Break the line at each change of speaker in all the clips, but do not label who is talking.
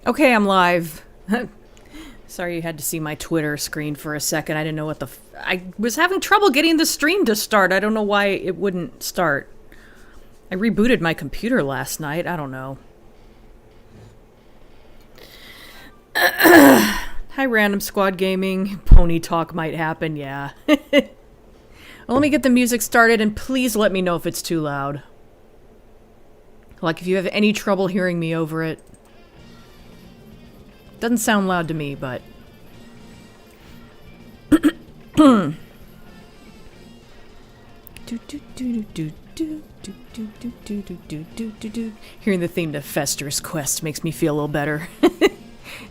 Okay, I'm live. Sorry you had to see my Twitter screen for a second. I didn't know what I was having trouble getting the stream to start. I don't know why it wouldn't start. I rebooted my computer last night. I don't know. Hi, Random Squad Gaming. Pony talk might happen, yeah. Well, let me get the music started, and please let me know if it's too loud. Like, if you have any trouble hearing me over it. Doesn't sound loud to me, but... Hearing the theme to Fester's Quest makes me feel a little better.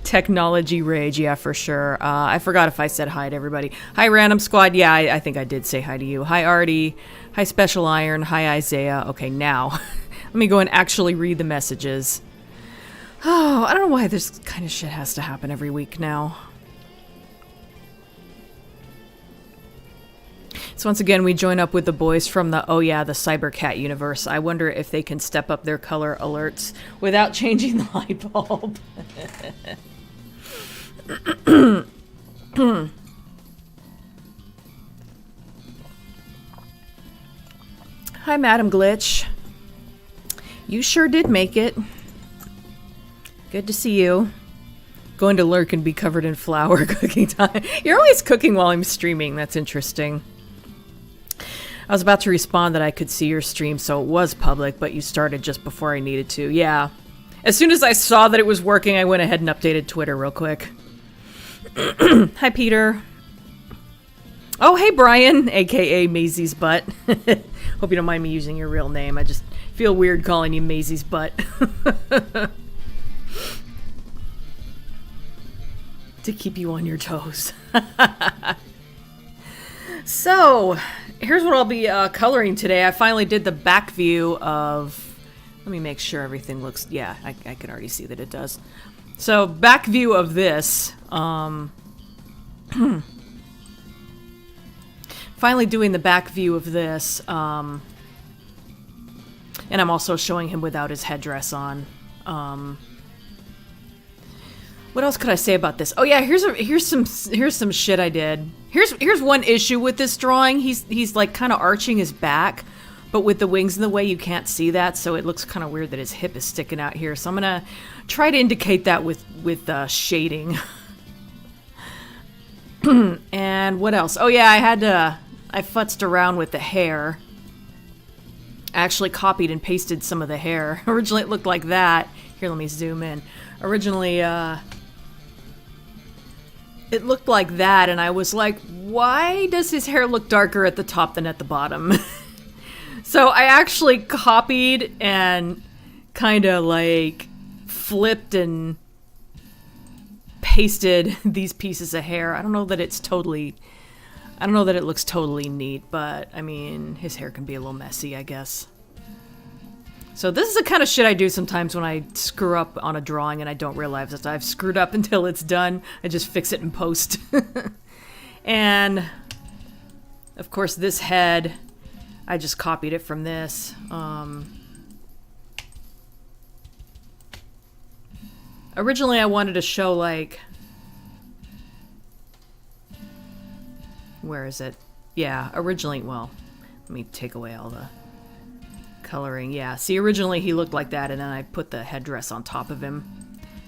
Technology rage, yeah, for sure. I forgot if I said hi to everybody. Hi, Random Squad. Yeah, I think I did say hi to you. Hi, Artie. Hi, Special Iron. Hi, Isaiah. Okay, now, let me go and actually read the messages. Oh, I don't know why this kind of shit has to happen every week now. So once again, we join up with the boys from the, oh yeah, the Cyborcat universe. I wonder if they can step up their color alerts without changing the light bulb. Hi, Madam Glitch. You sure did make it. Good to see you. Going to lurk and be covered in flour cooking time. You're always cooking while I'm streaming. That's interesting. I was about to respond that I could see your stream, so it was public, but you started just before I needed to. Yeah. As soon as I saw that it was working, I went ahead and updated Twitter real quick. Hi, Peter. Oh, hey, Brian, a.k.a. Maisie's Butt. Hope you don't mind me using your real name. I just feel weird calling you Maisie's Butt. To keep you on your toes. So, here's what I'll be coloring today. I finally did the back view of... Let me make sure everything looks... Yeah, I can already see that it does. So, back view of this. Finally doing the back view of this. And I'm also showing him without his headdress on. What else could I say about this? Oh yeah, here's some shit I did. Here's one issue with this drawing. He's like kind of arching his back, but with the wings in the way you can't see that, so it looks kind of weird that his hip is sticking out here. So I'm gonna try to indicate that with shading. And what else? Oh yeah, I futzed around with the hair. I actually copied and pasted some of the hair. Originally it looked like that. Here, let me zoom in. Originally, it looked like that, and I was like, why does his hair look darker at the top than at the bottom? So I actually copied and kind of like flipped and pasted these pieces of hair. I don't know that it looks totally neat, but I mean, his hair can be a little messy, I guess. So this is the kind of shit I do sometimes when I screw up on a drawing and I don't realize that I've screwed up until it's done. I just fix it in post. And, of course, this head, I just copied it from this. Originally, I wanted to show, like... Where is it? Yeah, originally, well, let me take away all the... coloring, yeah. See, originally he looked like that, and then I put the headdress on top of him.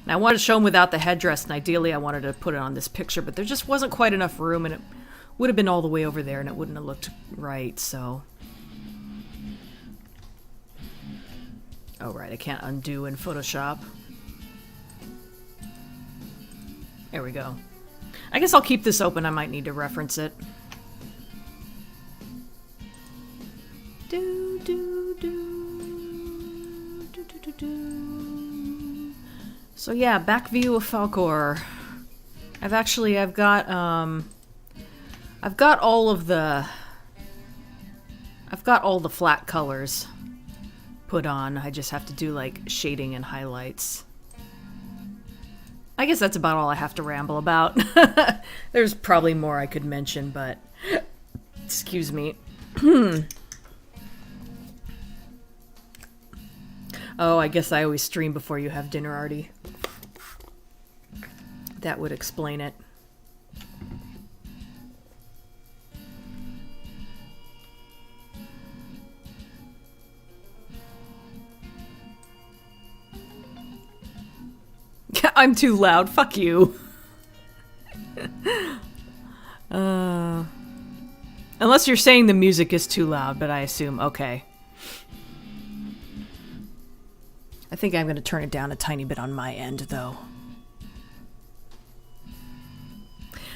And I wanted to show him without the headdress, and ideally I wanted to put it on this picture, but there just wasn't quite enough room, and it would have been all the way over there, and it wouldn't have looked right, so... Oh, right, I can't undo in Photoshop. There we go. I guess I'll keep this open, I might need to reference it. Do, do, do, do, do, do, do. So yeah, back view of Falcor. I've got all the flat colors put on. I just have to do like shading and highlights. I guess that's about all I have to ramble about. There's probably more I could mention, but excuse me. Oh, I guess I always stream before you have dinner, Artie. That would explain it. I'm too loud. Fuck you. Unless you're saying the music is too loud, but I assume, okay. I think I'm going to turn it down a tiny bit on my end, though.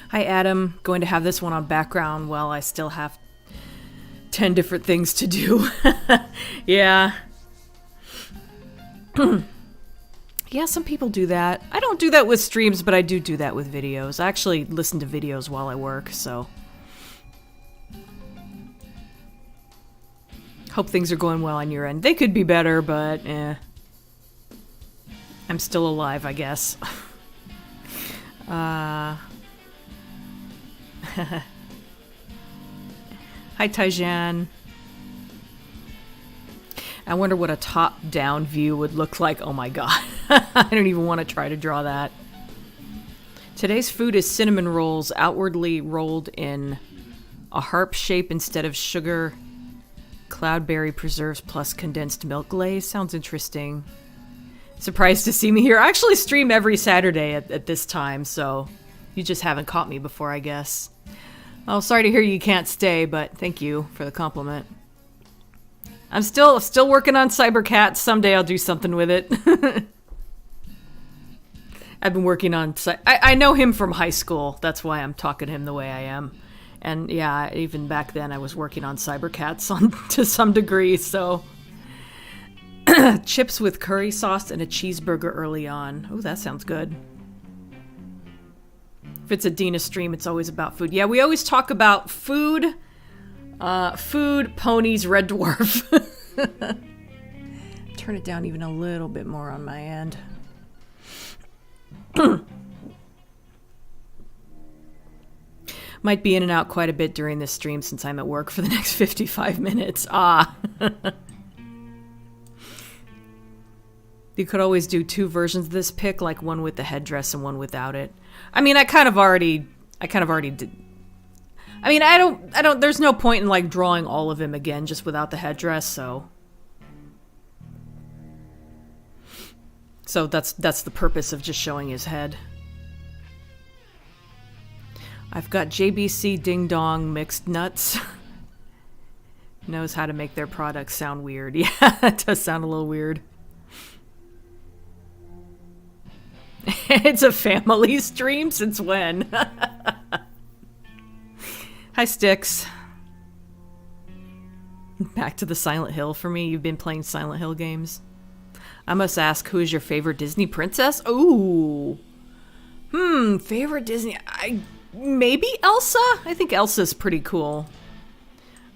Hi, Adam. Going to have this one on background while I still have 10 different things to do. Yeah. Yeah, some people do that. I don't do that with streams, but I do that with videos. I actually listen to videos while I work, so... Hope things are going well on your end. They could be better, but I'm still alive, I guess. Hi, Taijan. I wonder what a top-down view would look like. Oh my god. I don't even want to try to draw that. Today's food is cinnamon rolls, outwardly rolled in a harp shape instead of sugar. Cloudberry preserves plus condensed milk glaze. Sounds interesting. Surprised to see me here. I actually stream every Saturday at this time, so you just haven't caught me before, I guess. Oh, sorry to hear you can't stay, but thank you for the compliment. I'm still working on Cyborcat. Someday I'll do something with it. I've been working on... I know him from high school. That's why I'm talking to him the way I am. And yeah, even back then I was working on Cybercats to some degree, so... Chips with curry sauce and a cheeseburger early on. Oh, that sounds good. If it's a Dina stream, it's always about food. Yeah, we always talk about food... food, ponies, Red Dwarf. Turn it down even a little bit more on my end. Might be in and out quite a bit during this stream since I'm at work for the next 55 minutes. Ah. You could always do two versions of this pic, like one with the headdress and one without it. I mean, I kind of already did. I mean, I don't, there's no point in, like, drawing all of him again just without the headdress, so. So that's the purpose of just showing his head. I've got JBC Ding Dong Mixed Nuts. Knows how to make their products sound weird. Yeah, it does sound a little weird. It's a family stream? Since when? Hi, Sticks. Back to the Silent Hill for me. You've been playing Silent Hill games. I must ask, who is your favorite Disney princess? Ooh. Favorite Disney... Maybe Elsa? I think Elsa's pretty cool.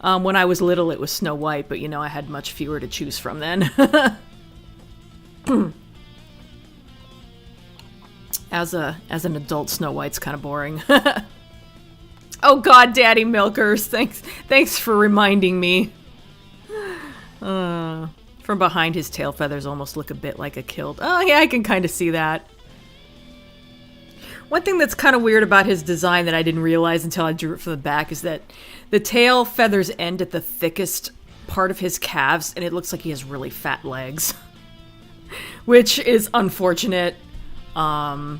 When I was little, it was Snow White, but, you know, I had much fewer to choose from then. As an adult, Snow White's kind of boring. Oh god, Daddy Milkers, thanks for reminding me. From behind, his tail feathers almost look a bit like a kilt. Oh yeah, I can kind of see that. One thing that's kind of weird about his design that I didn't realize until I drew it from the back is that the tail feathers end at the thickest part of his calves, and it looks like he has really fat legs. Which is unfortunate. I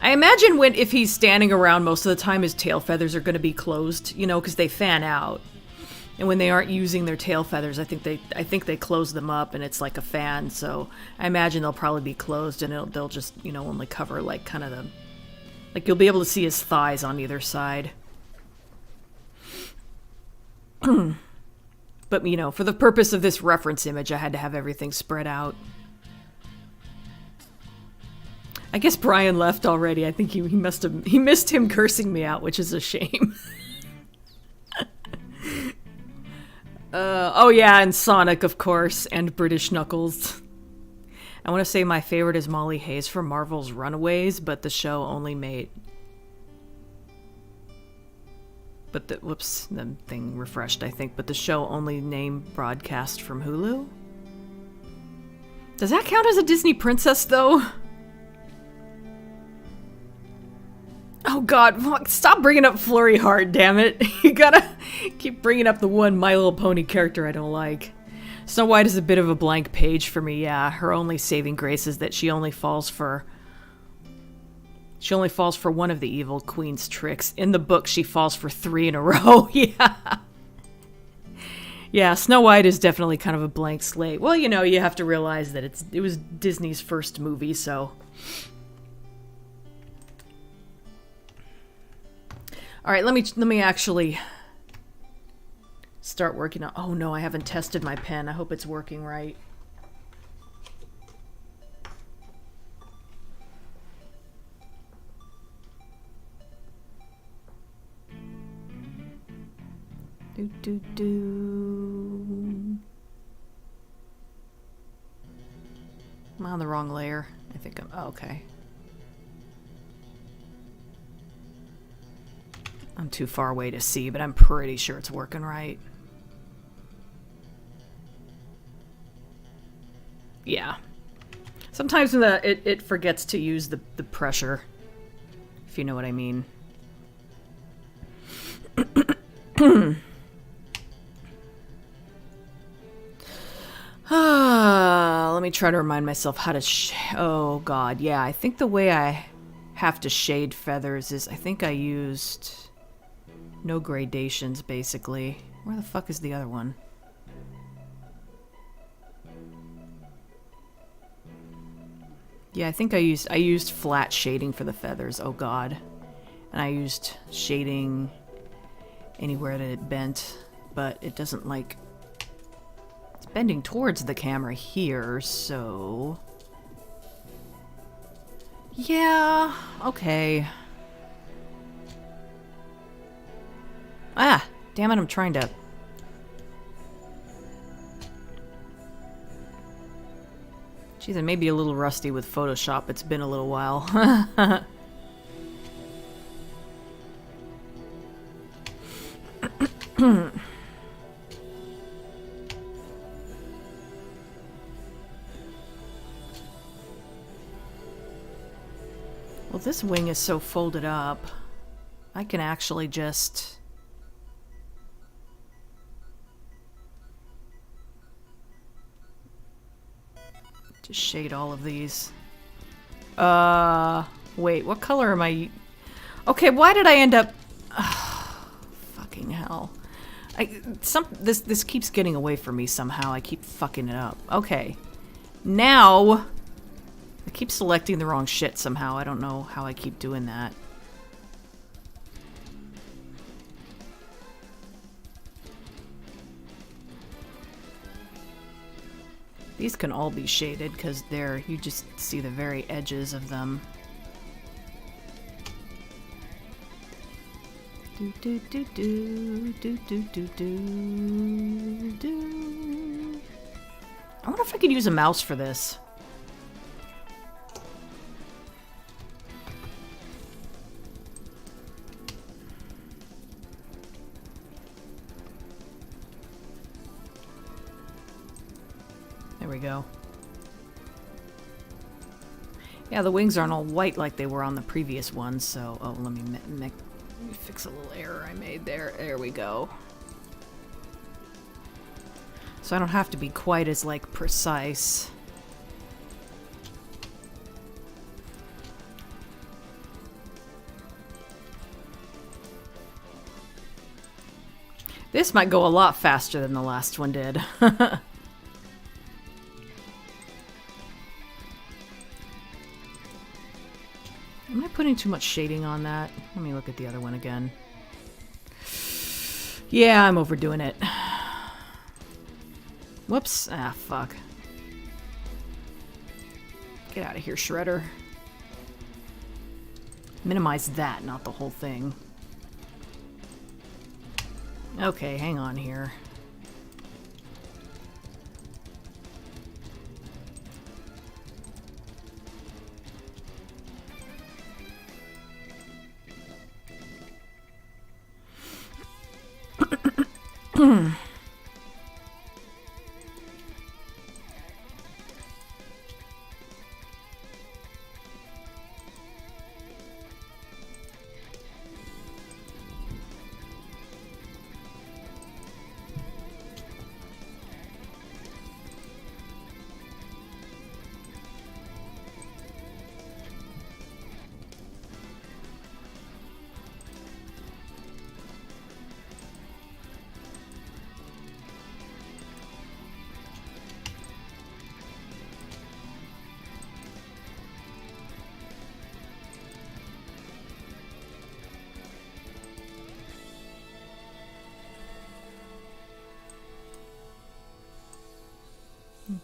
imagine if he's standing around most of the time, his tail feathers are going to be closed, you know, because they fan out. And when they aren't using their tail feathers, I think they close them up, and it's like a fan. So I imagine they'll probably be closed, and they'll just, you know, only cover like kind of the, like you'll be able to see his thighs on either side. But you know, for the purpose of this reference image, I had to have everything spread out. I guess Brian left already. I think he missed him cursing me out, which is a shame. Oh yeah, and Sonic, of course, and British Knuckles. I want to say my favorite is Molly Hayes from Marvel's Runaways, but the show only made... Whoops, the thing refreshed, I think, but the show only named broadcast from Hulu? Does that count as a Disney princess, though? Oh god, fuck, stop bringing up Flurry Heart, damn it. You gotta keep bringing up the one My Little Pony character I don't like. Snow White is a bit of a blank page for me, yeah. Her only saving grace is that she only falls for one of the evil queen's tricks. In the book, she falls for 3 in a row. Yeah. Yeah, Snow White is definitely kind of a blank slate. Well, you know, you have to realize that it was Disney's first movie, so... Alright, let me actually start working on... Oh no, I haven't tested my pen. I hope it's working right. I'm on the wrong layer. I think I'm... Oh, okay. I'm too far away to see, but I'm pretty sure it's working right. Yeah. Sometimes when it forgets to use the pressure, if you know what I mean. Let me try to remind myself how to oh god, yeah, I think the way I have to shade feathers is I think I used no gradations, basically. Where the fuck is the other one? Yeah, I think I used flat shading for the feathers, oh god. And I used shading anywhere that it bent, but it doesn't like... It's bending towards the camera here, so... Yeah, okay. Ah, damn it, I'm trying to... Geez, I may be a little rusty with Photoshop. It's been a little while. Well, this wing is so folded up, I can actually just... shade all of these. Wait, what color am I... Okay, why did I end up... Fucking hell. This keeps getting away from me somehow. I keep fucking it up. Okay. Now... I keep selecting the wrong shit somehow. I don't know how I keep doing that. These can all be shaded because you just see the very edges of them. Do do do do do do do do do. I wonder if I could use a mouse for this. There we go. Yeah, the wings aren't all white like they were on the previous one, so... Oh, let me fix a little error I made there. There we go. So I don't have to be quite as, like, precise. This might go a lot faster than the last one did. Am I putting too much shading on that? Let me look at the other one again. Yeah, I'm overdoing it. Whoops. Ah, fuck. Get out of here, Shredder. Minimize that, not the whole thing. Okay, hang on here.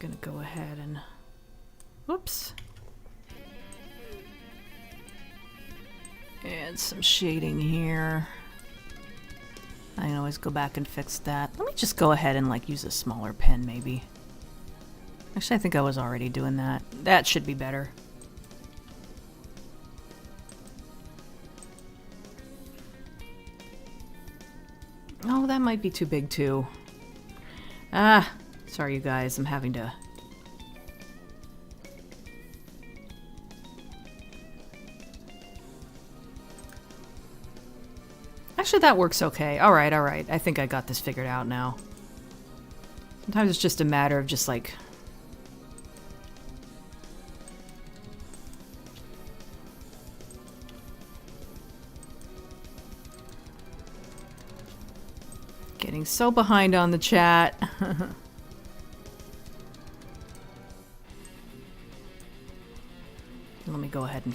gonna go ahead and... Whoops. Add some shading here. I can always go back and fix that. Let me just go ahead and like use a smaller pen maybe. Actually, I think I was already doing that. That should be better. Oh, that might be too big too. Ah, sorry you guys, I'm having to... Actually, that works okay. Alright, alright. I think I got this figured out now. Sometimes it's just a matter of just like... Getting so behind on the chat. Let me go ahead and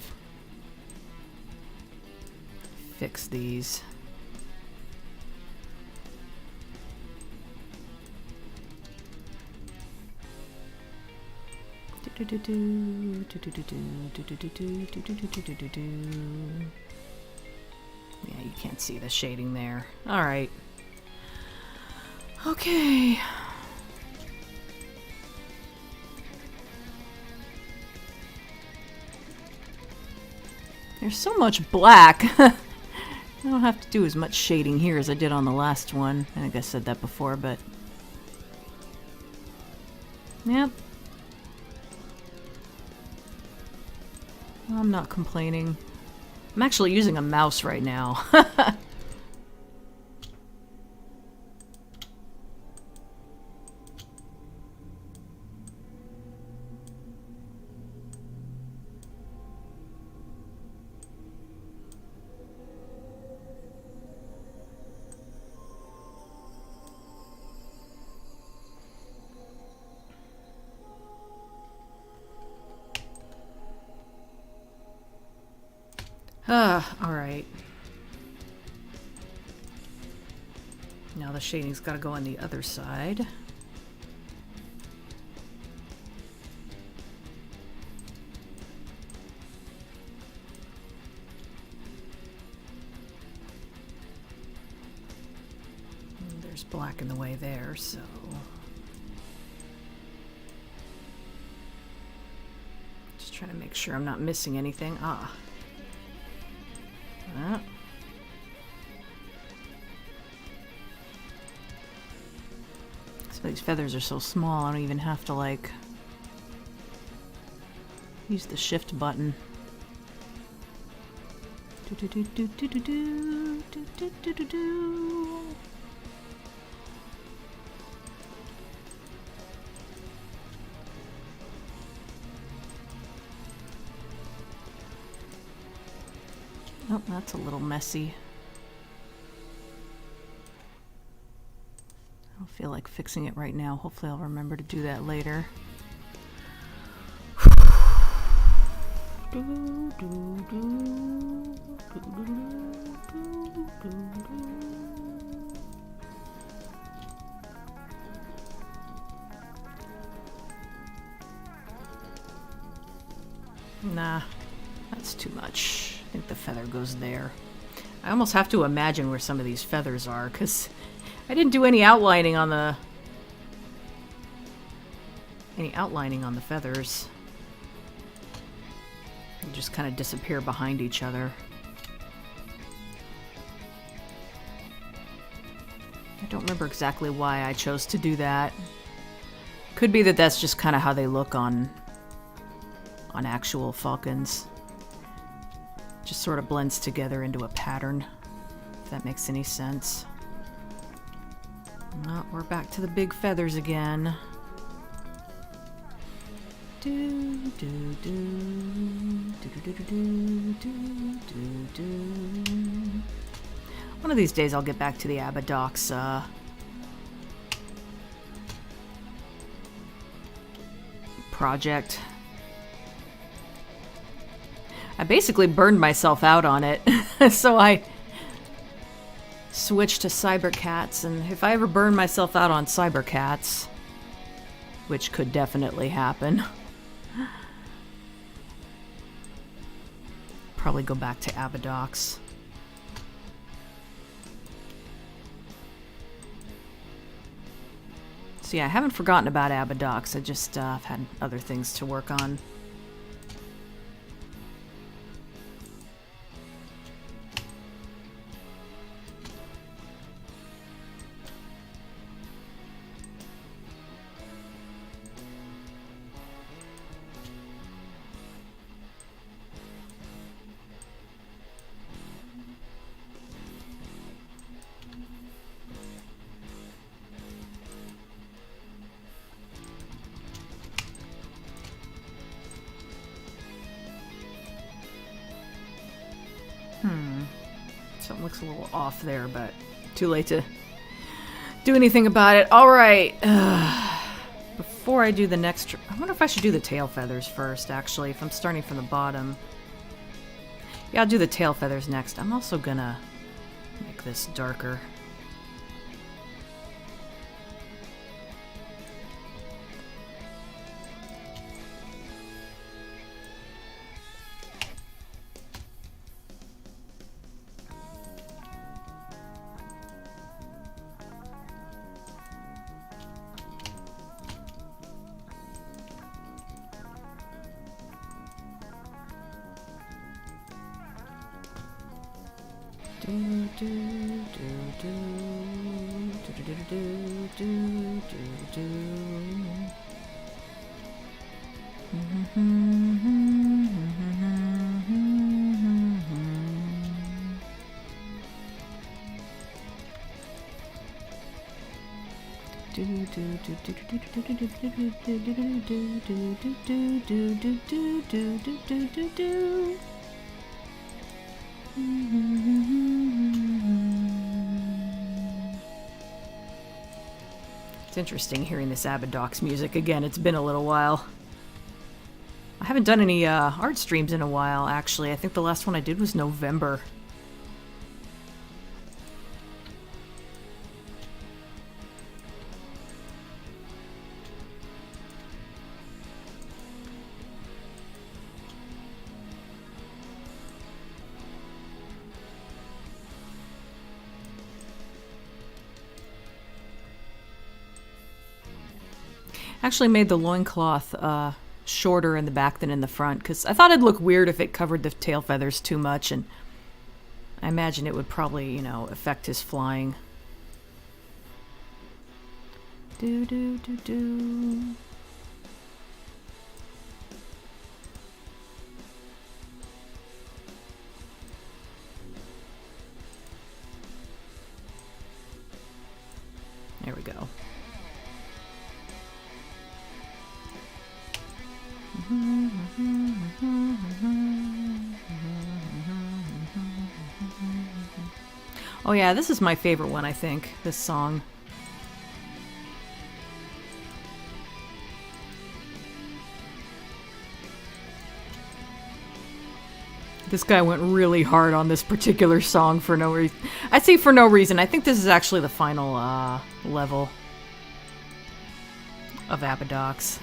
fix these. Yeah, you can't see the shading there. All right. Okay. There's so much black. I don't have to do as much shading here as I did on the last one. I think I said that before, but... Yep. I'm not complaining. I'm actually using a mouse right now. Alright. Now the shading's gotta go on the other side. And there's black in the way there, so... Just trying to make sure I'm not missing anything. Ah. So these feathers are so small, I don't even have to like use the shift button. Oh, that's a little messy. I don't feel like fixing it right now. Hopefully I'll remember to do that later. Nah, that's too much. I think the feather goes there. I almost have to imagine where some of these feathers are, because I didn't do any outlining on the... feathers. They just kind of disappear behind each other. I don't remember exactly why I chose to do that. Could be that that's just kind of how they look on actual falcons. Just sort of blends together into a pattern, if that makes any sense. Oh, we're back to the big feathers again. One of these days I'll get back to the Abadox project. I basically burned myself out on it, so I switched to Cybercats, and if I ever burn myself out on Cybercats, which could definitely happen. Probably go back to Abadox. So yeah, I haven't forgotten about Abadox. I just had other things to work on. Something looks a little off there, but too late to do anything about it. All right. Before I do the next... I wonder if I should do the tail feathers first, actually, if I'm starting from the bottom. Yeah, I'll do the tail feathers next. I'm also gonna make this darker. It's interesting hearing this Abadox music again. It's been a little while. I haven't done any art streams in a while, actually. I think the last one I did was November. Actually made the loincloth shorter in the back than in the front, because I thought it'd look weird if it covered the tail feathers too much, and I imagine it would probably, you know, affect his flying. Do do do do. There we go. Oh yeah, this is my favorite one, I think, this song. This guy went really hard on this particular song for no reason. I'd say for no reason. I think this is actually the final level of Abadox.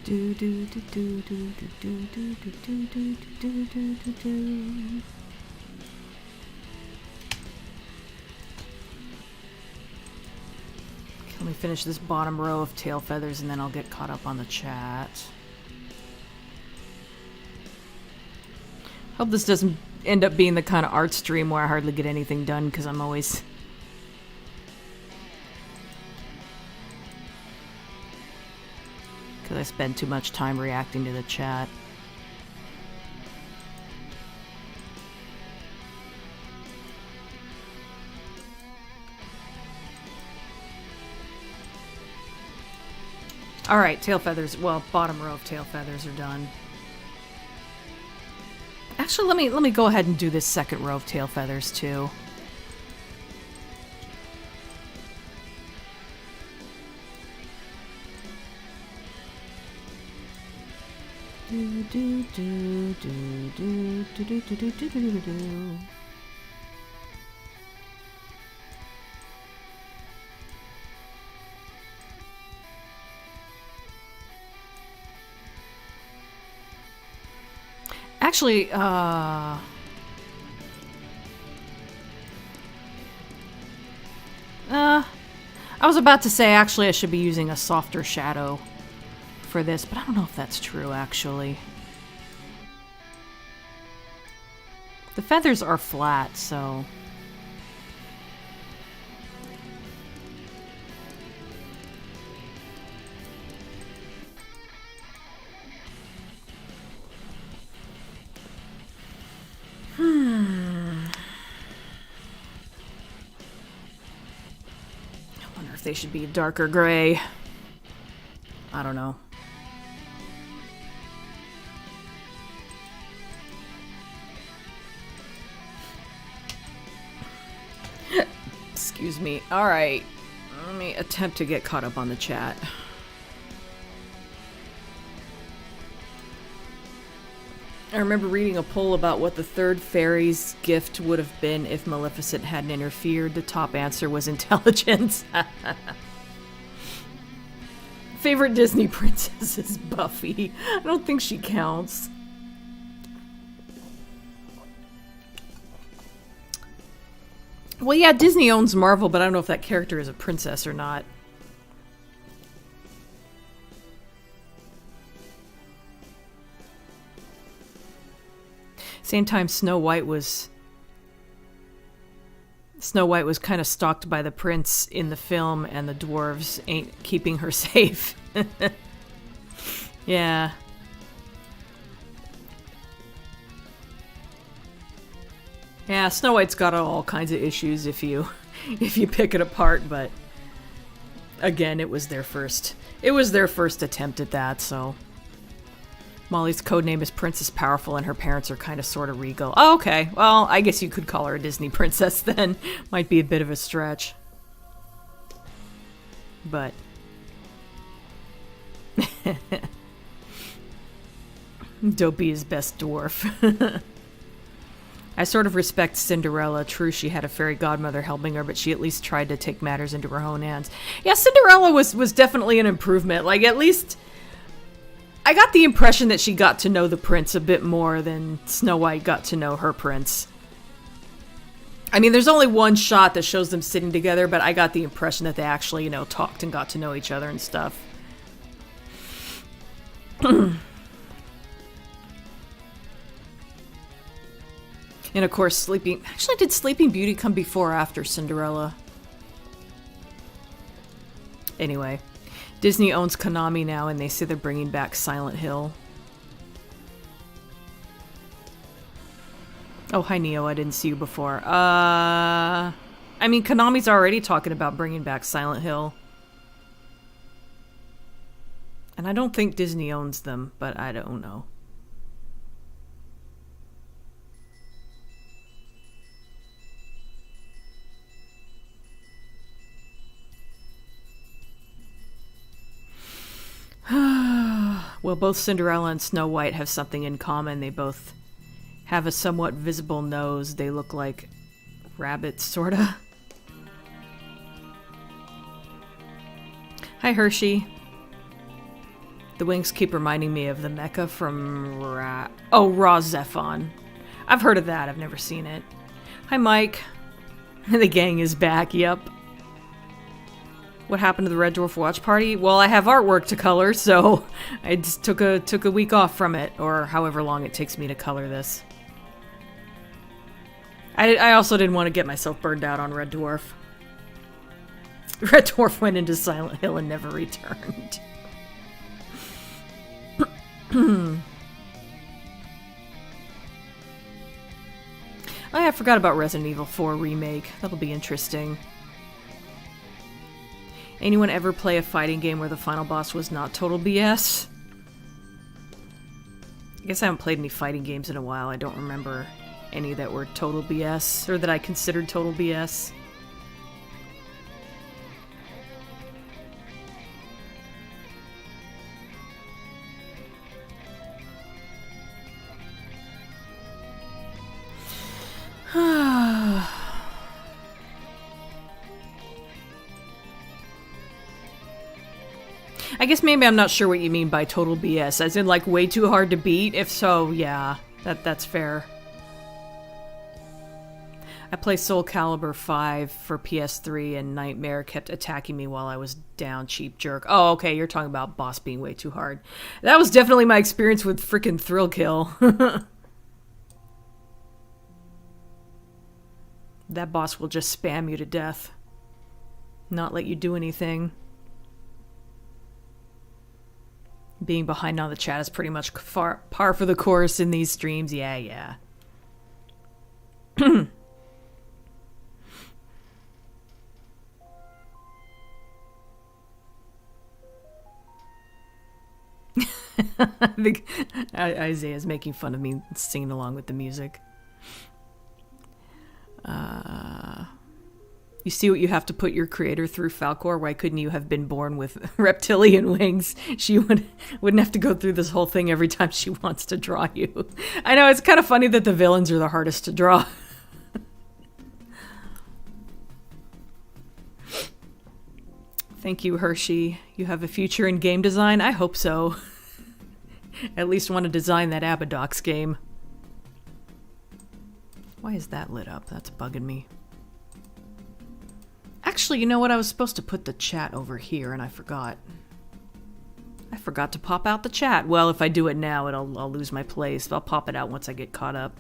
Do do do do do do do do do do do do do do. Let me finish this bottom row of tail feathers and then I'll get caught up on the chat. Hope this doesn't end up being the kind of art stream where I hardly get anything done because I'm always... because I spend too much time reacting to the chat. Alright, tail feathers. Well, bottom row of tail feathers are done. Actually, let me go ahead and do this second row of tail feathers too. Do do do do do do do do do do do. Actually, I was about to say, actually, I should be using a softer shadow for this, but I don't know if that's true, actually. The feathers are flat, so... They should be darker gray. I don't know. Excuse me. All right. Let me attempt to get caught up on the chat. I remember reading a poll about what the third fairy's gift would have been if Maleficent hadn't interfered. The top answer was intelligence. Favorite Disney princess is Buffy. I don't think she counts. Well, yeah, Disney owns Marvel, but I don't know if that character is a princess or not. Same time, Snow White was kind of stalked by the prince in the film, and the dwarves ain't keeping her safe. Yeah. Yeah, Snow White's got all kinds of issues if you pick it apart, but again, it was their first attempt at that, so Molly's codename is Princess Powerful, and her parents are kind of sort of regal. Oh, okay. Well, I guess you could call her a Disney princess then. Might be a bit of a stretch. But... Dopey is best dwarf. I sort of respect Cinderella. True, she had a fairy godmother helping her, but she at least tried to take matters into her own hands. Yeah, Cinderella was definitely an improvement. Like, at least... I got the impression that she got to know the prince a bit more than Snow White got to know her prince. I mean, there's only one shot that shows them sitting together, but I got the impression that they actually, talked and got to know each other and stuff. And of course, Actually, did Sleeping Beauty come before or after Cinderella? Anyway. Disney owns Konami now, and they say they're bringing back Silent Hill. Oh, hi, Neo. I didn't see you before. I mean, Konami's already talking about bringing back Silent Hill. And I don't think Disney owns them, but I don't know. Well, both Cinderella and Snow White have something in common. They both have a somewhat visible nose. They look like rabbits, sorta. Hi, Hershey. The wings keep reminding me of the mecha from Ra Zephon. I've heard of that. I've never seen it. Hi, Mike. The gang is back, yep. What happened to the Red Dwarf watch party? Well, I have artwork to color, so I just took a week off from it, or however long it takes me to color this. I also didn't want to get myself burned out on Red Dwarf. Red Dwarf went into Silent Hill and never returned. Oh yeah, I forgot about Resident Evil 4 Remake. That'll be interesting. Anyone ever play a fighting game where the final boss was not total BS? I guess I haven't played any fighting games in a while. I don't remember any that were total BS, or that I considered total BS. I guess maybe I'm not sure what you mean by total BS, as in like way too hard to beat. If so, yeah. That's fair. I play Soul Calibur 5 for PS3 and Nightmare kept attacking me while I was down, cheap jerk. Oh, okay, you're talking about boss being way too hard. That was definitely my experience with frickin' Thrill Kill. That boss will just spam you to death. Not let you do anything. Being behind on the chat is pretty much par for the course in these streams. Yeah. I think Isaiah's making fun of me singing along with the music. You see what you have to put your creator through, Falcor? Why couldn't you have been born with reptilian wings? She wouldn't have to go through this whole thing every time she wants to draw you. I know, it's kind of funny that the villains are the hardest to draw. Thank you, Hershey. You have a future in game design? I hope so. At least want to design that Abadox game. Why is that lit up? That's bugging me. Actually, you know what? I was supposed to put the chat over here, and I forgot. I forgot to pop out the chat. Well, if I do it now, I'll lose my place. I'll pop it out once I get caught up.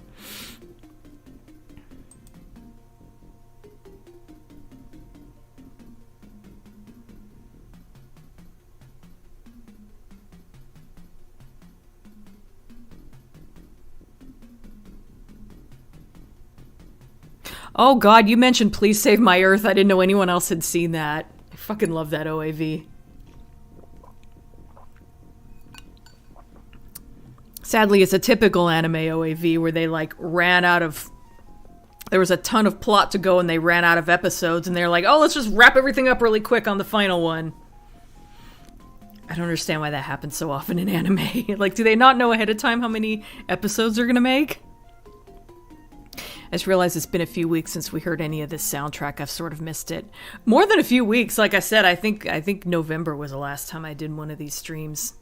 Oh god, you mentioned Please Save My Earth. I didn't know anyone else had seen that. I fucking love that OAV. Sadly, it's a typical anime OAV where they like ran out of... There was a ton of plot to go and they ran out of episodes and they're like, oh, let's just wrap everything up really quick on the final one. I don't understand why that happens so often in anime. Like, do they not know ahead of time how many episodes they're gonna make? I just realized it's been a few weeks since we heard any of this soundtrack. I've sort of missed it. More than a few weeks. Like I said, I think November was the last time I did one of these streams.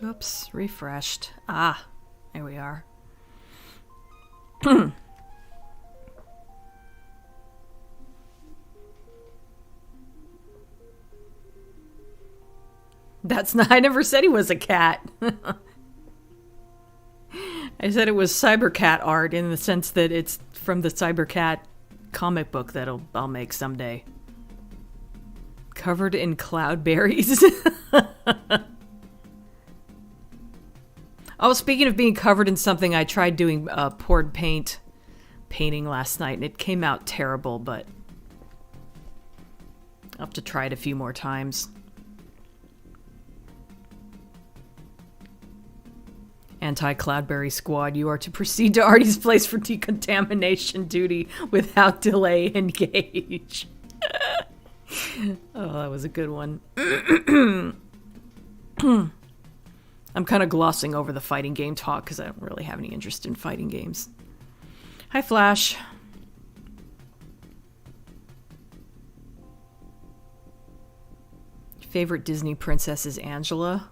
Oops, refreshed. Ah, there we are. That's not... I never said he was a cat. I said it was Cybercat art in the sense that it's from the Cybercat comic book that I'll make someday. Covered in cloudberries. Oh, speaking of being covered in something, I tried doing poured painting last night, and it came out terrible, but I'll have to try it a few more times. Anti-Cloudberry Squad, you are to proceed to Artie's place for decontamination duty without delay. Engage. Oh, that was a good one. I'm kind of glossing over the fighting game talk because I don't really have any interest in fighting games. Hi, Flash. Favorite Disney princess is Angela.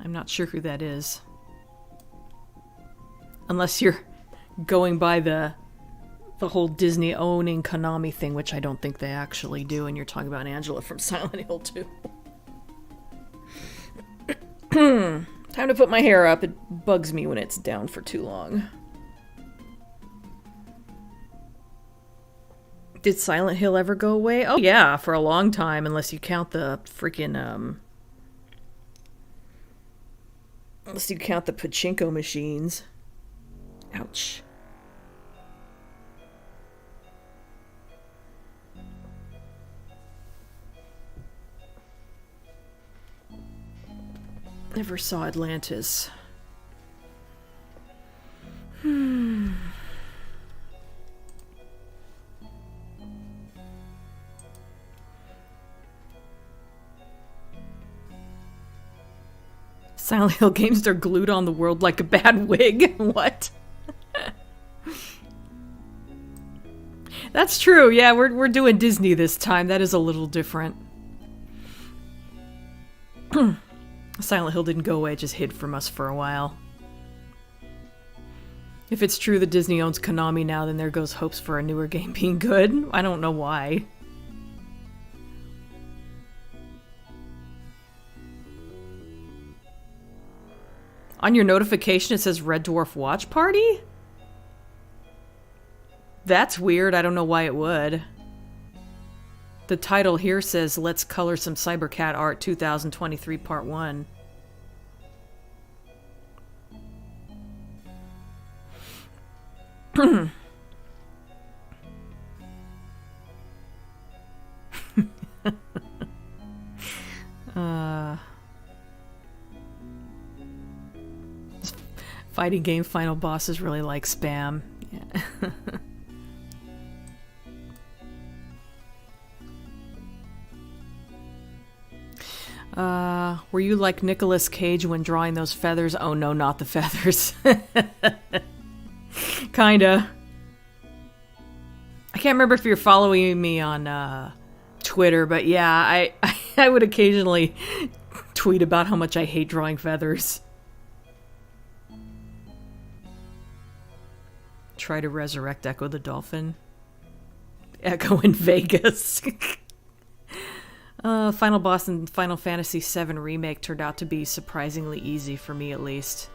I'm not sure who that is. Unless you're going by the whole Disney owning Konami thing, which I don't think they actually do, and you're talking about Angela from Silent Hill 2. Time to put my hair up. It bugs me when it's down for too long. Did Silent Hill ever go away? Oh yeah, for a long time, unless you count the freaking unless you count the pachinko machines. Ouch. Never saw Atlantis. Silent Hill games are glued on the world like a bad wig. What? That's true. Yeah, we're doing Disney this time. That is a little different. Silent Hill didn't go away, it just hid from us for a while. If it's true that Disney owns Konami now, then there goes hopes for a newer game being good. I don't know why. On your notification it says Red Dwarf Watch Party? That's weird, I don't know why it would. The title here says, Let's Color Some Cybercat Art 2023 Part 1. Fighting game final bosses really like spam. Yeah. Were you like Nicolas Cage when drawing those feathers? Oh no, not the feathers. Kinda. I can't remember if you're following me on Twitter, but yeah, I would occasionally tweet about how much I hate drawing feathers. Try to resurrect Echo the Dolphin. Echo in Vegas. Final boss in Final Fantasy VII Remake turned out to be surprisingly easy for me, at least.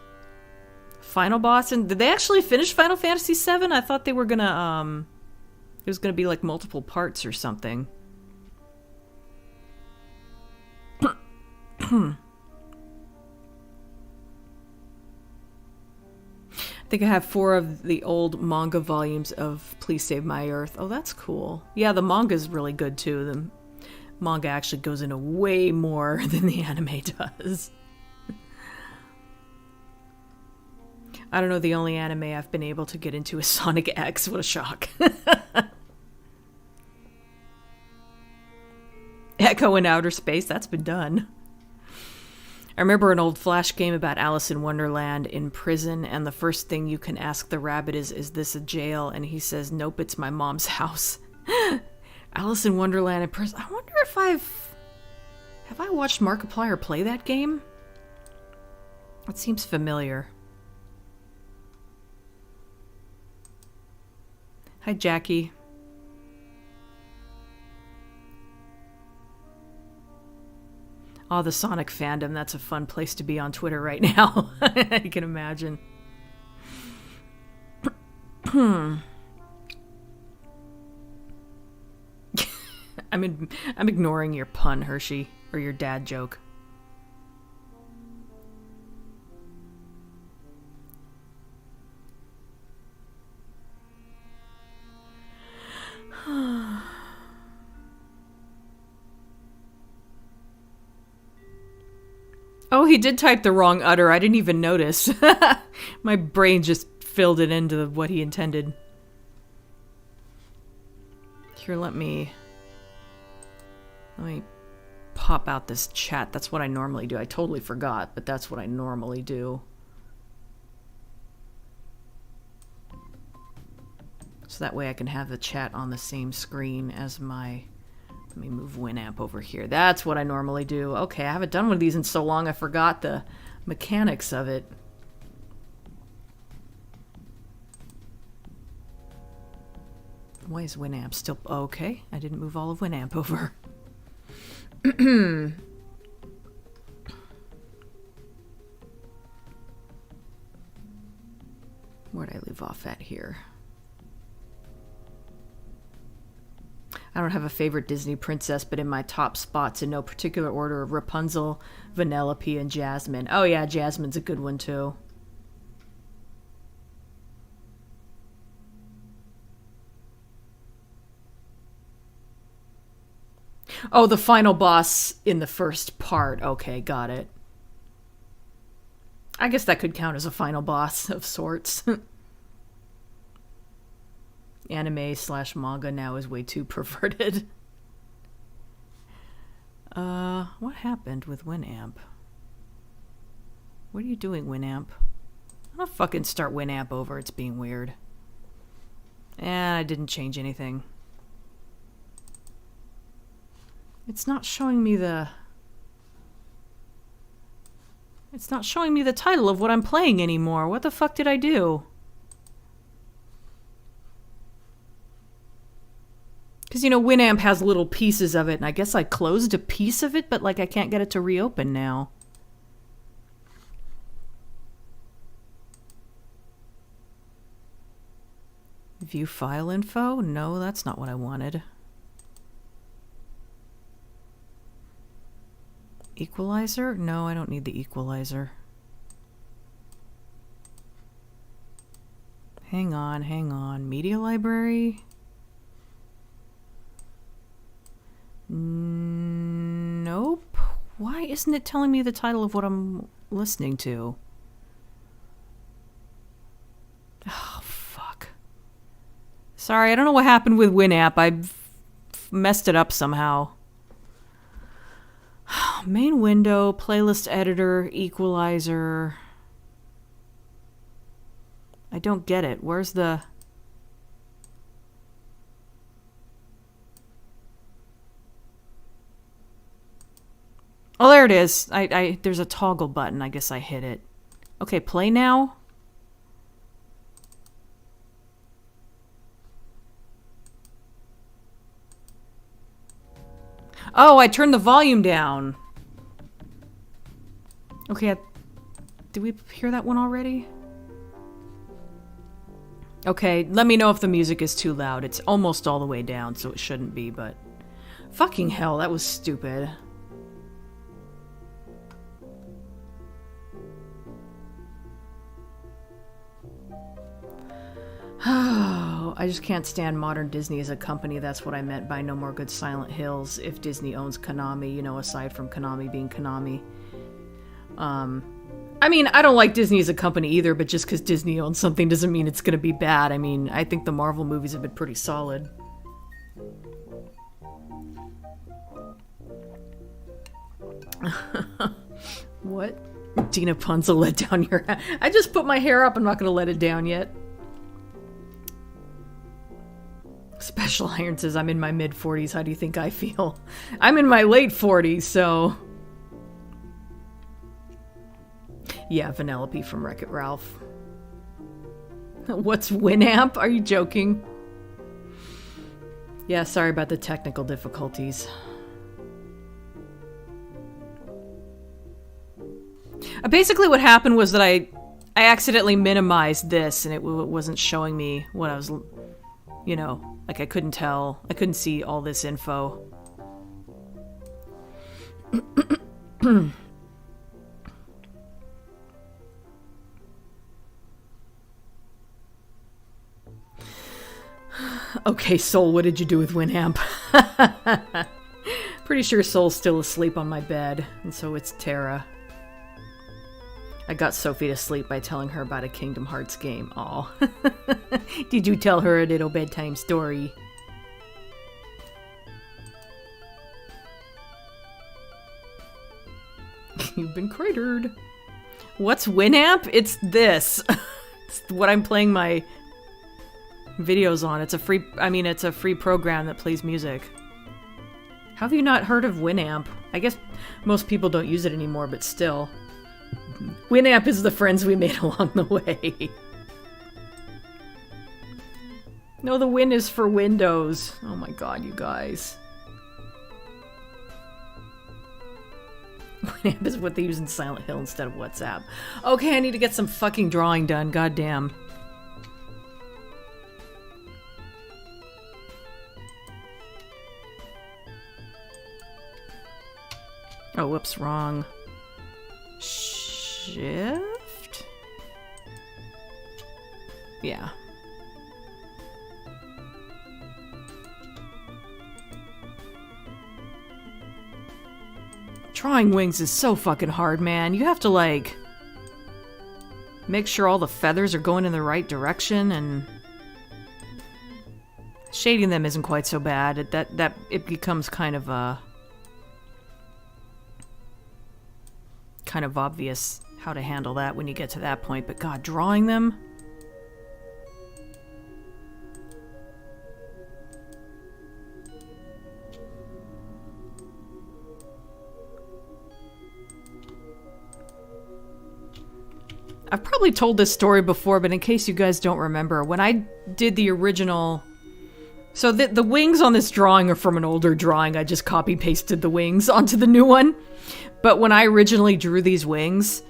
Final boss, and did they actually finish Final Fantasy VII? I thought they were gonna, it was gonna be like multiple parts or something. I think I have 4 of the old manga volumes of Please Save My Earth. Oh, that's cool. Yeah, the manga's really good too. The manga actually goes into way more than the anime does. I don't know, the only anime I've been able to get into is Sonic X. What a shock. Echo in Outer Space, that's been done. I remember an old Flash game about Alice in Wonderland in prison, and the first thing you can ask the rabbit is this a jail? And he says, nope, it's my mom's house. Alice in Wonderland in prison. I wonder if have I watched Markiplier play that game? It seems familiar. Hi, Jackie. Oh, the Sonic fandom. That's a fun place to be on Twitter right now. I can imagine. I'm ignoring your pun, Hershey, or your dad joke. Oh, he did type the wrong udder. I didn't even notice. My brain just filled it into what he intended. Here, let me pop out this chat. That's what I normally do. I totally forgot, but that's what I normally do. So that way I can have the chat on the same screen as my... Let me move Winamp over here. That's what I normally do. Okay, I haven't done one of these in so long I forgot the mechanics of it. Why is Winamp still... Okay, I didn't move all of Winamp over. Where'd I leave off at here? I don't have a favorite Disney princess, but in my top spots in no particular order, Rapunzel, Vanellope, and Jasmine. Oh yeah, Jasmine's a good one too. Oh, the final boss in the first part. Okay, got it. I guess that could count as a final boss of sorts. Anime/manga now is way too perverted. What happened with Winamp? What are you doing, Winamp? I'm gonna fucking start Winamp over. It's being weird. And I didn't change anything. It's not showing me the... It's not showing me the title of what I'm playing anymore. What the fuck did I do? Because, you know, Winamp has little pieces of it, and I guess I closed a piece of it, but, like, I can't get it to reopen now. View file info? No, that's not what I wanted. Equalizer? No, I don't need the equalizer. Hang on, hang on. Media library? Nope. Why isn't it telling me the title of what I'm listening to? Oh, fuck. Sorry, I don't know what happened with Winamp. I messed it up somehow. Main window, playlist editor, equalizer. I don't get it. Where's the... Oh, there it is. There's a toggle button. I guess I hit it. Okay, play now. Oh, I turned the volume down. Okay, did we hear that one already? Okay, let me know if the music is too loud. It's almost all the way down, so it shouldn't be, but... Fucking hell, that was stupid. Oh, I just can't stand modern Disney as a company. That's what I meant by no more good Silent Hills if Disney owns Konami, you know, aside from Konami being Konami. I mean, I don't like Disney as a company either, but just because Disney owns something doesn't mean it's gonna be bad. I mean, I think the Marvel movies have been pretty solid. What? Dina Punzel let down your hair. I just put my hair up. I'm not gonna let it down yet. Special Iron says, I'm in my mid-40s. How do you think I feel? I'm in my late 40s, so... Yeah, Vanellope from Wreck-It Ralph. What's Winamp? Are you joking? Yeah, sorry about the technical difficulties. Basically what happened was that I accidentally minimized this, and it wasn't showing me what I was... You know, like I couldn't tell. I couldn't see all this info. Okay, Soul, what did you do with Winamp? Pretty sure Soul's still asleep on my bed, and so it's Tara. I got Sophie to sleep by telling her about a Kingdom Hearts game. Aw. Did you tell her a little bedtime story? You've been cratered. What's Winamp? It's this. It's what I'm playing my videos on. It's a free, it's a free program that plays music. How have you not heard of Winamp? I guess most people don't use it anymore, but still. Winamp is the friends we made along the way. No, the Win is for Windows. Oh my god, you guys. Winamp is what they use in Silent Hill instead of WhatsApp. Okay, I need to get some fucking drawing done, goddamn. Oh, whoops, wrong. Shift? Yeah. Drawing wings is so fucking hard, man. You have to, like, make sure all the feathers are going in the right direction, and shading them isn't quite so bad. It becomes kind of obvious how to handle that when you get to that point. But God, drawing them... I've probably told this story before, but in case you guys don't remember, when I did the original... So the wings on this drawing are from an older drawing. I just copy-pasted the wings onto the new one. But when I originally drew these wings,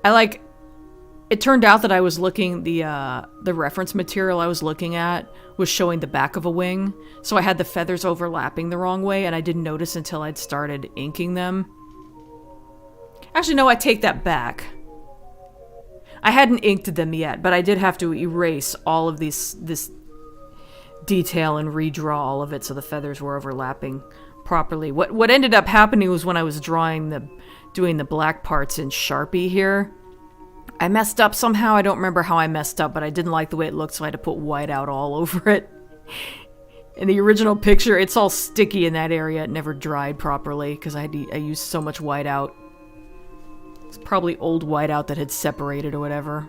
it turned out that I was looking... The reference material I was looking at was showing the back of a wing. So I had the feathers overlapping the wrong way, and I didn't notice until I'd started inking them. Actually, no, I take that back. I hadn't inked them yet, but I did have to erase all of this detail and redraw all of it so the feathers were overlapping properly. What ended up happening was when I was doing the black parts in Sharpie here, I messed up somehow. I don't remember how I messed up, but I didn't like the way it looked, so I had to put white out all over it. In the original picture, it's all sticky in that area. It never dried properly because I used so much white out. It's probably old whiteout that had separated or whatever.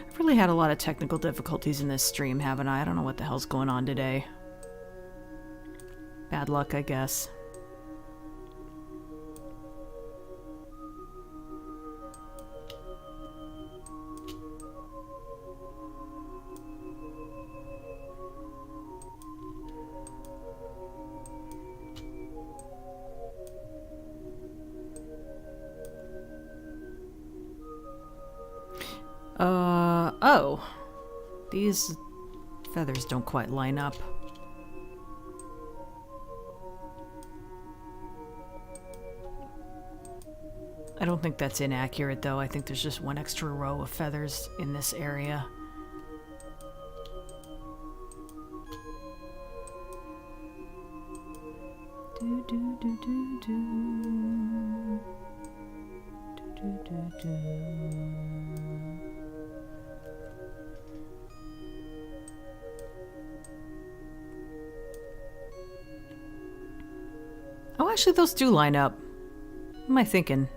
I've really had a lot of technical difficulties in this stream, haven't I? I don't know what the hell's going on today. Bad luck, I guess. Oh. These feathers don't quite line up. I don't think that's inaccurate, though. I think there's just one extra row of feathers in this area. Do, do, do, do, do. Do, do, do, do. Oh, actually, those do line up. What am I thinking?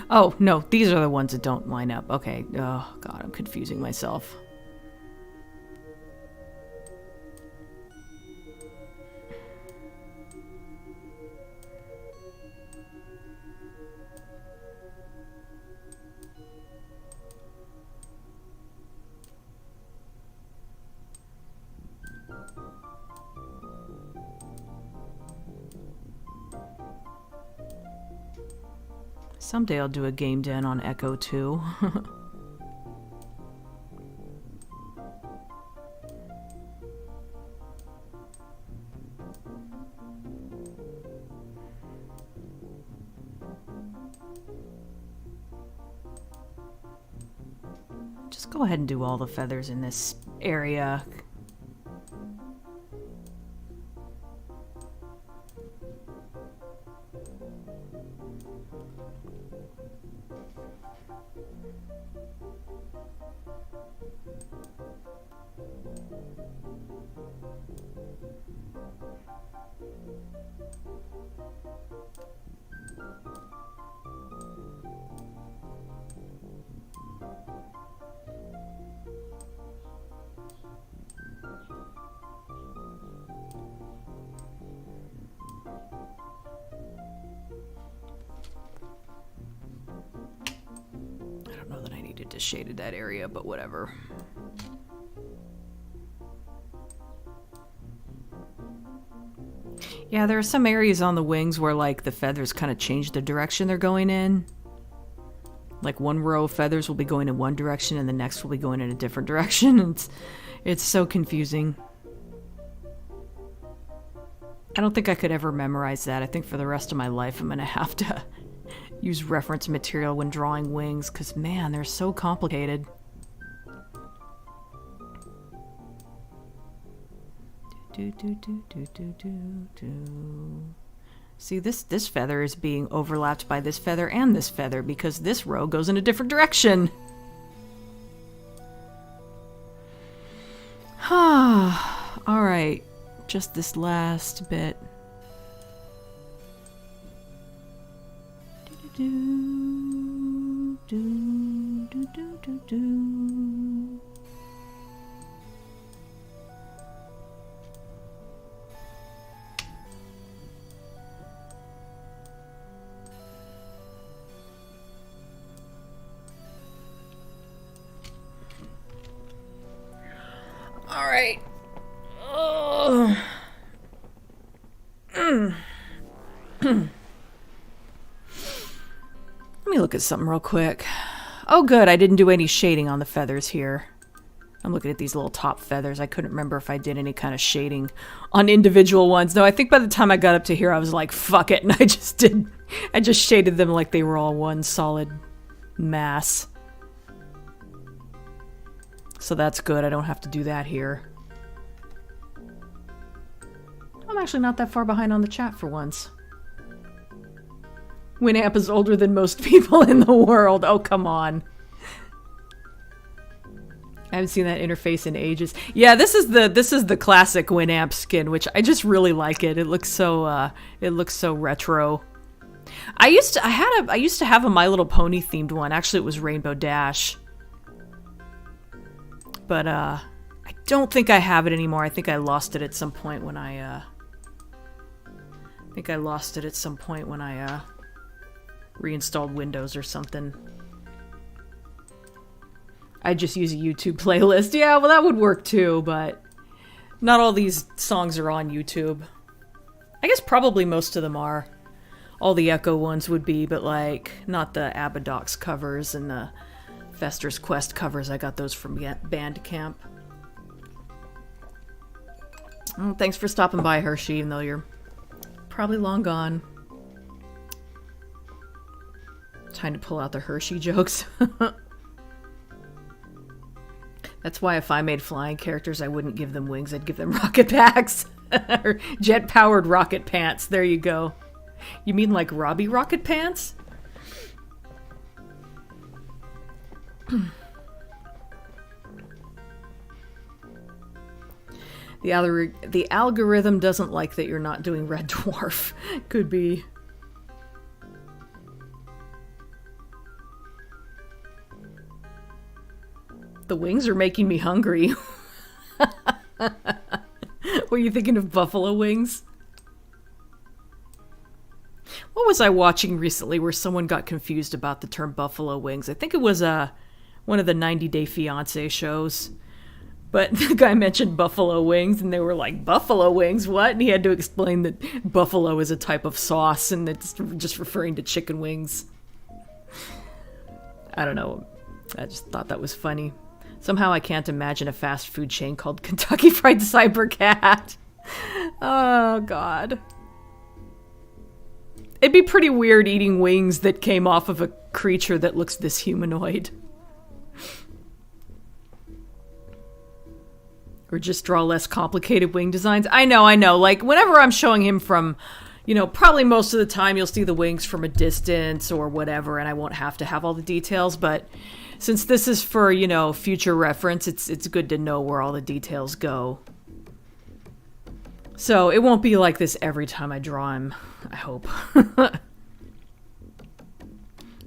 Oh, no, these are the ones that don't line up. Okay. Oh, God, I'm confusing myself. Someday I'll do a game den on Echo 2. Just go ahead and do all the feathers in this area. Just shaded that area, but whatever. Yeah, there are some areas on the wings where like the feathers kind of change the direction they're going in. Like one row of feathers will be going in one direction and the next will be going in a different direction. It's so confusing. I don't think I could ever memorize that. I think for the rest of my life I'm gonna have to use reference material when drawing wings, because man, they're so complicated. See, this feather is being overlapped by this feather and this feather because this row goes in a different direction. Alright, just this last bit. All right. Let me look at something real quick. Oh good, I didn't do any shading on the feathers here. I'm looking at these little top feathers. I couldn't remember if I did any kind of shading on individual ones. No, I think by the time I got up to here I was like, fuck it, and I just shaded them like they were all one solid mass. So that's good, I don't have to do that here. I'm actually not that far behind on the chat for once. Winamp is older than most people in the world. Oh, come on. I haven't seen that interface in ages. Yeah, this is the classic Winamp skin, which I just really like it. It looks so retro. I used to have a My Little Pony themed one. Actually, it was Rainbow Dash. But I don't think I have it anymore. I think I lost it at some point when I reinstalled Windows or something. I just use a YouTube playlist. Yeah, well that would work too, but not all these songs are on YouTube. I guess probably most of them are. All the Echo ones would be, but like not the Abadox covers and the Fester's Quest covers. I got those from Bandcamp. Oh, thanks for stopping by, Hershey, even though you're probably long gone. Time to pull out the Hershey jokes. That's why if I made flying characters, I wouldn't give them wings. I'd give them rocket packs. Or jet-powered rocket pants. There you go. You mean like Robbie Rocket Pants? The algorithm doesn't like that you're not doing Red Dwarf. Could be. The wings are making me hungry. Were you thinking of buffalo wings? What was I watching recently where someone got confused about the term buffalo wings? I think it was one of the 90 Day Fiancé shows. But the guy mentioned buffalo wings, and they were like, buffalo wings, what? And he had to explain that buffalo is a type of sauce, and it's just referring to chicken wings. I don't know. I just thought that was funny. Somehow I can't imagine a fast food chain called Kentucky Fried Cybercat. Oh, God. It'd be pretty weird eating wings that came off of a creature that looks this humanoid. Or just draw less complicated wing designs. I know. Like, whenever I'm showing him from, you know, probably most of the time you'll see the wings from a distance or whatever, and I won't have to have all the details, but since this is for, you know, future reference, it's good to know where all the details go. So it won't be like this every time I draw him, I hope.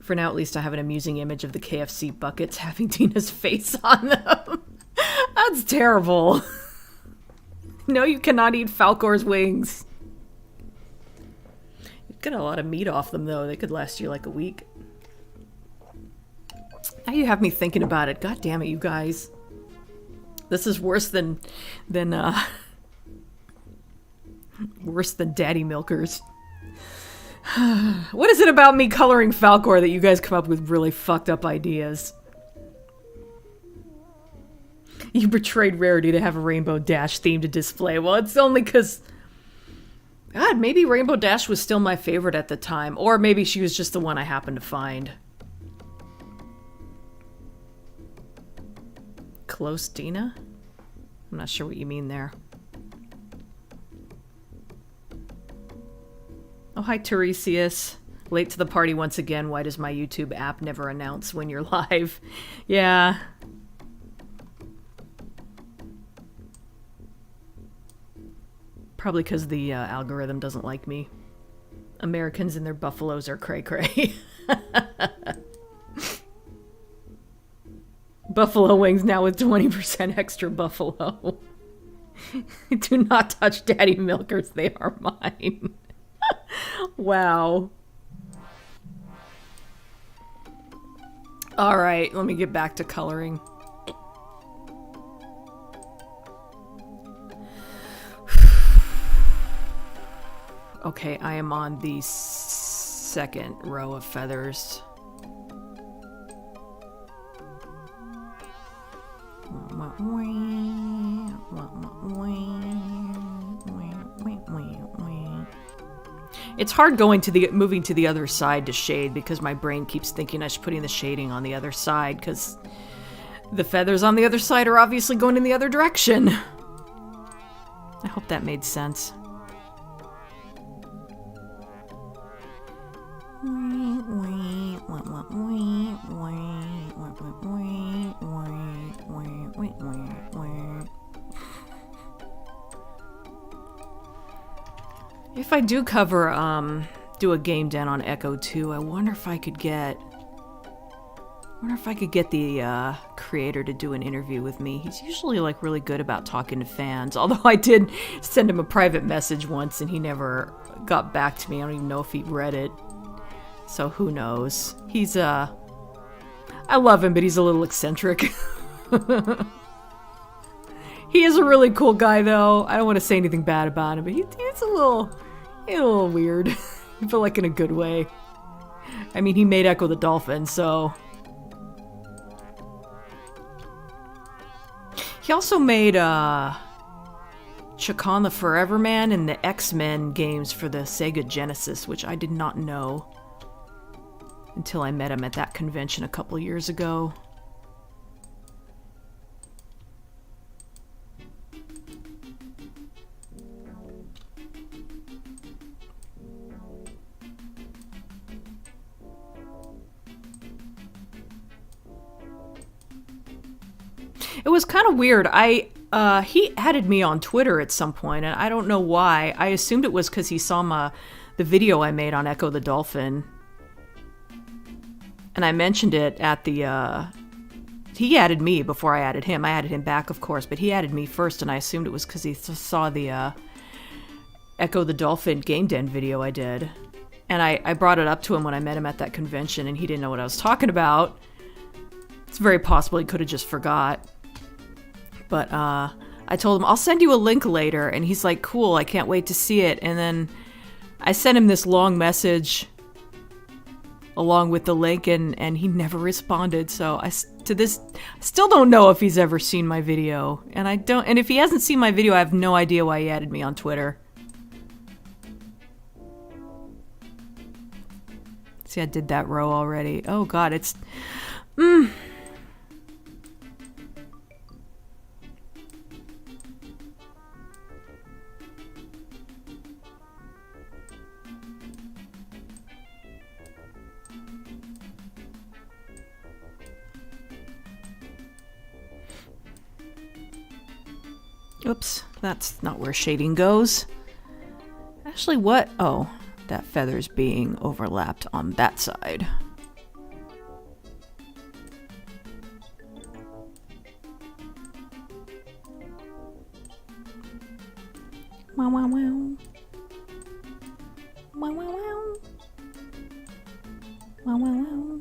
For now, at least I have an amusing image of the KFC buckets having Tina's face on them. That's terrible. No, you cannot eat Falcor's wings. You get a lot of meat off them, though. They could last you like a week. Now you have me thinking about it. God damn it, you guys. This is worse than Daddy Milkers. What is it about me coloring Falcor that you guys come up with really fucked up ideas? You betrayed Rarity to have a Rainbow Dash themed display. Well, it's only because God, maybe Rainbow Dash was still my favorite at the time. Or maybe she was just the one I happened to find. Close Dina? I'm not sure what you mean there. Oh, hi, Tiresias. Late to the party once again. Why does my YouTube app never announce when you're live? Yeah. Probably because the algorithm doesn't like me. Americans and their buffaloes are cray-cray. Buffalo wings now with 20% extra buffalo. Do not touch Daddy Milkers, they are mine. Wow. Alright, let me get back to coloring. Okay, I am on the second row of feathers. It's hard moving to the other side to shade because my brain keeps thinking I should put in the shading on the other side because the feathers on the other side are obviously going in the other direction. I hope that made sense. If I do cover, do a game den on Echo 2, I wonder if I could get the creator to do an interview with me. He's usually like really good about talking to fans, although I did send him a private message once and he never got back to me. I don't even know if he read it. So who knows? He's I love him, but he's a little eccentric. He is a really cool guy, though. I don't want to say anything bad about him, but he's a little weird. But like in a good way. I mean, he made Echo the Dolphin, so... He also made, Chakan the Forever Man and the X-Men games for the Sega Genesis, which I did not know until I met him at that convention a couple years ago. It was kind of weird. He added me on Twitter at some point, and I don't know why. I assumed it was because he saw the video I made on Echo the Dolphin. And I mentioned it at the, he added me before I added him. I added him back, of course, but he added me first, and I assumed it was because he saw the, Echo the Dolphin Game Den video I did. And I brought it up to him when I met him at that convention, and he didn't know what I was talking about. It's very possible he could have just forgot. But I told him, I'll send you a link later. And he's like, cool, I can't wait to see it. And then I sent him this long message along with the link, and he never responded. So I still don't know if he's ever seen my video. And if he hasn't seen my video, I have no idea why he added me on Twitter. See, I did that row already. Oh god, it's... Oops, that's not where shading goes. Actually, what? Oh, that feather's being overlapped on that side. Wow, wow, wow. Wow, wow, wow. Wow, wow, wow.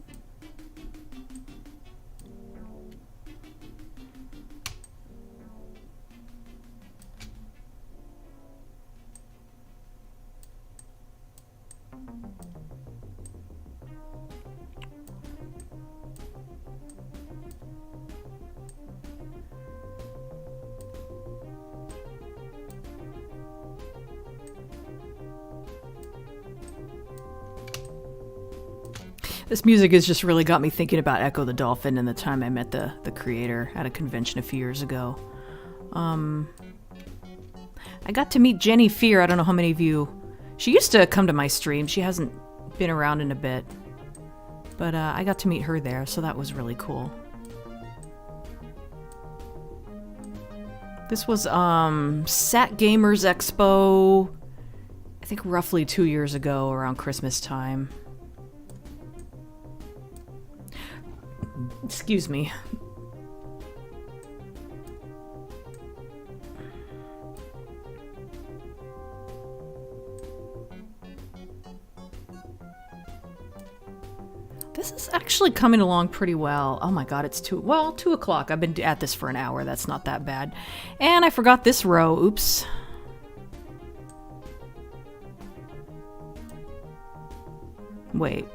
This music has just really got me thinking about Echo the Dolphin and the time I met the creator at a convention a few years ago. I got to meet Jenny Fear. I don't know how many of you... She used to come to my stream. She hasn't been around in a bit. But I got to meet her there, so that was really cool. This was Sat Gamers Expo, I think roughly 2 years ago around Christmas time. Excuse me. This is actually coming along pretty well. Oh my god, it's 2 o'clock. I've been at this for an hour. That's not that bad. And I forgot this row. Oops. Wait.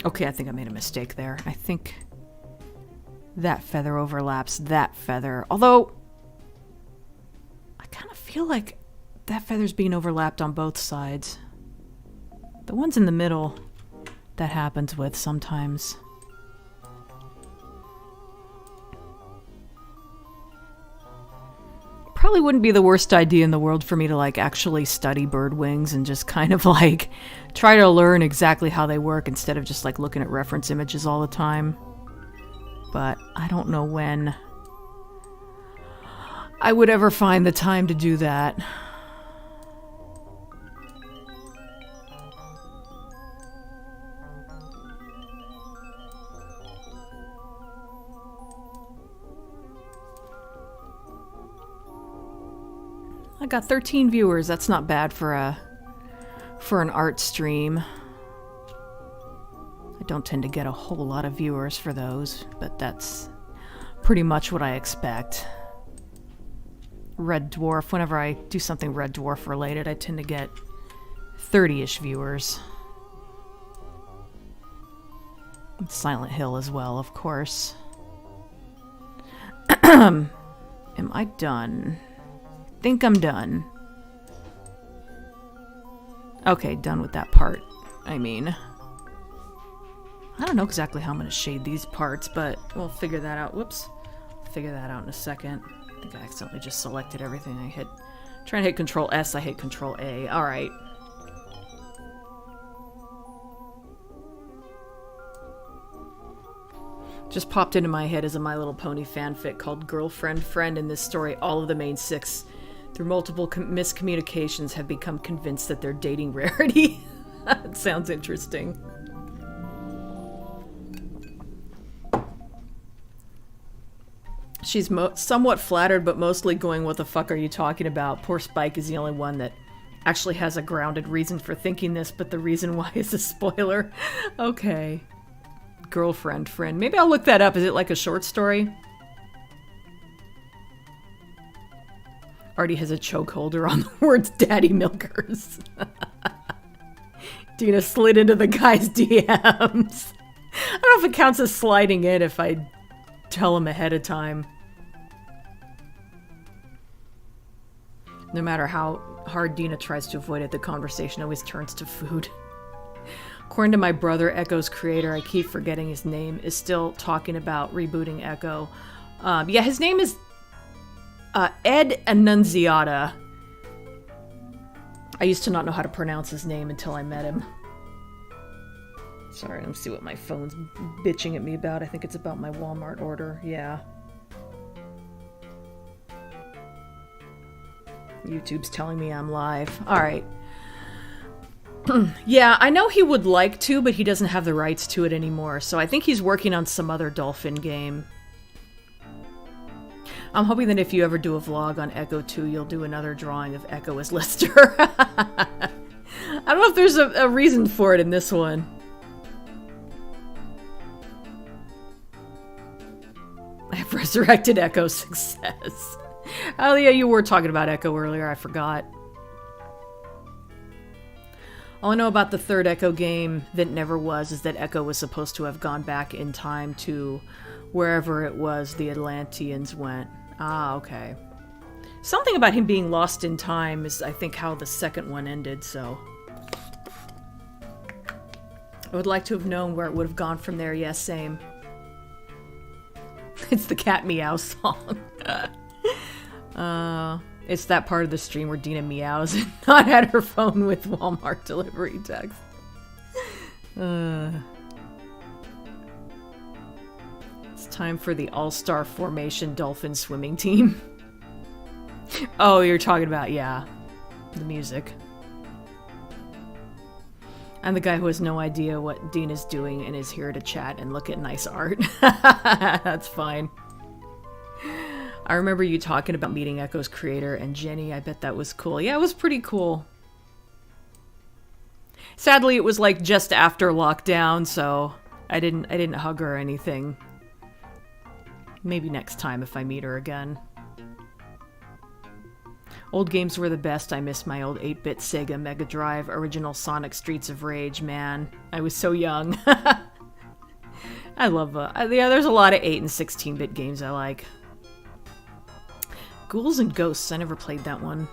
Okay, I think I made a mistake there. I think that feather overlaps that feather. Although, I kind of feel like that feather's being overlapped on both sides. The ones in the middle, that happens with sometimes. Probably wouldn't be the worst idea in the world for me to like actually study bird wings and just kind of like try to learn exactly how they work instead of just like looking at reference images all the time. But I don't know when I would ever find the time to do that. I got 13 viewers. That's not bad for an art stream. I don't tend to get a whole lot of viewers for those, but that's pretty much what I expect. Red Dwarf, whenever I do something Red Dwarf related, I tend to get 30-ish viewers. Silent Hill as well, of course. Am I done? Think I'm done. Okay, done with that part. I mean, I don't know exactly how I'm going to shade these parts, but we'll figure that out. Whoops. I'll figure that out in a second. I think I accidentally just selected everything. Trying to hit Control S, I hit Control A. Alright. Just popped into my head as a My Little Pony fanfic called Girlfriend Friend. In this story, all of the main 6, through multiple miscommunications, have become convinced that they're dating Rarity. That sounds interesting. She's somewhat flattered, but mostly going, what the fuck are you talking about? Poor Spike is the only one that actually has a grounded reason for thinking this, but the reason why is a spoiler. Okay. Girlfriend Friend. Maybe I'll look that up. Is it like a short story? Already has a choke holder on the words Daddy Milkers. Dina slid into the guy's DMs. I don't know if it counts as sliding in if I tell him ahead of time. No matter how hard Dina tries to avoid it, the conversation always turns to food. According to my brother, Echo's creator, I keep forgetting his name, is still talking about rebooting Echo. Yeah, his name is Ed Annunziata. I used to not know how to pronounce his name until I met him. Sorry, let me see what my phone's bitching at me about. I think it's about my Walmart order. Yeah. YouTube's telling me I'm live. Alright. Yeah, I know he would like to, but he doesn't have the rights to it anymore, so I think he's working on some other dolphin game. I'm hoping that if you ever do a vlog on Echo 2, you'll do another drawing of Echo as Lister. I don't know if there's a reason for it in this one. I have resurrected Echo's success. Oh yeah, you were talking about Echo earlier, I forgot. All I know about the third Echo game that never was is that Echo was supposed to have gone back in time to wherever it was the Atlanteans went. Ah, okay. Something about him being lost in time is, I think, how the second one ended, so... I would like to have known where it would have gone from there. Yes, same. It's the cat meow song. It's that part of the stream where Dina meows and not at her phone with Walmart delivery text. It's time for the all-star formation dolphin swimming team. Oh, you're talking about, yeah, the music. I'm the guy who has no idea what Dina's doing and is here to chat and look at nice art. That's fine. I remember you talking about meeting Echo's creator and Jenny. I bet that was cool. Yeah, it was pretty cool. Sadly, it was like just after lockdown, so I didn't hug her or anything. Maybe next time if I meet her again. Old games were the best. I miss my old 8-bit Sega Mega Drive original Sonic Streets of Rage, man. I was so young. I love yeah, there's a lot of 8 and 16-bit games I like. Ghouls and Ghosts, I never played that one.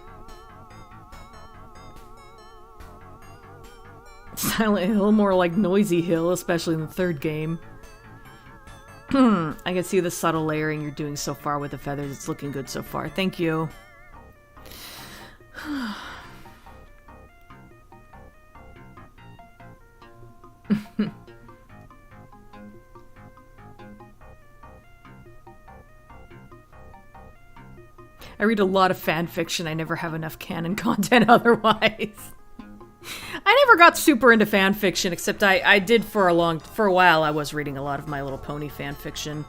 Silent Hill, more like Noisy Hill, especially in the third game. I can see the subtle layering you're doing so far with the feathers. It's looking good so far. Thank you. I read a lot of fan fiction. I never have enough canon content otherwise. I never got super into fan fiction, except I did for a while. I was reading a lot of My Little Pony fan fiction.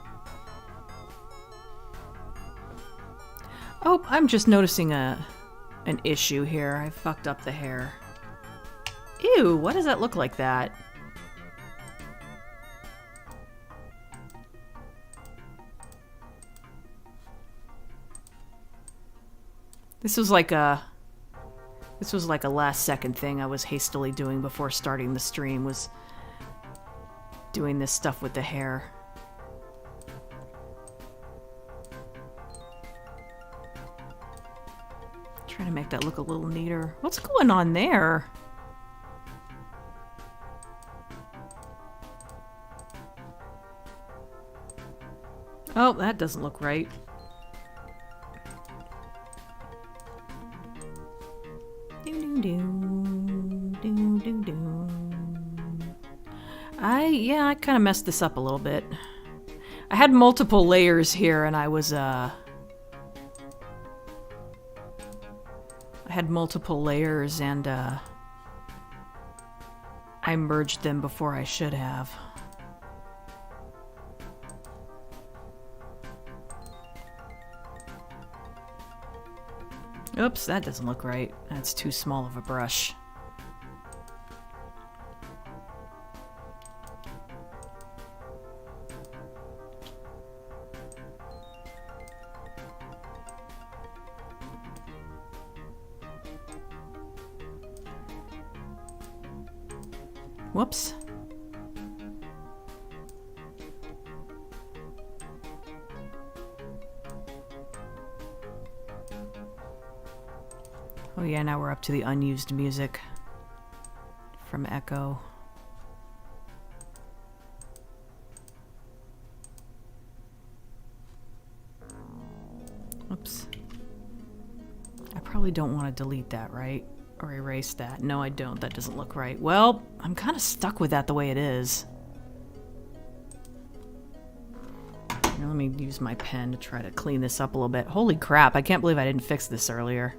Oh, I'm just noticing an issue here. I fucked up the hair. Ew, why does that look like that? This was like a last second thing I was hastily doing before starting the stream, was doing this stuff with the hair. Trying to make that look a little neater. What's going on there? Oh, that doesn't look right. I kind of messed this up a little bit. I had multiple layers here, and I had multiple layers, and I merged them before I should have. Oops, that doesn't look right. That's too small of a brush. Whoops. Oh yeah, now we're up to the unused music from Echo. Oops. I probably don't want to delete that, right? Or erase that. No, I don't. That doesn't look right. Well, I'm kind of stuck with that the way it is. Here, let me use my pen to try to clean this up a little bit. Holy crap, I can't believe I didn't fix this earlier.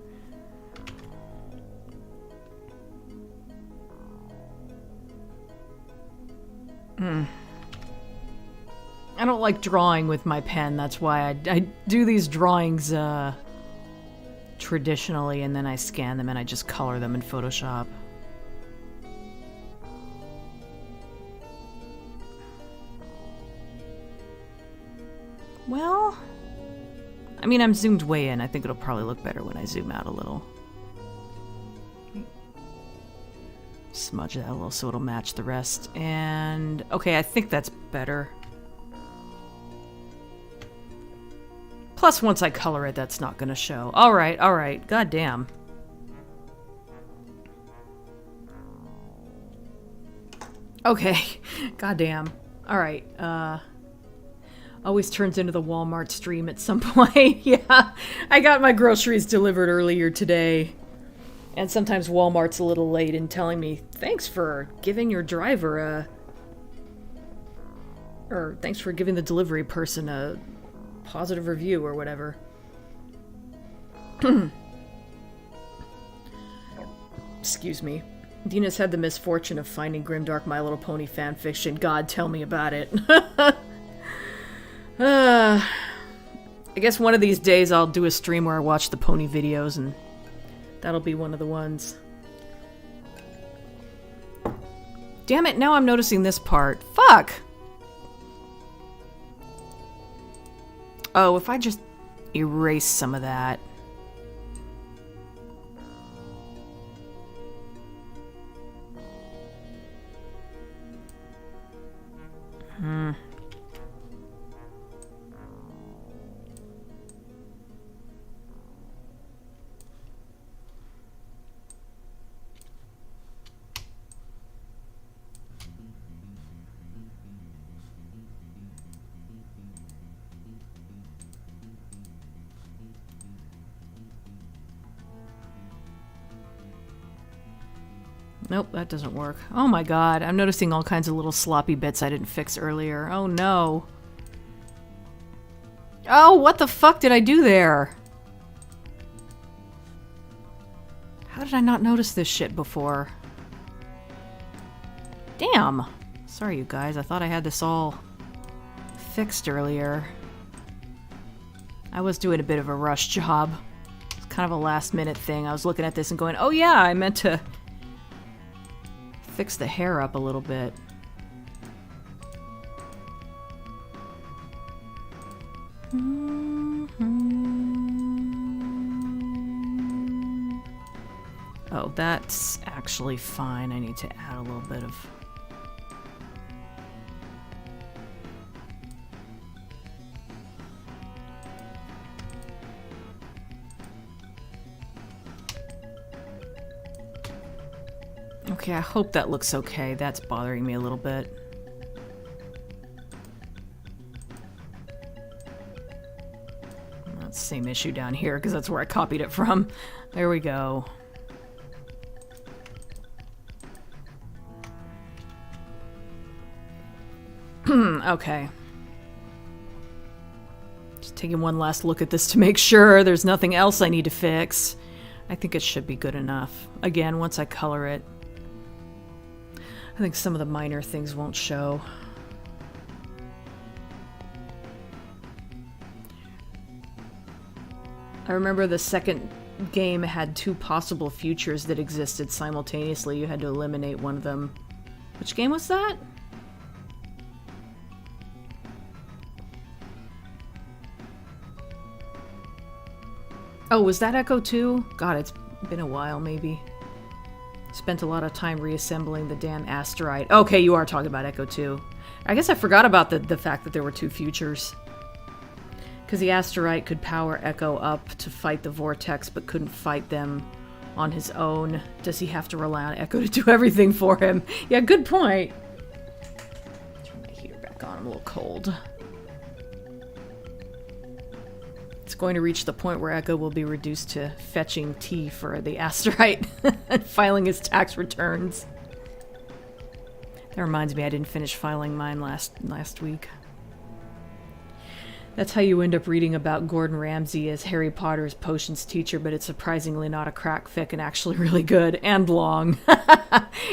I don't like drawing with my pen. That's why I do these drawings traditionally, and then I scan them and I just color them in Photoshop. Well, I mean, I'm zoomed way in. I think it'll probably look better when I zoom out a little. Smudge that a little so it'll match the rest. And okay, I think that's better. Plus, once I color it, that's not gonna show. Alright, alright. God damn. Okay. God damn. Alright, always turns into the Walmart stream at some point. Yeah, I got my groceries delivered earlier today. And sometimes Walmart's a little late in telling me, thanks for giving your driver a... Or, thanks for giving the delivery person a positive review or whatever. Excuse me. Dina's had the misfortune of finding grimdark My Little Pony fanfiction. God, tell me about it. I guess one of these days I'll do a stream where I watch the pony videos, and that'll be one of the ones. Damn it, now I'm noticing this part. Fuck! Oh, if I just erase some of that. Nope, that doesn't work. Oh my god, I'm noticing all kinds of little sloppy bits I didn't fix earlier. Oh no. Oh, what the fuck did I do there? How did I not notice this shit before? Damn. Sorry, you guys. I thought I had this all fixed earlier. I was doing a bit of a rush job. It's kind of a last-minute thing. I was looking at this and going, oh yeah, I meant to fix the hair up a little bit. Oh, that's actually fine. I need to add a little bit of... Okay, I hope that looks okay. That's bothering me a little bit. That's the same issue down here, because that's where I copied it from. There we go. Okay. Just taking one last look at this to make sure there's nothing else I need to fix. I think it should be good enough. Again, once I color it, I think some of the minor things won't show. I remember the second game had two possible futures that existed simultaneously. You had to eliminate one of them. Which game was that? Oh, was that Echo 2? God, it's been a while, maybe. Spent a lot of time reassembling the damn asteroid. Okay, you are talking about Echo 2. I guess I forgot about the fact that there were two futures. Because the asteroid could power Echo up to fight the vortex, but couldn't fight them on his own. Does he have to rely on Echo to do everything for him? Yeah, good point. Turn my heater back on, I'm a little cold. It's going to reach the point where Echo will be reduced to fetching tea for the asteroid and filing his tax returns. That reminds me, I didn't finish filing mine last week. That's how you end up reading about Gordon Ramsay as Harry Potter's potions teacher, but it's surprisingly not a crack fic and actually really good and long.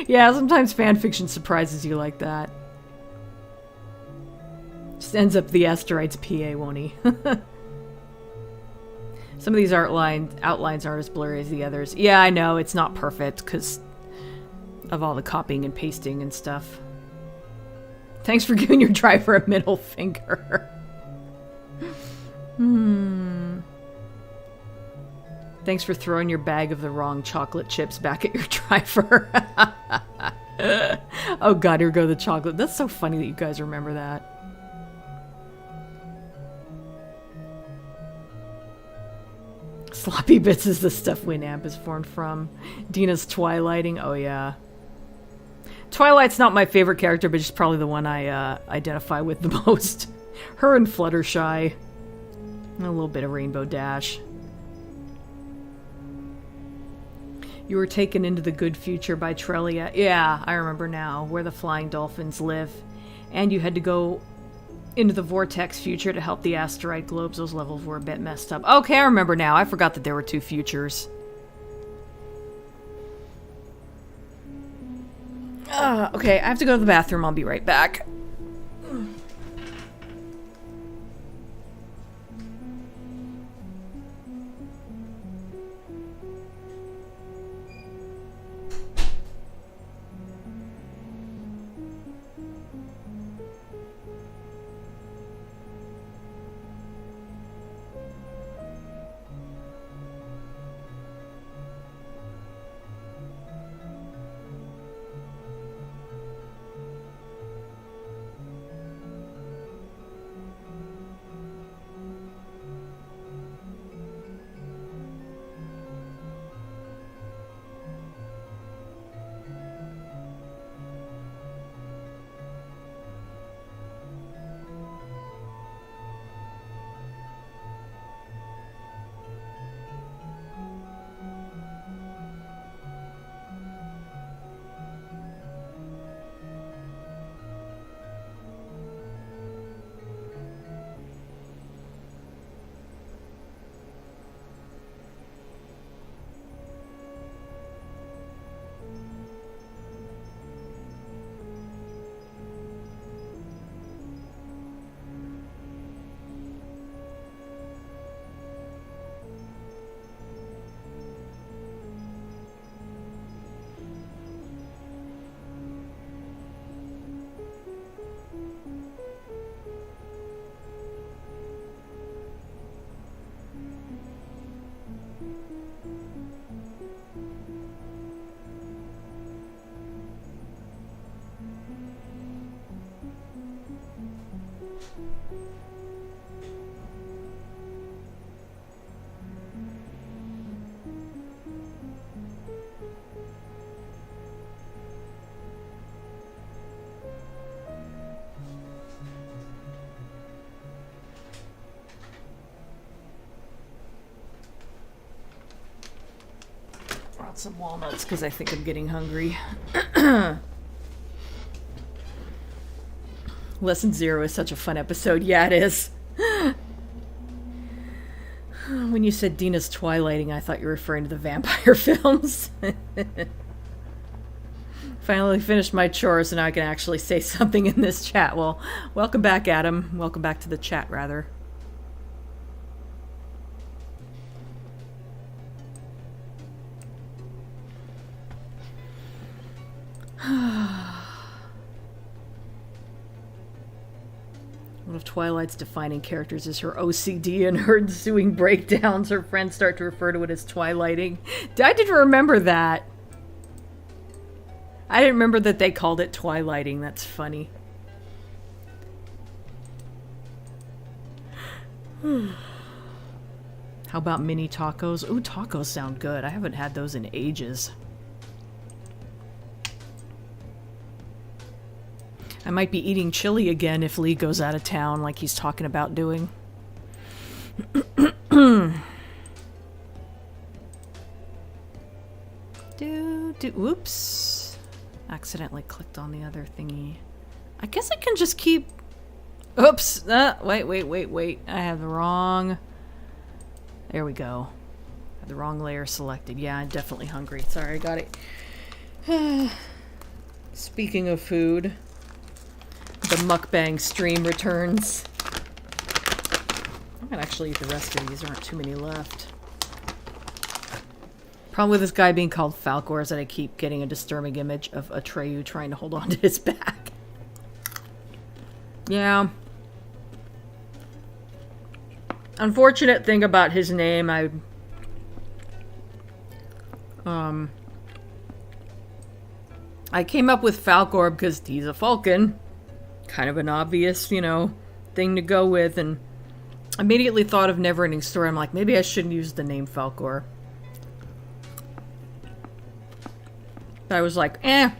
Yeah, sometimes fanfiction surprises you like that. Just ends up the asteroid's PA, won't he? Some of these outlines aren't as blurry as the others. Yeah, I know, it's not perfect because of all the copying and pasting and stuff. Thanks for giving your driver a middle finger. Thanks for throwing your bag of the wrong chocolate chips back at your driver. Oh god, here go the chocolate. That's so funny that you guys remember that. floppy bits is the stuff Winamp is formed from. Dina's Twilighting. Oh, yeah. Twilight's not my favorite character, but she's probably the one I identify with the most. Her and Fluttershy. And a little bit of Rainbow Dash. You were taken into the good future by Trelia. Yeah, I remember now, where the flying dolphins live. And you had to go into the vortex future to help the asteroid globes. Those levels were a bit messed up. Okay, I remember now. I forgot that there were 2 futures. Okay, I have to go to the bathroom. I'll be right back. Some walnuts because I think I'm getting hungry. Lesson 0 is such a fun episode. Yeah, it is. When you said Dina's Twilighting, I thought you were referring to the vampire films. Finally finished my chores, so now I can actually say something in this chat. Well, welcome back, Adam. Welcome back to the chat, rather. One of Twilight's defining characters is her OCD and her ensuing breakdowns. Her friends start to refer to it as Twilighting. I didn't remember that. I didn't remember that they called it Twilighting. That's funny. How about mini tacos? Ooh, tacos sound good. I haven't had those in ages. I might be eating chili again if Lee goes out of town like he's talking about doing. Whoops. Accidentally clicked on the other thingy. I guess I can just keep... Oops. Wait. I have the wrong... There we go. I have the wrong layer selected. Yeah, I'm definitely hungry. Sorry, I got it. Speaking of food... The mukbang stream returns. I might actually eat the rest of these. There aren't too many left. Problem with this guy being called Falcor is that I keep getting a disturbing image of Atreyu trying to hold on to his back. Yeah. Unfortunate thing about his name, I came up with Falcor because he's a falcon. Kind of an obvious, thing to go with, and Immediately thought of Neverending Story. I'm like, maybe I shouldn't use the name Falkor. I was like, the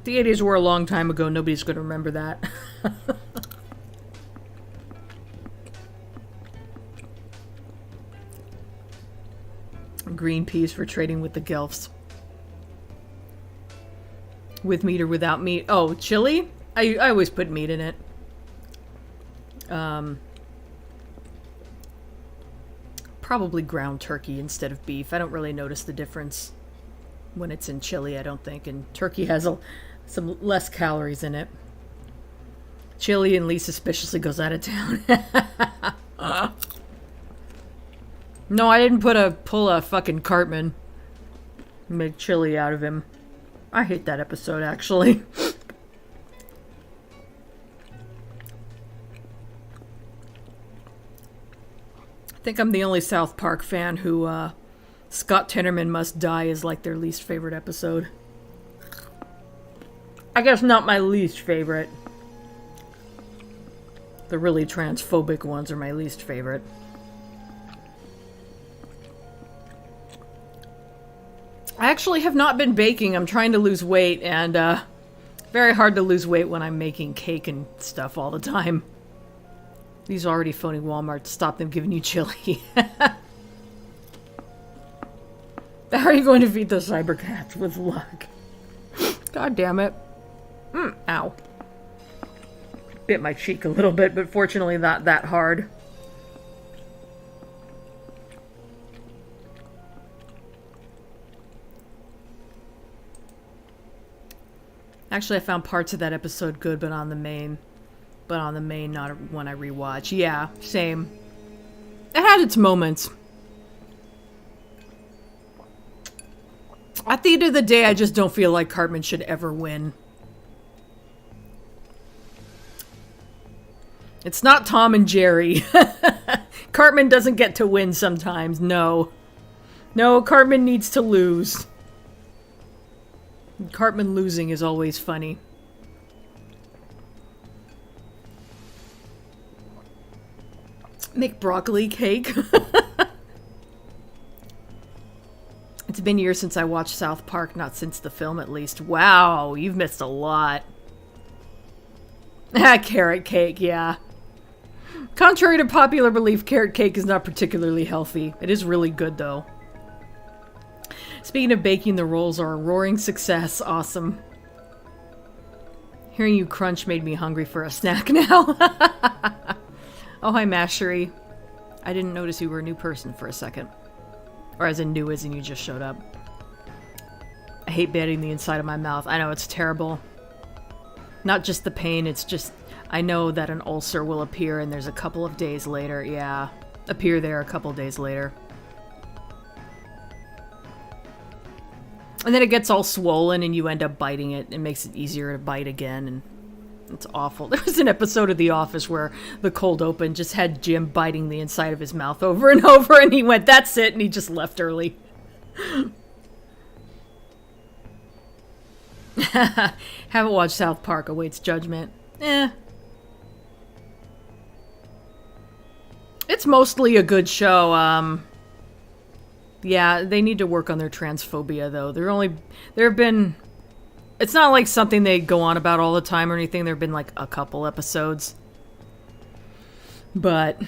80s were a long time ago. Nobody's going to remember that. Green peas for trading with the Gelfs. With meat or without meat. Oh, chili? I always put meat in it. Probably ground turkey instead of beef. I don't really notice the difference when it's in chili, I don't think. And turkey has some less calories in it. Chili, and Lee suspiciously goes out of town. No, I didn't pull a fucking Cartman. Make chili out of him. I hate that episode, actually. I think I'm the only South Park fan who, Scott Tenorman Must Die is like their least favorite episode. I guess not my least favorite. The really transphobic ones are my least favorite. I actually have not been baking. I'm trying to lose weight, and very hard to lose weight when I'm making cake and stuff all the time. These are already phoning Walmart to stop them giving you chili. How are you going to feed the Cybercats with luck? God damn it. Ow. Bit my cheek a little bit, but fortunately not that hard. Actually, I found parts of that episode good, but on the main, not one I rewatch. Yeah, same. It had its moments. At the end of the day, I just don't feel like Cartman should ever win. It's not Tom and Jerry. Cartman doesn't get to win sometimes, no. No, Cartman needs to lose. Cartman losing is always funny. Make broccoli cake. It's been years since I watched South Park, not since the film at least. Wow, you've missed a lot. Carrot cake, yeah. Contrary to popular belief, carrot cake is not particularly healthy. It is really good, though. Speaking of baking, the rolls are a roaring success. Awesome. Hearing you crunch made me hungry for a snack now. Oh, hi, Mashery. I didn't notice you were a new person for a second. Or as in new as in you just showed up. I hate biting the inside of my mouth. I know, it's terrible. Not just the pain, it's just... I know that an ulcer will appear and there's a couple of days later. Yeah. Appear there a couple of days later. And then it gets all swollen and you end up biting it. It makes it easier to bite again, and it's awful. There was an episode of The Office where the cold open just had Jim biting the inside of his mouth over and over, and he went, "That's it," and he just left early. Haven't watched South Park, awaits judgment. It's mostly a good show. Yeah, they need to work on their transphobia, though. There have been... It's not like something they go on about all the time or anything. There have been, like, a couple episodes. But...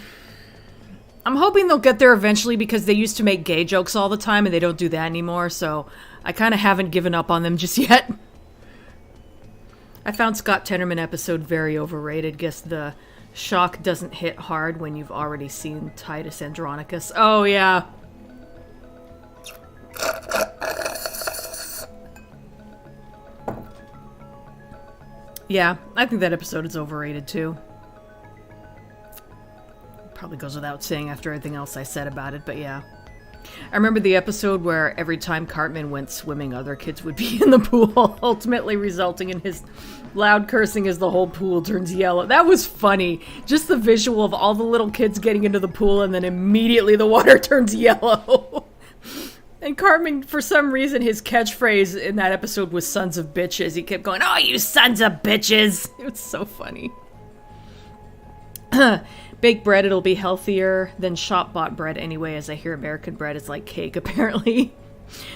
I'm hoping they'll get there eventually, because they used to make gay jokes all the time, and they don't do that anymore, so I kind of haven't given up on them just yet. I found Scott Tenorman episode very overrated. Guess the shock doesn't hit hard when you've already seen Titus Andronicus. Oh, yeah. Yeah, I think that episode is overrated, too. Probably goes without saying after everything else I said about it, but yeah. I remember the episode where every time Cartman went swimming, other kids would be in the pool, ultimately resulting in his loud cursing as the whole pool turns yellow. That was funny. Just the visual of all the little kids getting into the pool and then immediately the water turns yellow. And Cartman, for some reason, his catchphrase in that episode was "sons of bitches." He kept going, "Oh, you sons of bitches!" It was so funny. Baked bread, it'll be healthier than shop-bought bread anyway, as I hear American bread is like cake, apparently.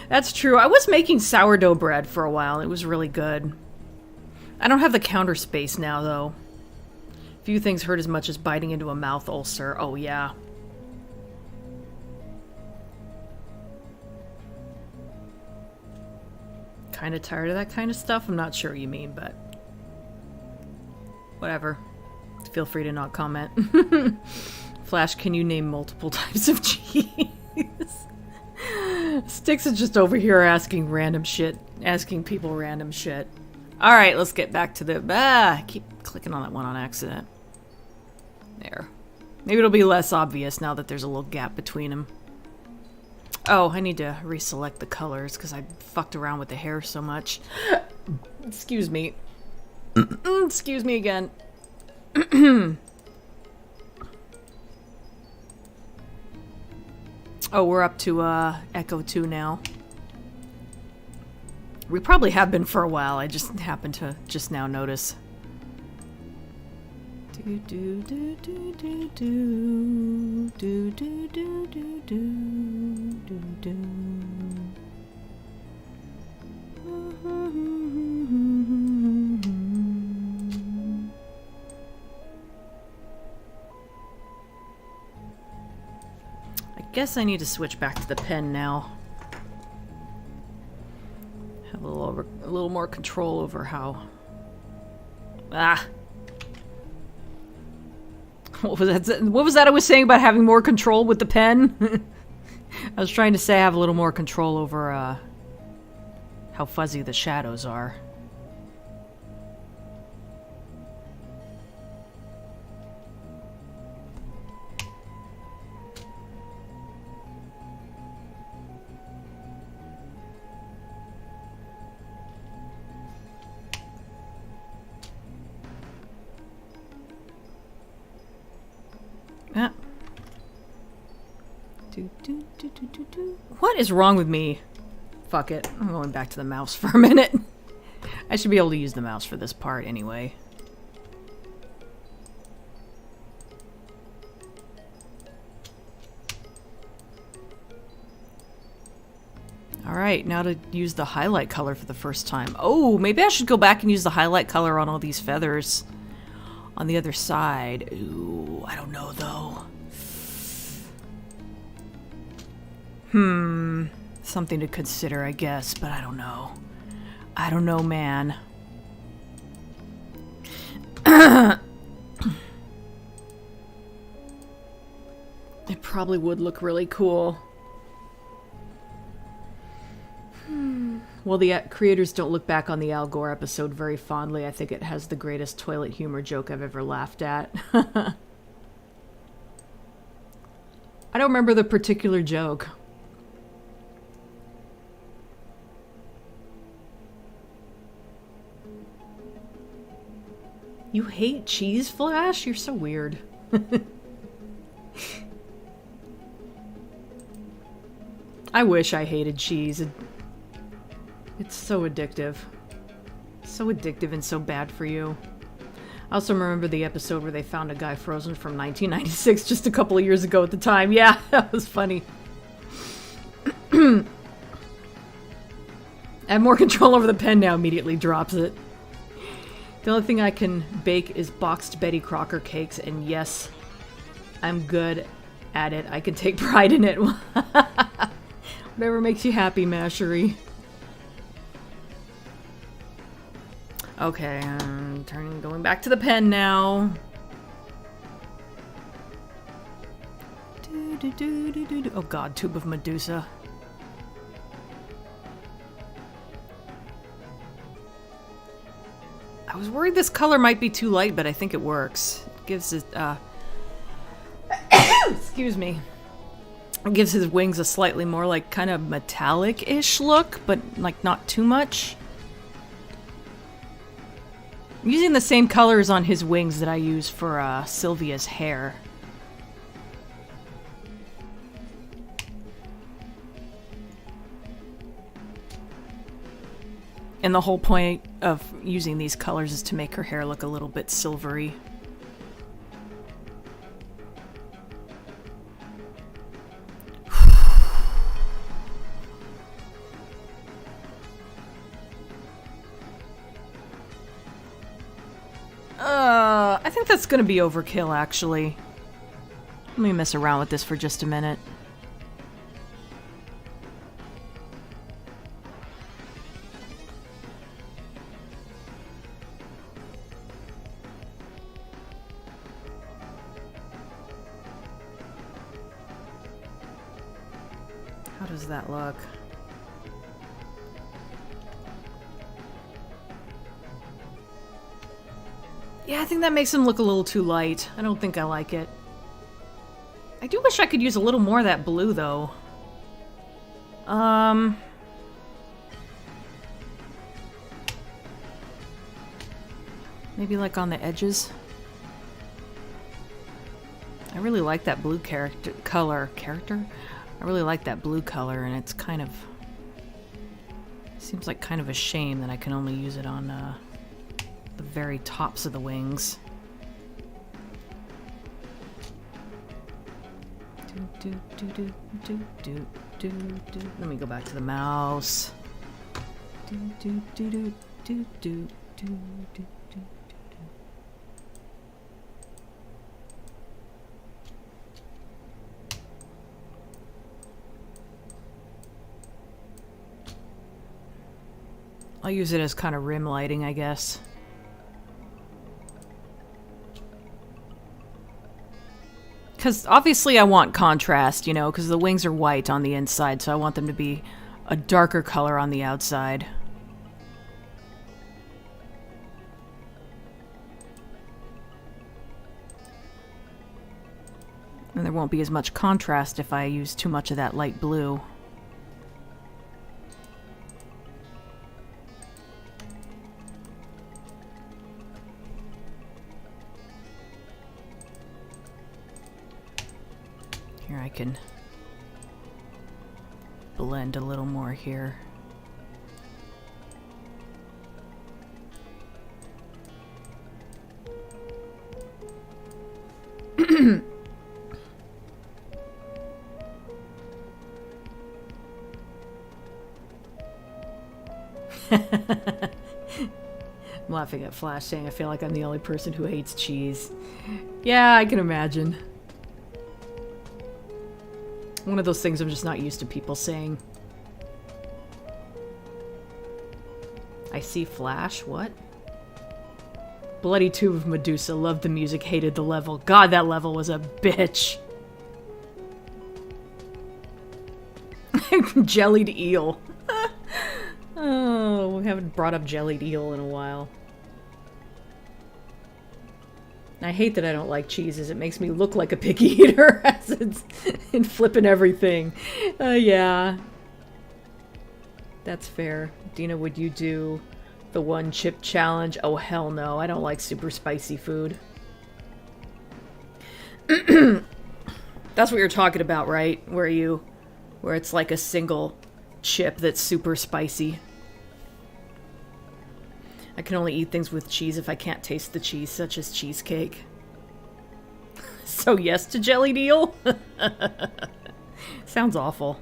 That's true. I was making sourdough bread for a while. It was really good. I don't have the counter space now, though. Few things hurt as much as biting into a mouth ulcer. Oh, yeah. Kind of tired of that kind of stuff? I'm not sure what you mean, but... whatever. Feel free to not comment. Flash, can you name multiple types of cheese? Styx is just over here asking random shit. Asking people random shit. Alright, let's get back to the... I keep clicking on that one on accident. There. Maybe it'll be less obvious now that there's a little gap between them. Oh, I need to reselect the colors because I fucked around with the hair so much. Excuse me. Excuse me again. Oh, we're up to Echo 2 now. We probably have been for a while. I just happened to just now notice. Do do do do do do do do do do do do. I guess I need to switch back to the pen now. Have a little more control over how... Ah! What was that? What was that I was saying about having more control with the pen? I was trying to say I have a little more control over how fuzzy the shadows are. Ah. What is wrong with me? Fuck it. I'm going back to the mouse for a minute. I should be able to use the mouse for this part anyway. Alright, now to use the highlight color for the first time. Oh, maybe I should go back and use the highlight color on all these feathers on the other side. Ooh, I don't know though. Something to consider, I guess, but I don't know. I don't know, man. It probably would look really cool. Well, the creators don't look back on the Al Gore episode very fondly. I think it has the greatest toilet humor joke I've ever laughed at. I don't remember the particular joke. You hate cheese, Flash? You're so weird. I wish I hated cheese. It's so addictive. So addictive and so bad for you. I also remember the episode where they found a guy frozen from 1996 just a couple of years ago at the time. Yeah, that was funny. I have more control over the pen now, immediately drops it. The only thing I can bake is boxed Betty Crocker cakes, and yes, I'm good at it. I can take pride in it. Whatever makes you happy, Mashery. Okay, I'm going back to the pen now. Oh god, Tube of Medusa. I was worried this color might be too light, but I think it works. It gives it, excuse me. It gives his wings a slightly more, like, kind of metallic-ish look, but, like, not too much. I'm using the same colors on his wings that I use for, Sylvia's hair. And the whole point of using these colors is to make her hair look a little bit silvery. that's gonna be overkill, actually. Let me mess around with this for just a minute. How does that look? Yeah, I think that makes him look a little too light. I don't think I like it. I do wish I could use a little more of that blue, though. Maybe like on the edges. I really like that blue color. I really like that blue color, and it's kind of... seems like kind of a shame that I can only use it on the very tops of the wings. Let me go back to the mouse. I'll use it as kind of rim lighting, I guess. Because obviously I want contrast, you know, because the wings are white on the inside, so I want them to be a darker color on the outside. And there won't be as much contrast if I use too much of that light blue. Here, I can blend a little more here. I'm laughing at Flash saying I feel like I'm the only person who hates cheese. Yeah, I can imagine. One of those things I'm just not used to people saying. I see Flash? What? Bloody Tube of Medusa. Loved the music, hated the level. God, that level was a bitch. Jellied eel. Oh, we haven't brought up jellied eel in a while. I hate that I don't like cheeses. It makes me look like a picky eater as it's in flipping everything. Yeah. That's fair. Dina, would you do the one chip challenge? Oh, hell no. I don't like super spicy food. That's what you're talking about, right? Where it's like a single chip that's super spicy. I can only eat things with cheese if I can't taste the cheese, such as cheesecake. So yes to jellied eel? Sounds awful.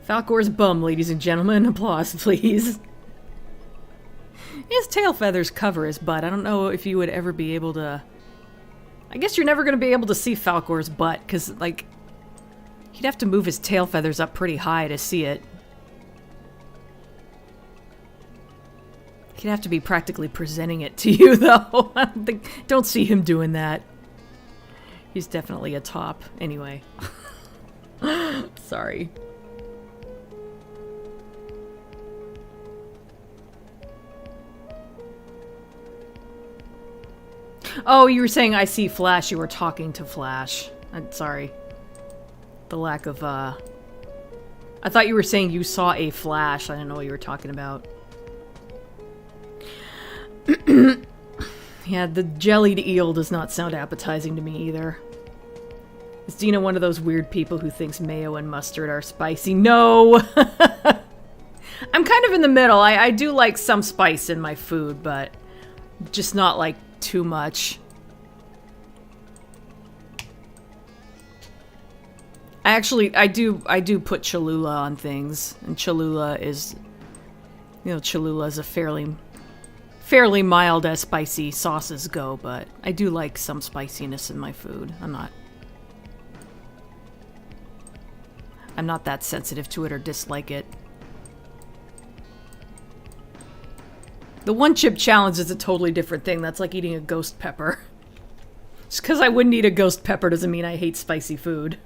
Falcor's bum, ladies and gentlemen. Applause, please. His tail feathers cover his butt. I don't know if you would ever be able to... I guess you're never going to be able to see Falcor's butt, because, like, he'd have to move his tail feathers up pretty high to see it. He'd have to be practically presenting it to you, though. Don't see him doing that. He's definitely a top. Anyway. Sorry. Oh, you were saying I see Flash. You were talking to Flash. I'm sorry. The lack of, I thought you were saying you saw a Flash. I didn't know what you were talking about. Yeah, the jellied eel does not sound appetizing to me either. Is Dina one of those weird people who thinks mayo and mustard are spicy? No! I'm kind of in the middle. I do like some spice in my food, but just not like too much. I do put Cholula on things, and Cholula is, Cholula is a fairly mild as spicy sauces go, but I do like some spiciness in my food. I'm not that sensitive to it or dislike it. The one chip challenge is a totally different thing. That's like eating a ghost pepper. Just because I wouldn't eat a ghost pepper doesn't mean I hate spicy food.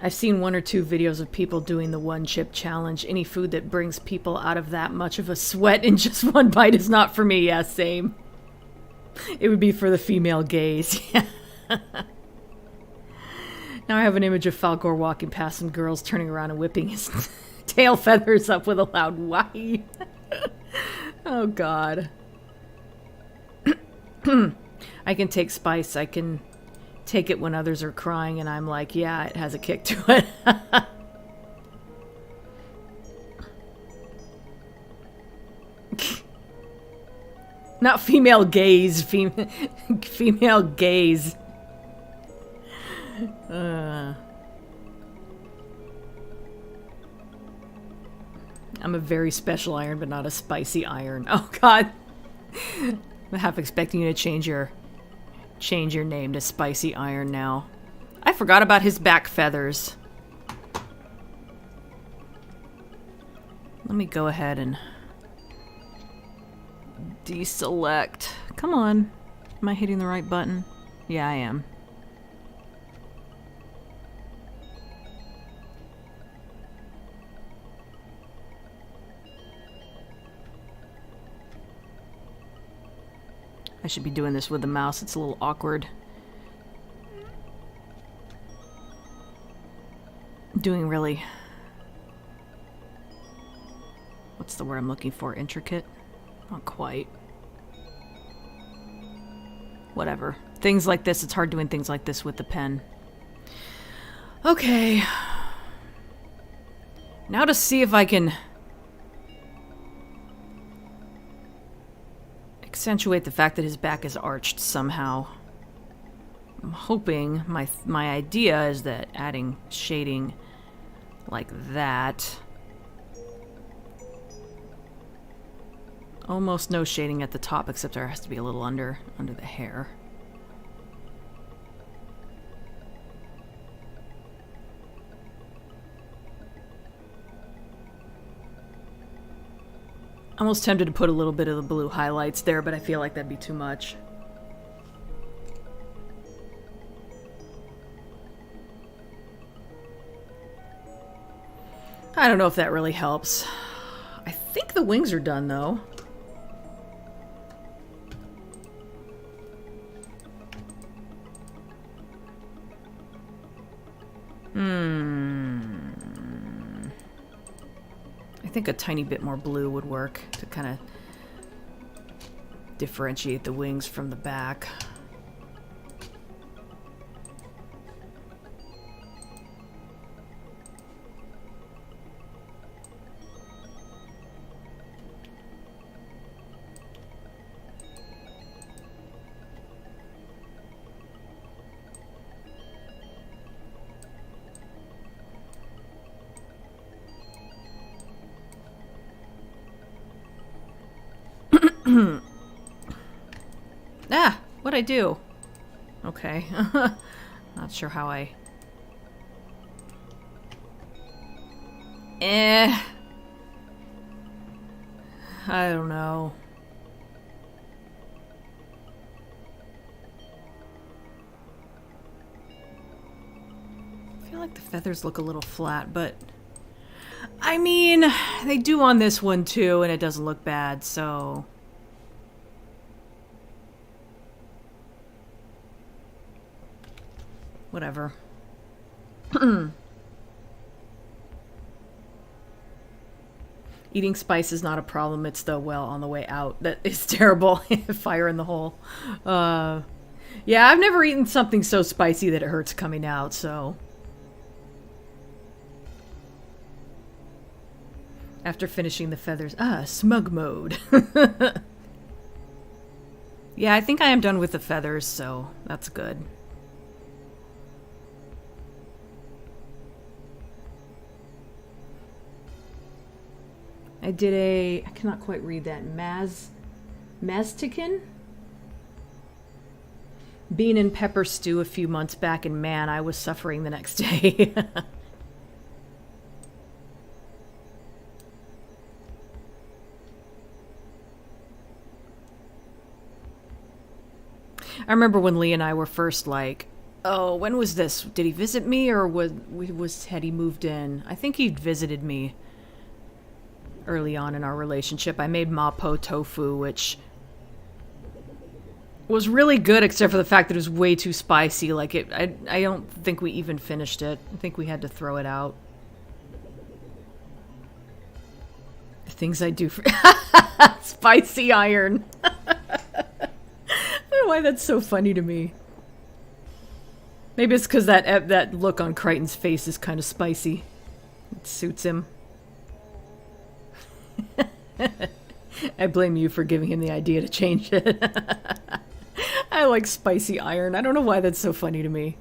I've seen 1 or 2 videos of people doing the one chip challenge. Any food that brings people out of that much of a sweat in just one bite is not for me. Yeah, same. It would be for the female gaze. Yeah. Now I have an image of Falcor walking past some girls turning around and whipping his tail feathers up with a loud why. Oh, God. I can take spice. I can take it when others are crying, and I'm like, yeah, it has a kick to it. Not female gaze. Female gaze. I'm a very special iron, but not a spicy iron. Oh, God. I'm half expecting you to change your name to Spicy Iron now. I forgot about his back feathers. Let me go ahead and deselect. Come on. Am I hitting the right button? Yeah, I am. I should be doing this with the mouse. It's a little awkward. Doing really... What's the word I'm looking for? Intricate? Not quite. Whatever. Things like this, it's hard doing things like this with the pen. Okay. Now to see if I can accentuate the fact that his back is arched somehow. I'm hoping, my idea is that adding shading like that. Almost no shading at the top, except there has to be a little under the hair. I'm almost tempted to put a little bit of the blue highlights there, but I feel like that'd be too much. I don't know if that really helps. I think the wings are done, though. I think a tiny bit more blue would work to kind of differentiate the wings from the back. Ah, what'd I do? Okay. Not sure how I... I don't know. I feel like the feathers look a little flat, but... I mean, they do on this one too, and it doesn't look bad, so... Whatever. Eating spice is not a problem. It's the, well, on the way out that is terrible. Fire in the hole. Yeah, I've never eaten something so spicy that it hurts coming out, so... After finishing the feathers... smug mode. Yeah, I think I am done with the feathers, so that's good. I did a... I cannot quite read that. Maztikin? Bean and pepper stew a few months back, and man, I was suffering the next day. I remember when Lee and I were first like, oh, when was this? Did he visit me, or had he moved in? I think he visited me early on in our relationship. I made mapo tofu, which was really good, except for the fact that it was way too spicy. Like I don't think we even finished it. I think we had to throw it out. The things I do for spicy iron. I don't know why that's so funny to me. Maybe it's because that look on Crichton's face is kind of spicy. It suits him. I blame you for giving him the idea to change it. I like spicy iron. I don't know why that's so funny to me.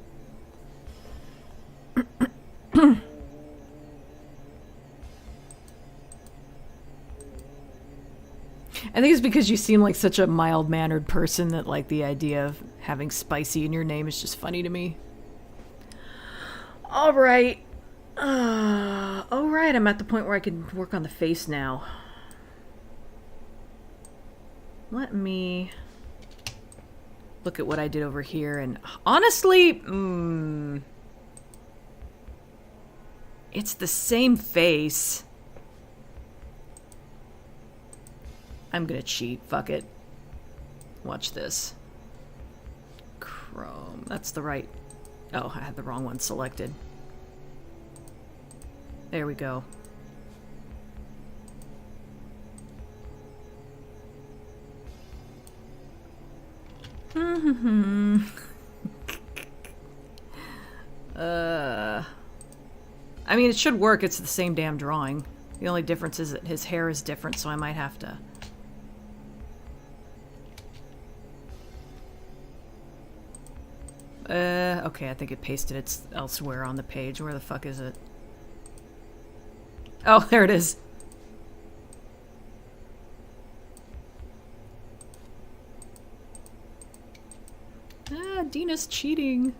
I think it's because you seem like such a mild-mannered person that, like, the idea of having spicy in your name is just funny to me. Alright. Alright, I'm at the point where I can work on the face now. Let me look at what I did over here, and honestly, it's the same face. I'm gonna cheat. Fuck it. Watch this. Chrome. That's the right... Oh, I had the wrong one selected. There we go. I mean, it should work. It's the same damn drawing. The only difference is that his hair is different, so I might have to... okay, I think it pasted it elsewhere on the page. Where the fuck is it? Oh, there it is. Ah, Dina's cheating.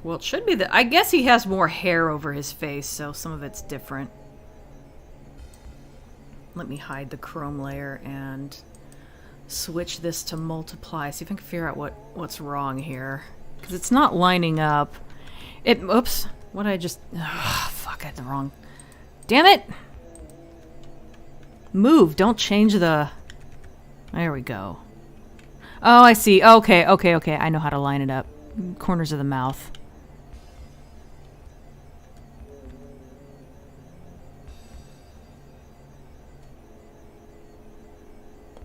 Well, it should be the... I guess he has more hair over his face, so some of it's different. Let me hide the chrome layer and switch this to multiply. See if I can figure out what's wrong here. Because it's not lining up. Oops. What did I just... Ugh, fuck, I had the wrong... Damn it! Move. Don't change the... There we go. Oh, I see. Okay. I know how to line it up. Corners of the mouth.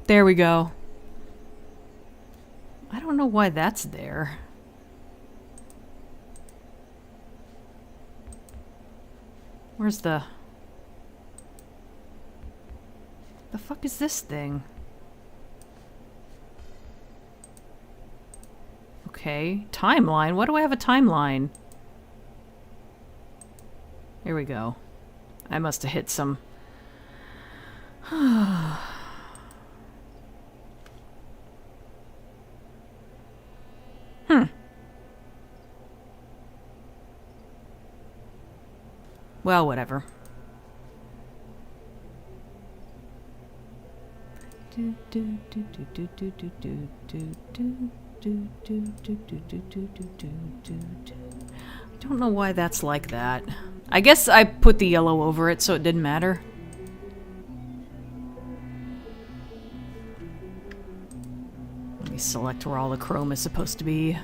There we go. I don't know why that's there. Where's the fuck is this thing? Okay, timeline. Why do I have a timeline? Here we go. I must have hit some... Well, whatever. I don't know why that's like that. I guess I put the yellow over it, so it didn't matter. Let me select where all the chrome is supposed to be.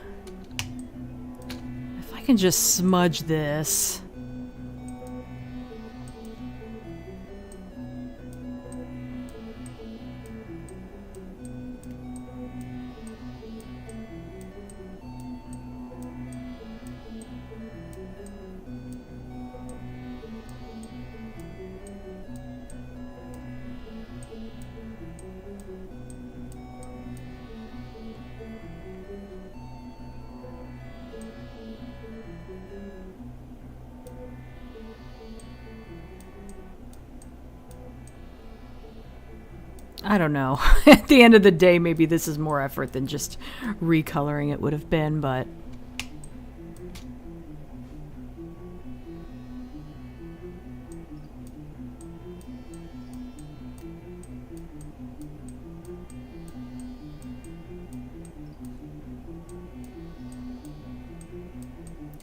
If I can just smudge this... I don't know. At the end of the day, maybe this is more effort than just recoloring it would have been, but...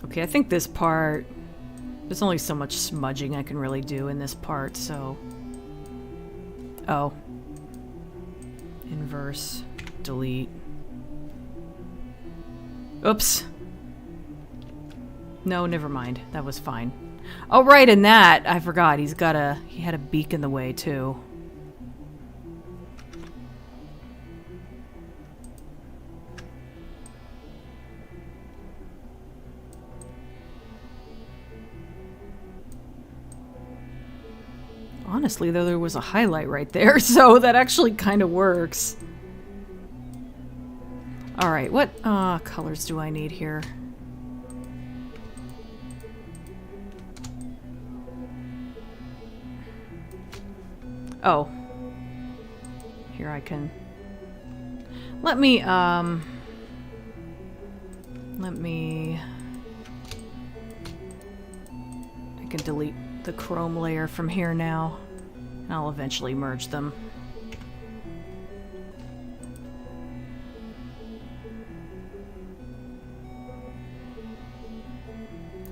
Okay, I think this part... There's only so much smudging I can really do in this part, so... Oh. Inverse. Delete. Oops. No, never mind. That was fine. Oh, right, and that! I forgot. He had a beak in the way, too. Honestly, though, there was a highlight right there, so that actually kind of works. Alright, what colors do I need here? Oh. Here I can... Let me... I can delete the chrome layer from here now. I'll eventually merge them.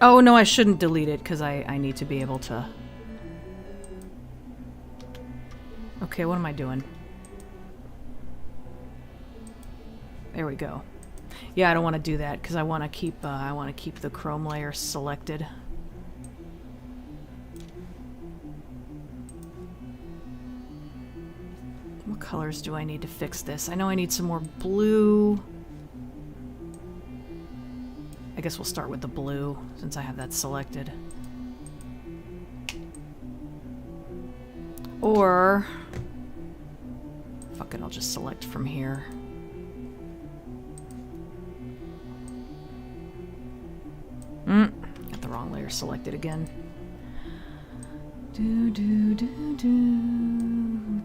Oh, no, I shouldn't delete it, because I need to be able to... Okay, what am I doing? There we go. Yeah, I don't want to do that, because I want to keep the chrome layer selected. What colors do I need to fix this? I know I need some more blue. I guess we'll start with the blue, since I have that selected. Or... Fuck it, I'll just select from here. Got the wrong layer selected again.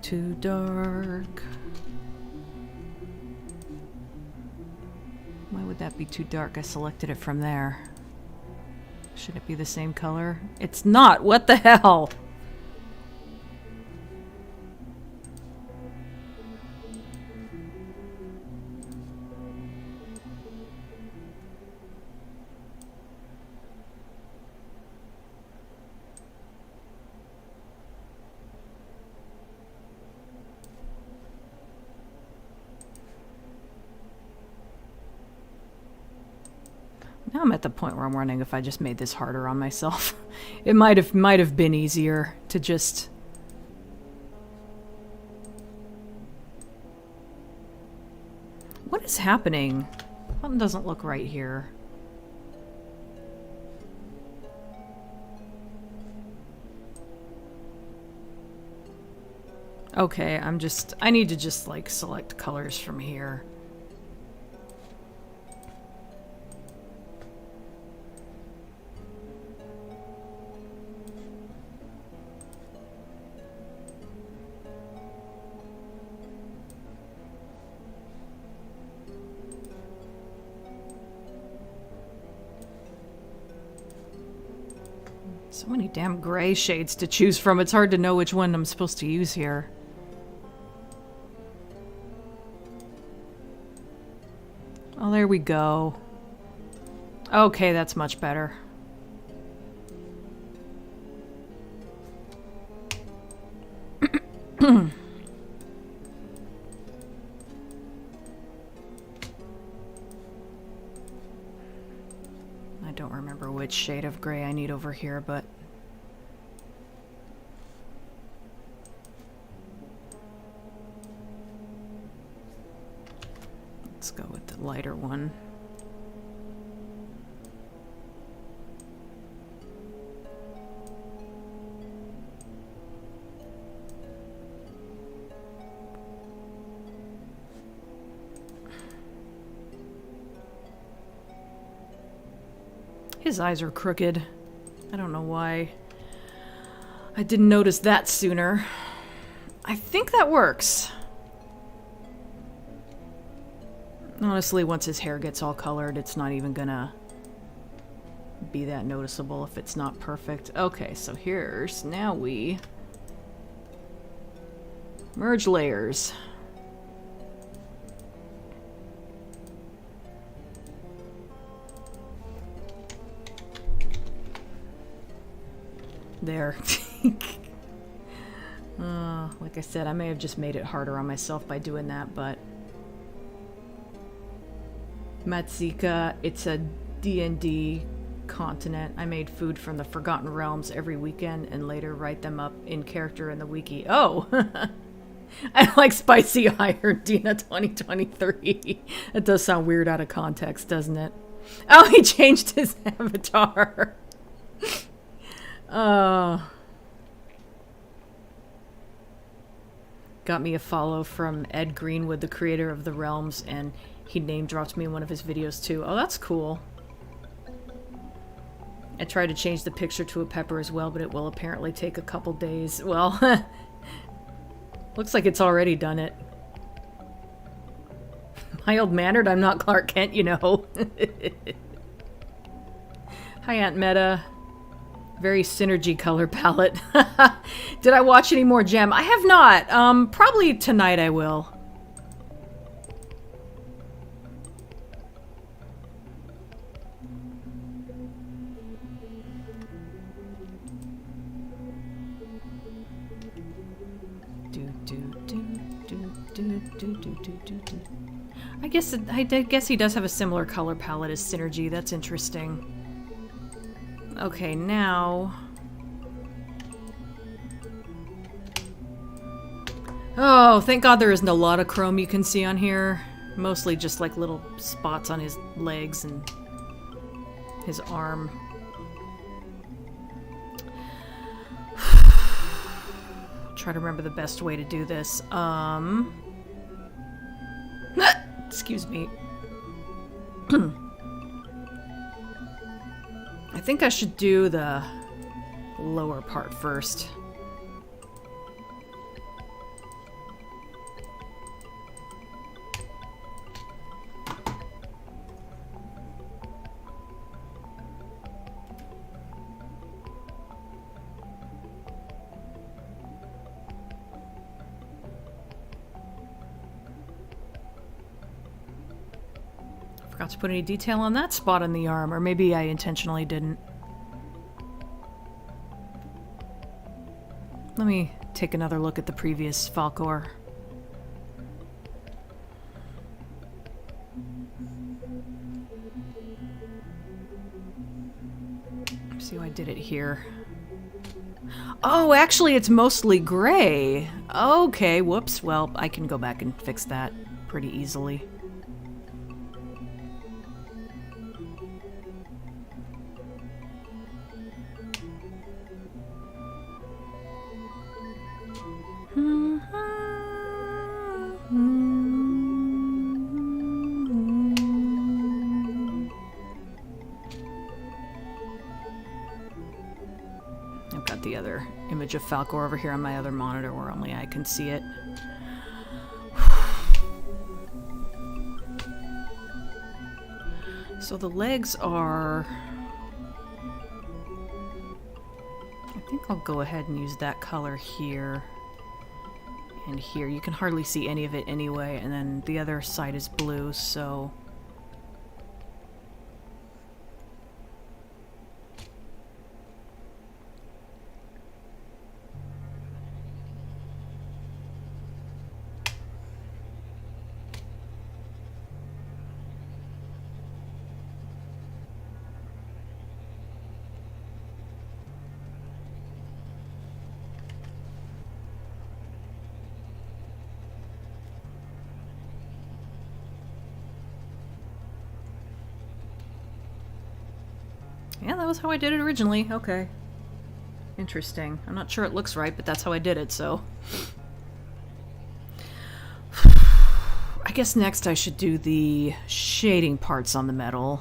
Too dark. Why would that be too dark? I selected it from there. Should it be the same color? It's not! What the hell? Now I'm at the point where I'm wondering if I just made this harder on myself. It might have been easier to just... What is happening? Something doesn't look right here. Okay, I need to just like select colors from here. So many damn gray shades to choose from. It's hard to know which one I'm supposed to use here. Oh, there we go. Okay, that's much better. I don't remember which shade of gray I need over here, but... Let's go with the lighter one. His eyes are crooked. I don't know why. I didn't notice that sooner. I think that works. Honestly, once his hair gets all colored, it's not even gonna be that noticeable if it's not perfect. Okay, so here's... Now we... merge layers. There. Like I said, I may have just made it harder on myself by doing that, but... Matsika, it's a D&D continent. I made food from the Forgotten Realms every weekend and later write them up in character in the wiki. Oh! I like spicy iron, Dina 2023. That does sound weird out of context, doesn't it? Oh, he changed his avatar. Got me a follow from Ed Greenwood, the creator of the Realms, and he name dropped me in one of his videos too. Oh, that's cool. I tried to change the picture to a pepper as well, but it will apparently take a couple days. Well, looks like it's already done it. Mild-mannered? I'm not Clark Kent, you know. Hi, Aunt Meta. Very synergy color palette. Did I watch any more Gem? I have not. Probably tonight I will. I guess he does have a similar color palette as Synergy. That's interesting. Okay, now... Oh, thank God there isn't a lot of chrome you can see on here. Mostly just like little spots on his legs and his arm. Try to remember the best way to do this. Excuse me. I think I should do the lower part first. Forgot to put any detail on that spot on the arm, or maybe I intentionally didn't. Let me take another look at the previous Falcor. See how I did it here. Oh, actually it's mostly gray. Okay, whoops. Well, I can go back and fix that pretty easily. I've got the other image of Falcor over here on my other monitor where only I can see it. So the legs are... I think I'll go ahead and use that color here and here. You can hardly see any of it anyway, and then the other side is blue, so... Yeah, that was how I did it originally. Okay. Interesting. I'm not sure it looks right, but that's how I did it, so... I guess next I should do the shading parts on the metal.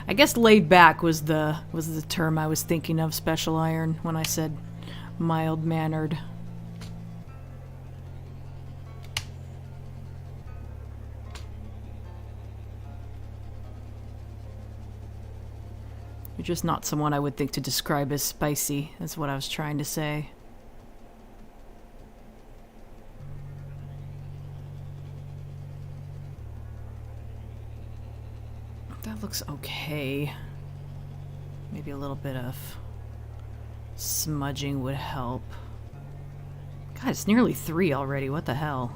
I guess laid back was the term I was thinking of, Special Iron, when I said mild-mannered. You're just not someone I would think to describe as spicy, is what I was trying to say. That looks okay. Maybe a little bit of smudging would help. God, it's nearly 3 already. What the hell?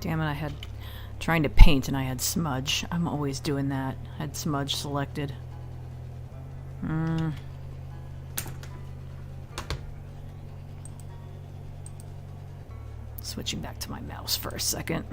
Damn it, I had trying to paint and I had smudge. I'm always doing that. I had smudge selected. Switching back to my mouse for a second.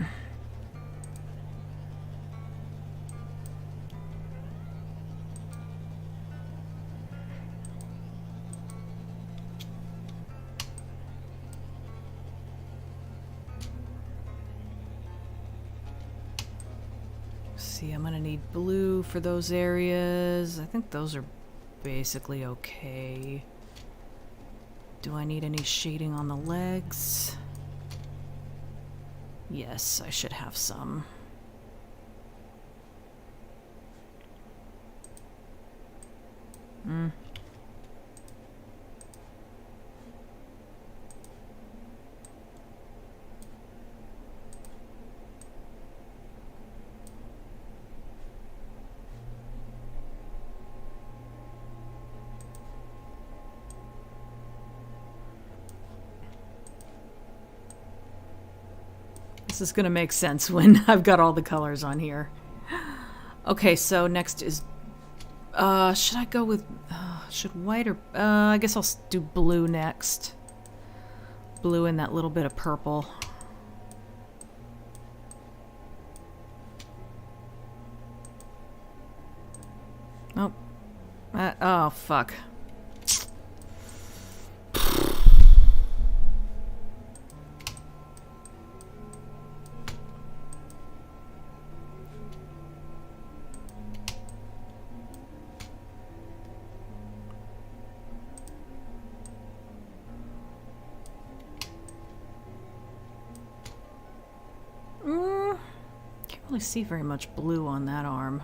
See, I'm gonna need blue for those areas. I think those are basically okay. Do I need any shading on the legs? Yes, I should have some. This is gonna make sense when I've got all the colors on here. Okay, so next is... should I go with... should white or... I guess I'll do blue next. Blue and that little bit of purple. Nope. Oh, fuck. Can't really see very much blue on that arm.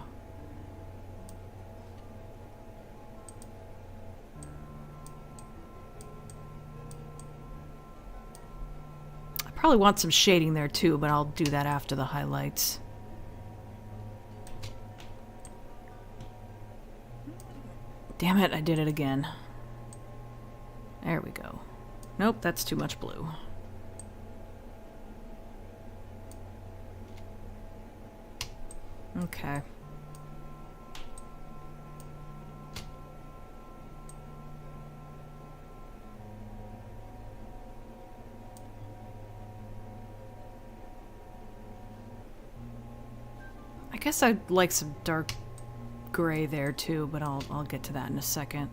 I probably want some shading there too, but I'll do that after the highlights. Damn it, I did it again. There we go. Nope, that's too much blue. Okay. I guess I'd like some dark gray there too, but I'll get to that in a second.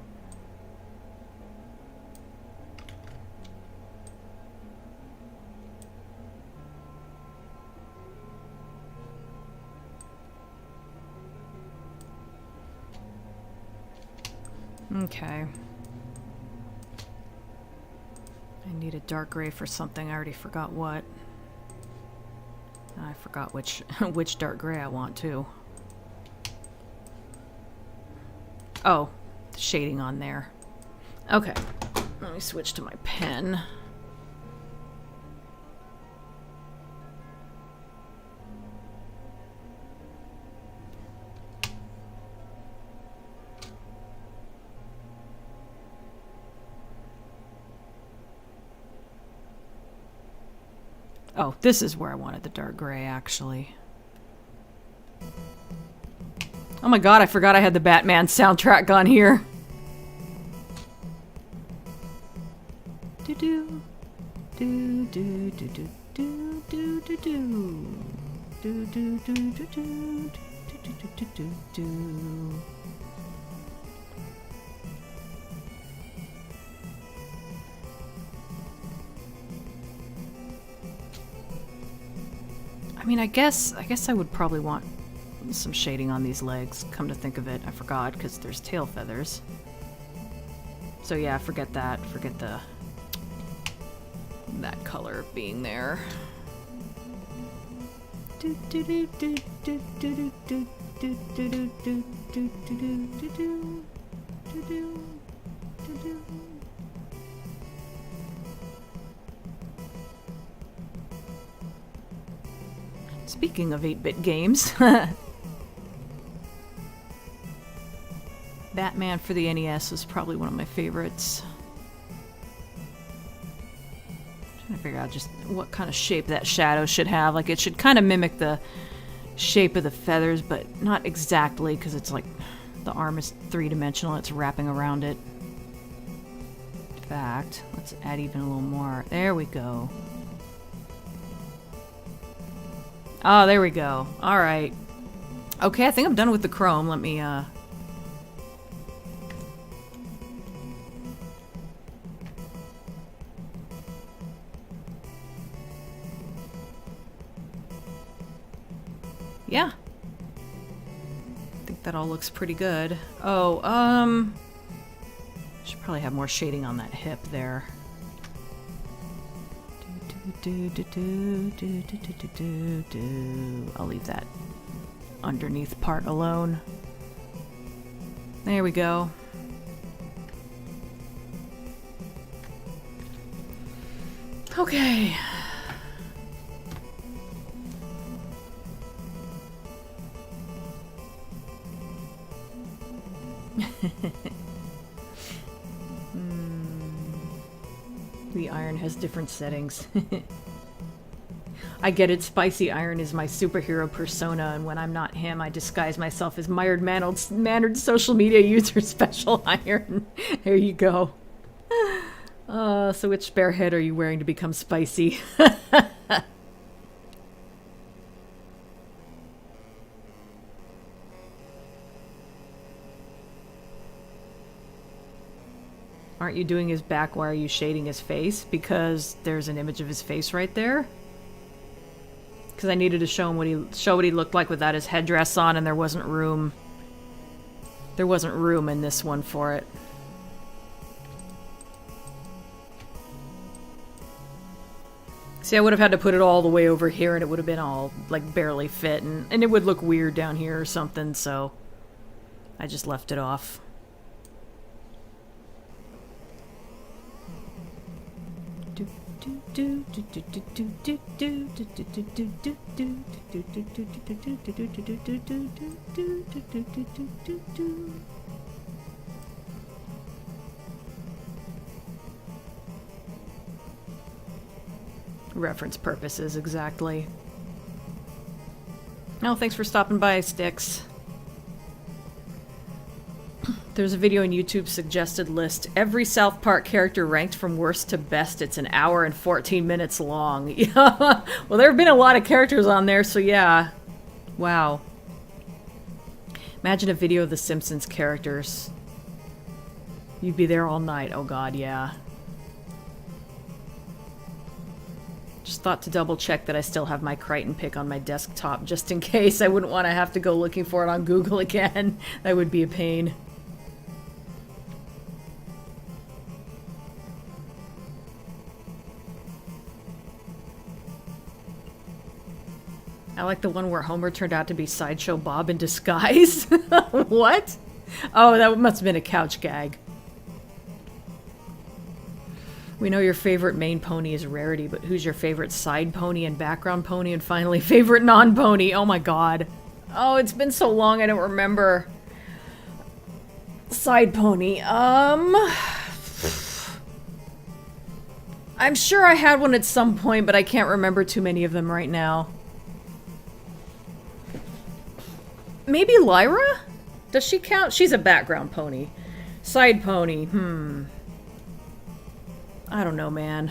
Okay. I need a dark gray for something. I already forgot what. I forgot which which dark gray I want too. Oh, shading on there. Okay. Let me switch to my pen. Oh, this is where I wanted the dark gray, actually. Oh my god, I forgot I had the Batman soundtrack on here. Do-do. Do-do-do-do-do-do-do-do. I mean, I guess I would probably want some shading on these legs. Come to think of it, I forgot because there's tail feathers. So yeah, forget that. Forget that color being there. Speaking of 8-bit games, Batman for the NES was probably one of my favorites. I'm trying to figure out just what kind of shape that shadow should have. Like, it should kind of mimic the shape of the feathers, but not exactly, because it's like the arm is three-dimensional. It's wrapping around it. In fact, let's add even a little more. There we go. Oh, there we go. All right. Okay, I think I'm done with the chrome. Let me, yeah. I think that all looks pretty good. Oh, should probably have more shading on that hip there. I'll leave that underneath part alone. There we go. Okay. The iron has different settings. I get it, Spicy Iron is my superhero persona, and when I'm not him, I disguise myself as mild-mannered social media user Special Iron. There you go. So which spare head are you wearing to become spicy? Aren't you doing his back? Why are you shading his face? Because there's an image of his face right there. Because I needed to show him what he looked like without his headdress on, and there wasn't room. There wasn't room in this one for it. See, I would have had to put it all the way over here, and it would have been all, like, barely fit, and it would look weird down here or something, so I just left it off. Reference purposes, exactly. No, thanks for stopping by, Sticks. There's a video on YouTube suggested list. Every South Park character ranked from worst to best. It's an hour and 14 minutes long. Yeah. Well, there have been a lot of characters on there, so yeah. Wow. Imagine a video of the Simpsons characters. You'd be there all night. Oh god, yeah. Just thought to double check that I still have my Crichton pick on my desktop, just in case. I wouldn't want to have to go looking for it on Google again. That would be a pain. I like the one where Homer turned out to be Sideshow Bob in disguise. What? Oh, that must have been a couch gag. We know your favorite main pony is Rarity, but who's your favorite side pony and background pony, and finally favorite non-pony? Oh my god. Oh, it's been so long I don't remember. Side pony. I'm sure I had one at some point, but I can't remember too many of them right now. Maybe Lyra? Does she count? She's a background pony. Side pony, I don't know, man.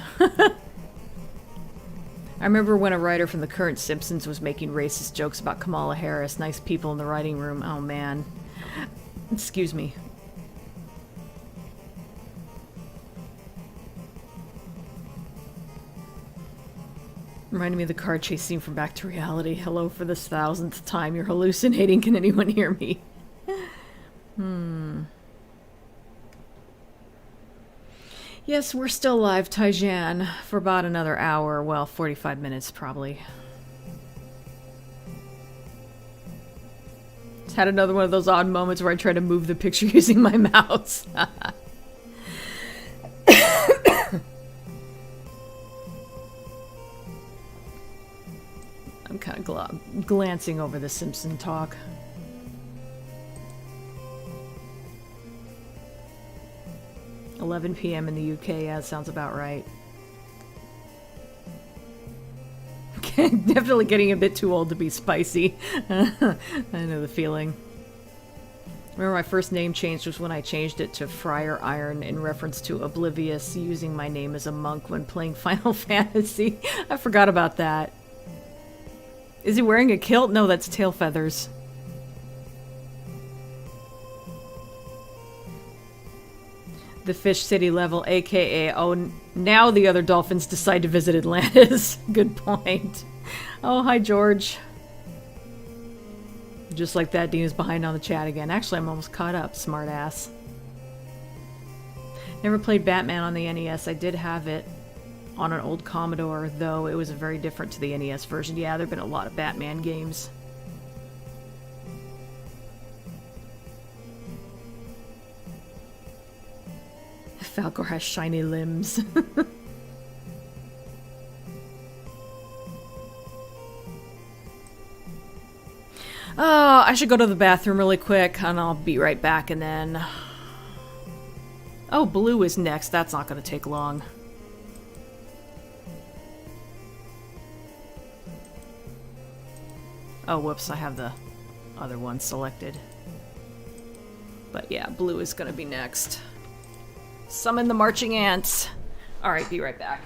I remember when a writer from the current Simpsons was making racist jokes about Kamala Harris. Nice people in the writing room. Oh, man. Excuse me. Reminded me of the car chase scene from Back to Reality. Hello for this 1000th time. You're hallucinating. Can anyone hear me? Yes, we're still live, Taijan, for about another hour. Well, 45 minutes, probably. Just had another one of those odd moments where I try to move the picture using my mouse. I'm kind of glancing over the Simpson talk. $11 p.m. in the UK. Yeah, that sounds about right. Definitely getting a bit too old to be spicy. I know the feeling. Remember my first name change was when I changed it to Friar Iron in reference to Oblivious using my name as a monk when playing Final Fantasy. I forgot about that. Is he wearing a kilt? No, that's tail feathers. The Fish City level, aka, oh, now the other dolphins decide to visit Atlantis. Good point. Oh, hi, George. Just like that, Dean is behind on the chat again. Actually, I'm almost caught up, smartass. Never played Batman on the NES. I did have it on an old Commodore, though it was very different to the NES version. Yeah, there have been a lot of Batman games. Falcor has shiny limbs. Oh, I should go to the bathroom really quick, and I'll be right back, and then... Oh, Blue is next. That's not going to take long. Oh, whoops, I have the other one selected. But yeah, Blue is going to be next. Summon the marching ants. Alright, be right back.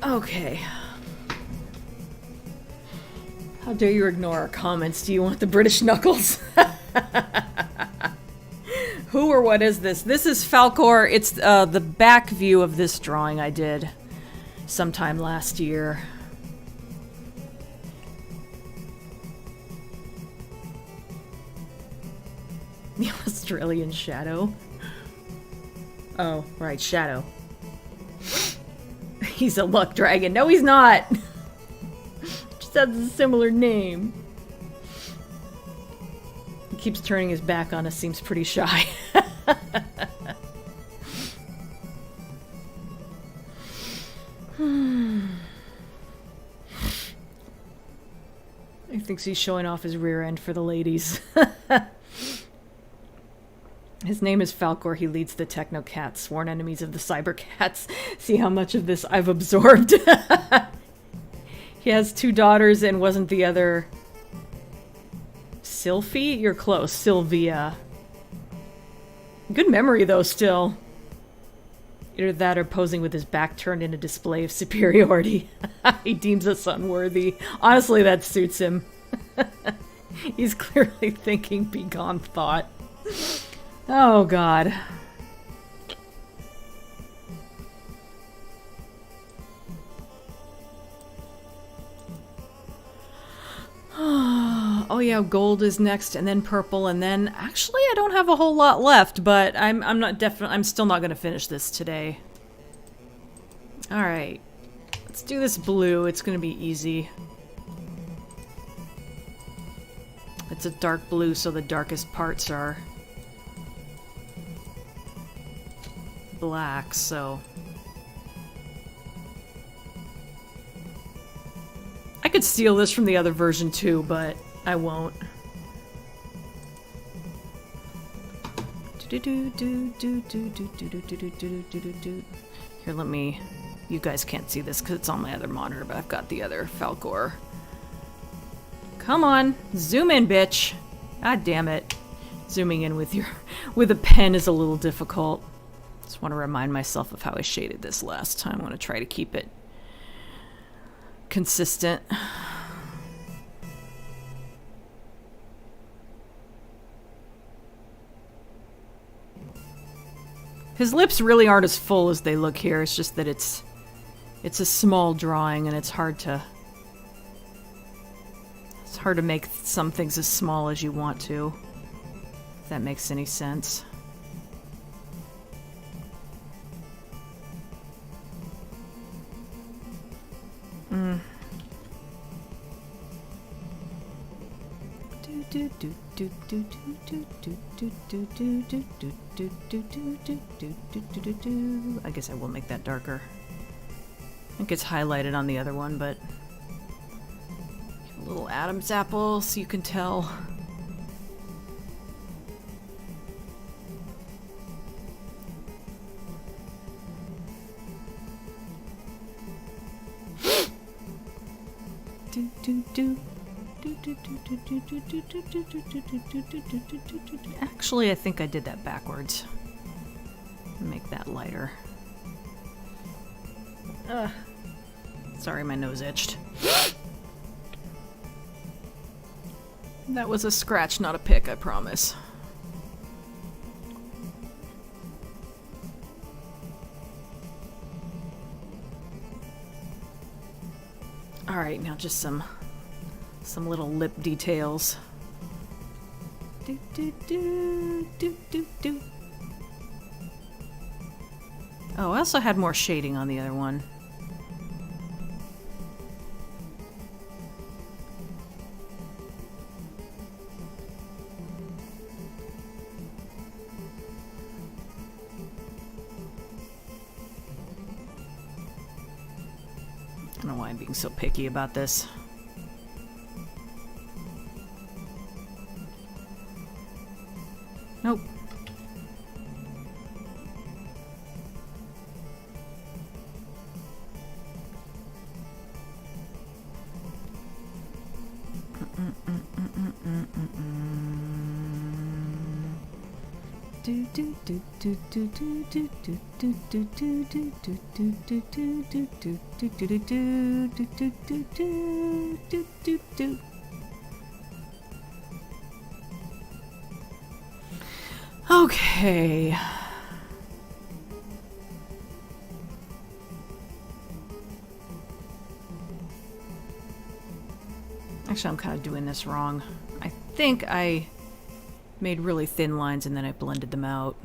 Okay. How dare you ignore our comments? Do you want the British knuckles? Who or what is this? This is Falcor. It's the back view of this drawing I did sometime last year. The Australian Shadow. Oh, right, Shadow. He's a luck dragon. No, he's not! Just has a similar name. He keeps turning his back on us, seems pretty shy. He thinks he's showing off his rear end for the ladies. His name is Falcor. He leads the Technocats, sworn enemies of the Cybercats. See how much of this I've absorbed. He has 2 daughters, and wasn't the other... Sylphie? You're close. Sylvia. Good memory, though, still. Either that or posing with his back turned in a display of superiority. He deems us unworthy. Honestly, that suits him. He's clearly thinking begone thought. Oh, God. Oh yeah, gold is next, and then purple, and then actually I don't have a whole lot left, but I'm still not gonna finish this today. All right, let's do this blue. It's gonna be easy. It's a dark blue, so the darkest parts are black, so I could steal this from the other version too, but I won't. Here, let me... You guys can't see this because it's on my other monitor, but I've got the other Falcor. Come on, zoom in, bitch. God damn it. Zooming in with a pen is a little difficult. Just want to remind myself of how I shaded this last time. I want to try to keep it consistent. His lips really aren't as full as they look here. It's just that it's a small drawing, and it's hard to make some things as small as you want to. If that makes any sense. I guess I will make that darker. I think it's highlighted on the other one, but a little Adam's apple so you can tell. Actually, I think I did that backwards. Make that lighter. Sorry, my nose itched. That was a scratch, not a pick, I promise. Alright, now just some little lip details. Oh, I also had more shading on the other one. I don't know why I'm being so picky about this. Nope. Okay. Actually, I'm kind of doing this wrong. I think I made really thin lines and then I blended them out.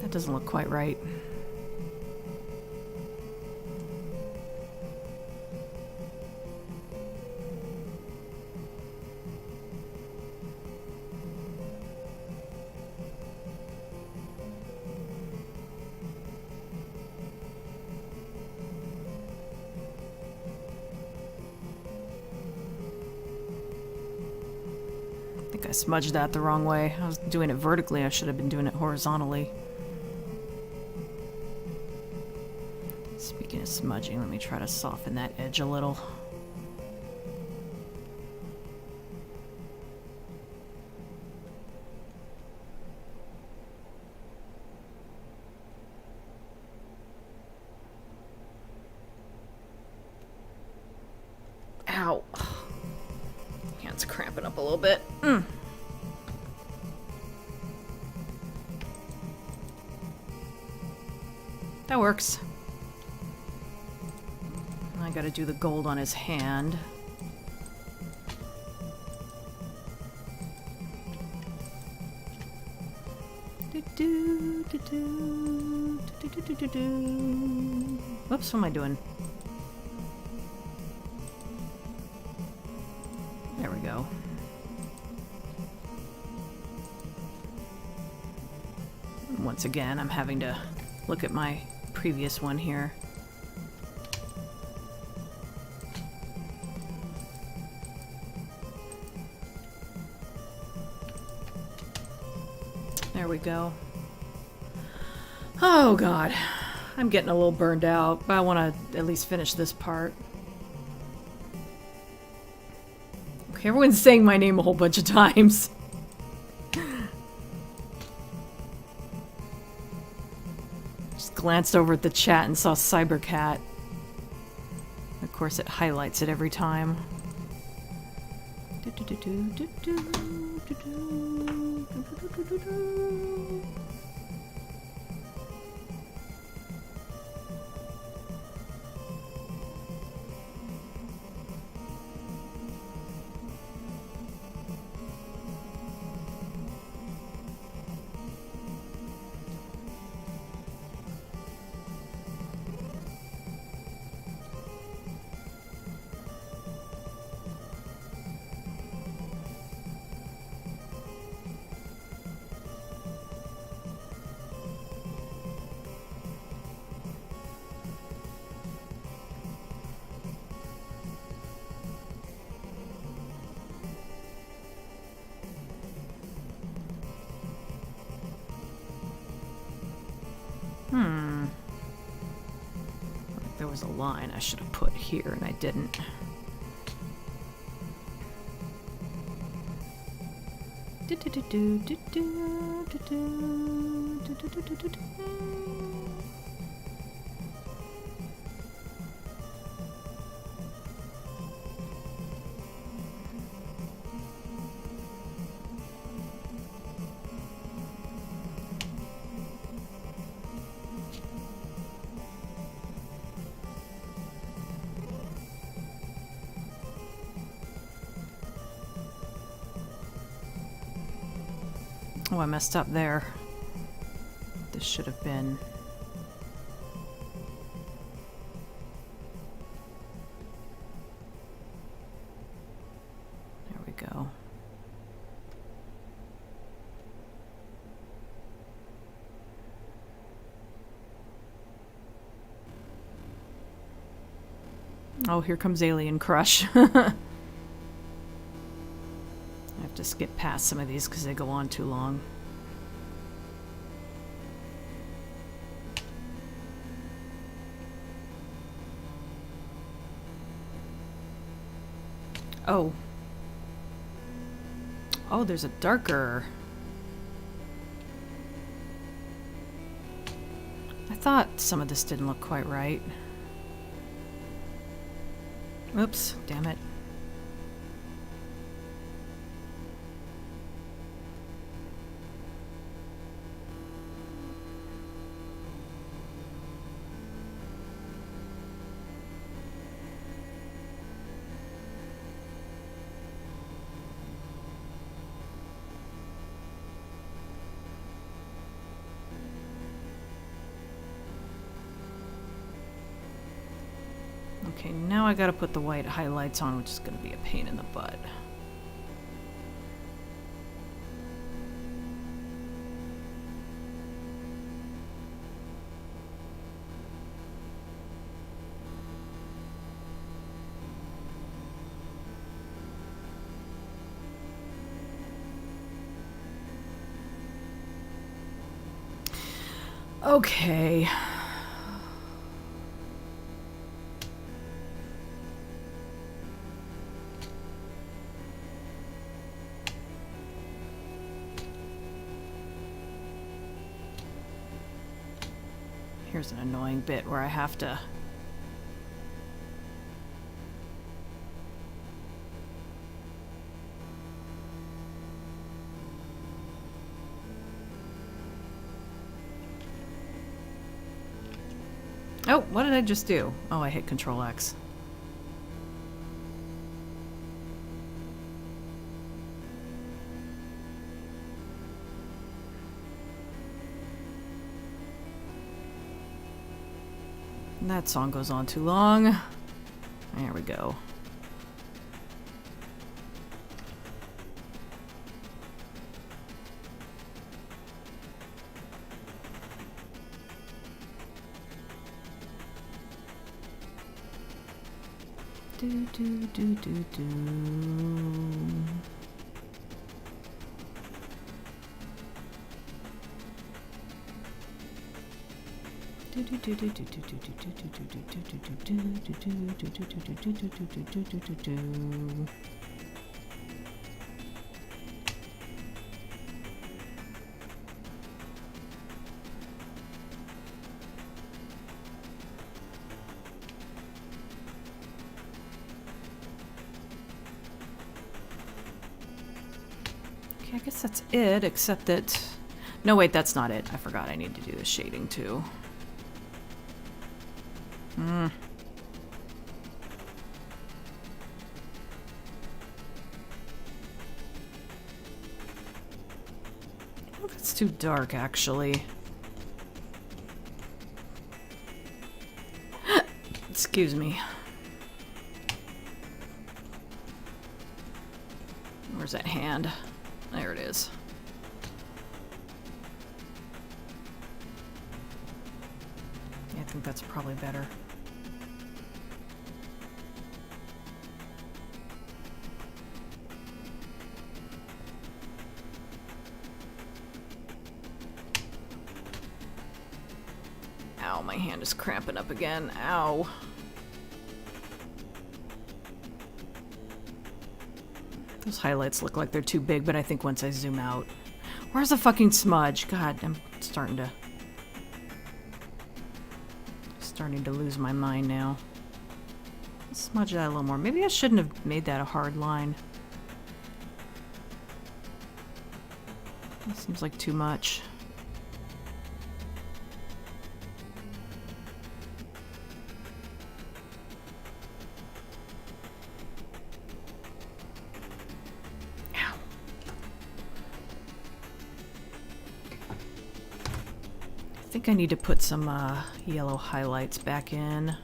That doesn't look quite right. I think I smudged that the wrong way. I was doing it vertically. I should have been doing it horizontally. Speaking of smudging, let me try to soften that edge a little. Ow. Hand's cramping up a little bit. That works. I gotta do the gold on his hand. Whoops, what am I doing? There we go. Once again, I'm having to look at my previous one here. There we go. Oh god, I'm getting a little burned out, but I want to at least finish this part. Okay, everyone's saying my name a whole bunch of times. Just glanced over at the chat and saw Cyborcat. Of course, it highlights it every time. There was a line I should have put here and I didn't. Oh, I messed up there. This should have been... There we go. Oh, here comes Alien Crush. I have to skip past some of these because they go on too long. Oh. Oh, there's a darker... thought some of this didn't look quite right. Oops, damn it. Okay, now I gotta put the white highlights on, which is gonna be a pain in the butt. Okay. Here's an annoying bit where I have to... Oh, what did I just do? Oh, I hit Control X. That song goes on too long. There we go. Do do do do do. Okay, I guess that's it, except that... No, wait, that's not it. I forgot I need to do the shading, too. Oh, that's too dark, actually. Excuse me. Where's that hand? There it is. Yeah, I think that's probably better. Ow, my hand is cramping up again. Ow. Those highlights look like they're too big, but I think once I zoom out... Where's the fucking smudge? God, I'm starting to lose my mind now. Let's smudge that a little more. Maybe I shouldn't have made that a hard line. That seems like too much. I think I need to put some yellow highlights back in.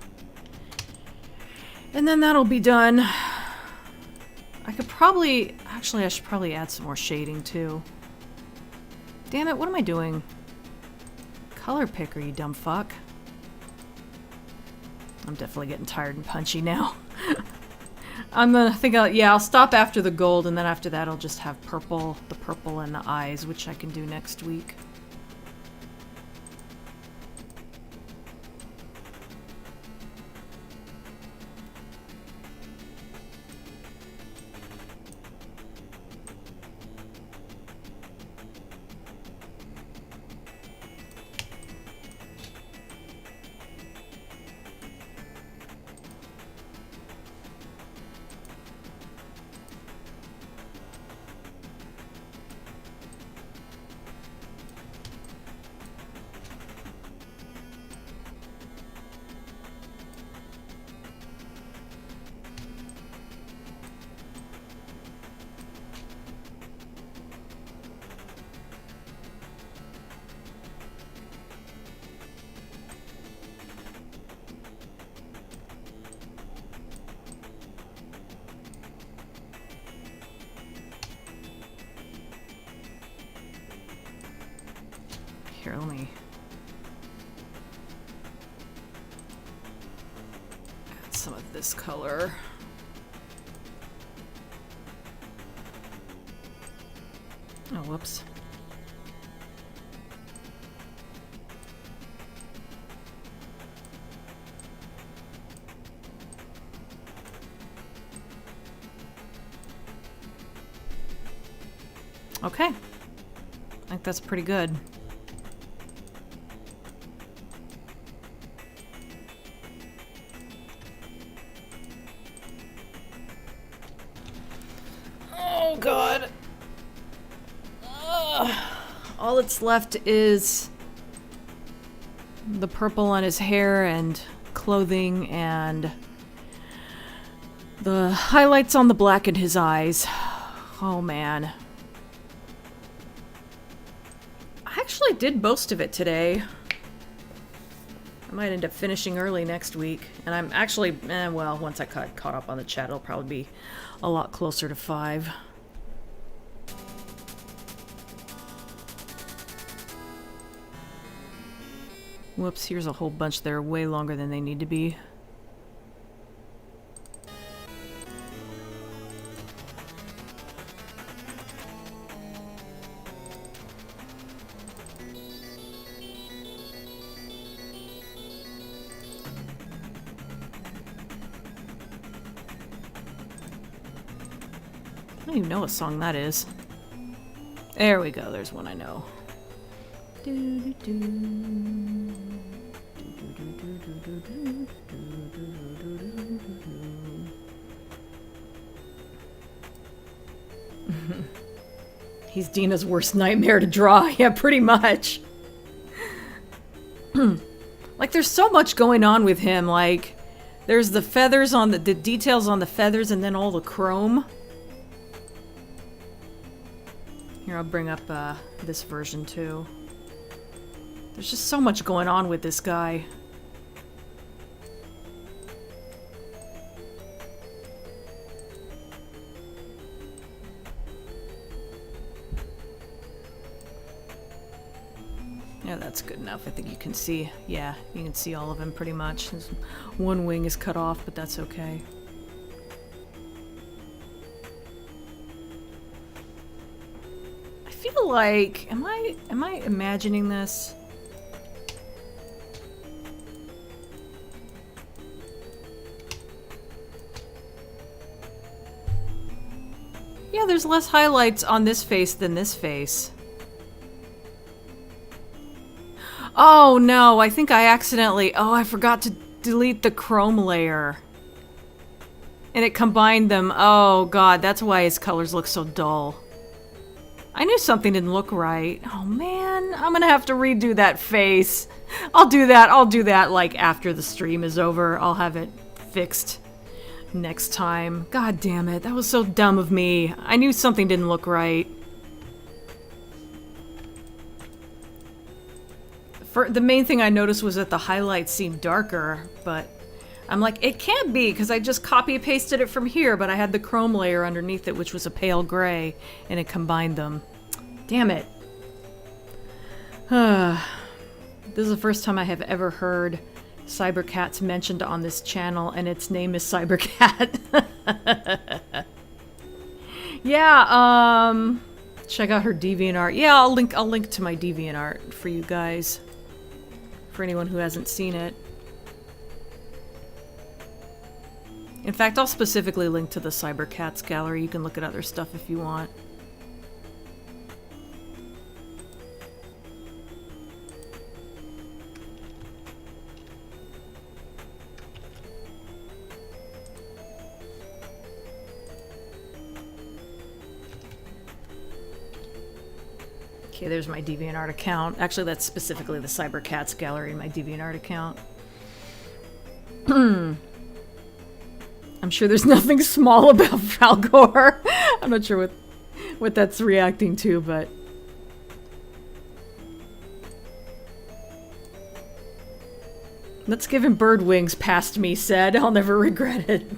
And then that'll be done. I could probably... Actually, I should probably add some more shading, too. Damn it, what am I doing? Color picker, you dumb fuck. I'm definitely getting tired and punchy now. I'll stop after the gold, and then after that I'll just have purple, the purple and the eyes, which I can do next week. Here, let me... add some of this color. Oh, whoops. Okay. I think that's pretty good. Oh, God. All that's left is the purple on his hair and clothing and the highlights on the black in his eyes. Oh, man. I actually did most of it today. I might end up finishing early next week. And I'm actually, well, once I caught up on the chat, it'll probably be a lot closer to 5. Whoops, here's a whole bunch that are way longer than they need to be. I don't even know what song that is. There we go, there's one I know. He's Dina's worst nightmare to draw. Yeah, pretty much. Like, there's so much going on with him. Like, there's the feathers on the details on the feathers and then all the chrome. Here, I'll bring up this version too. There's just so much going on with this guy. Yeah, that's good enough. I think you can see, yeah, you can see all of him pretty much. His one wing is cut off, but that's okay. I feel like, am I imagining this? Yeah, there's less highlights on this face than this face. Oh no, I think I accidentally... Oh, I forgot to delete the chrome layer. And it combined them. Oh god, that's why his colors look so dull. I knew something didn't look right. Oh man, I'm gonna have to redo that face. I'll do that like after the stream is over. I'll have it fixed next time. God damn it, that was so dumb of me. I knew something didn't look right. The main thing I noticed was that the highlights seemed darker, but I'm like, it can't be, because I just copy-pasted it from here, but I had the chrome layer underneath it, which was a pale gray, and it combined them. Damn it. This is the first time I have ever heard Cyborcat's mentioned on this channel, and its name is Cyborcat. Yeah, check out her DeviantArt. Yeah, I'll link to my DeviantArt for you guys. For anyone who hasn't seen it. In fact, I'll specifically link to the Cyborcats gallery. You can look at other stuff if you want. Okay, there's my DeviantArt account. Actually, that's specifically the Cyborcats gallery in my DeviantArt account. I'm sure there's nothing small about Falgor. I'm not sure what that's reacting to, but... Let's give him bird wings past me, said. I'll never regret it.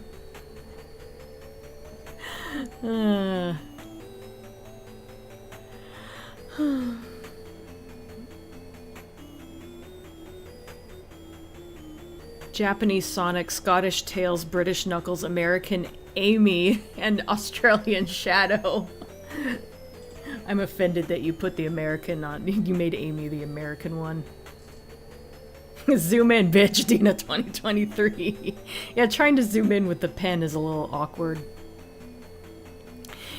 Japanese Sonic, Scottish Tails, British Knuckles, American Amy, and Australian Shadow. I'm offended that you put the American on. You made Amy the American one. Zoom in, bitch, Dina 2023. Yeah, trying to zoom in with the pen is a little awkward.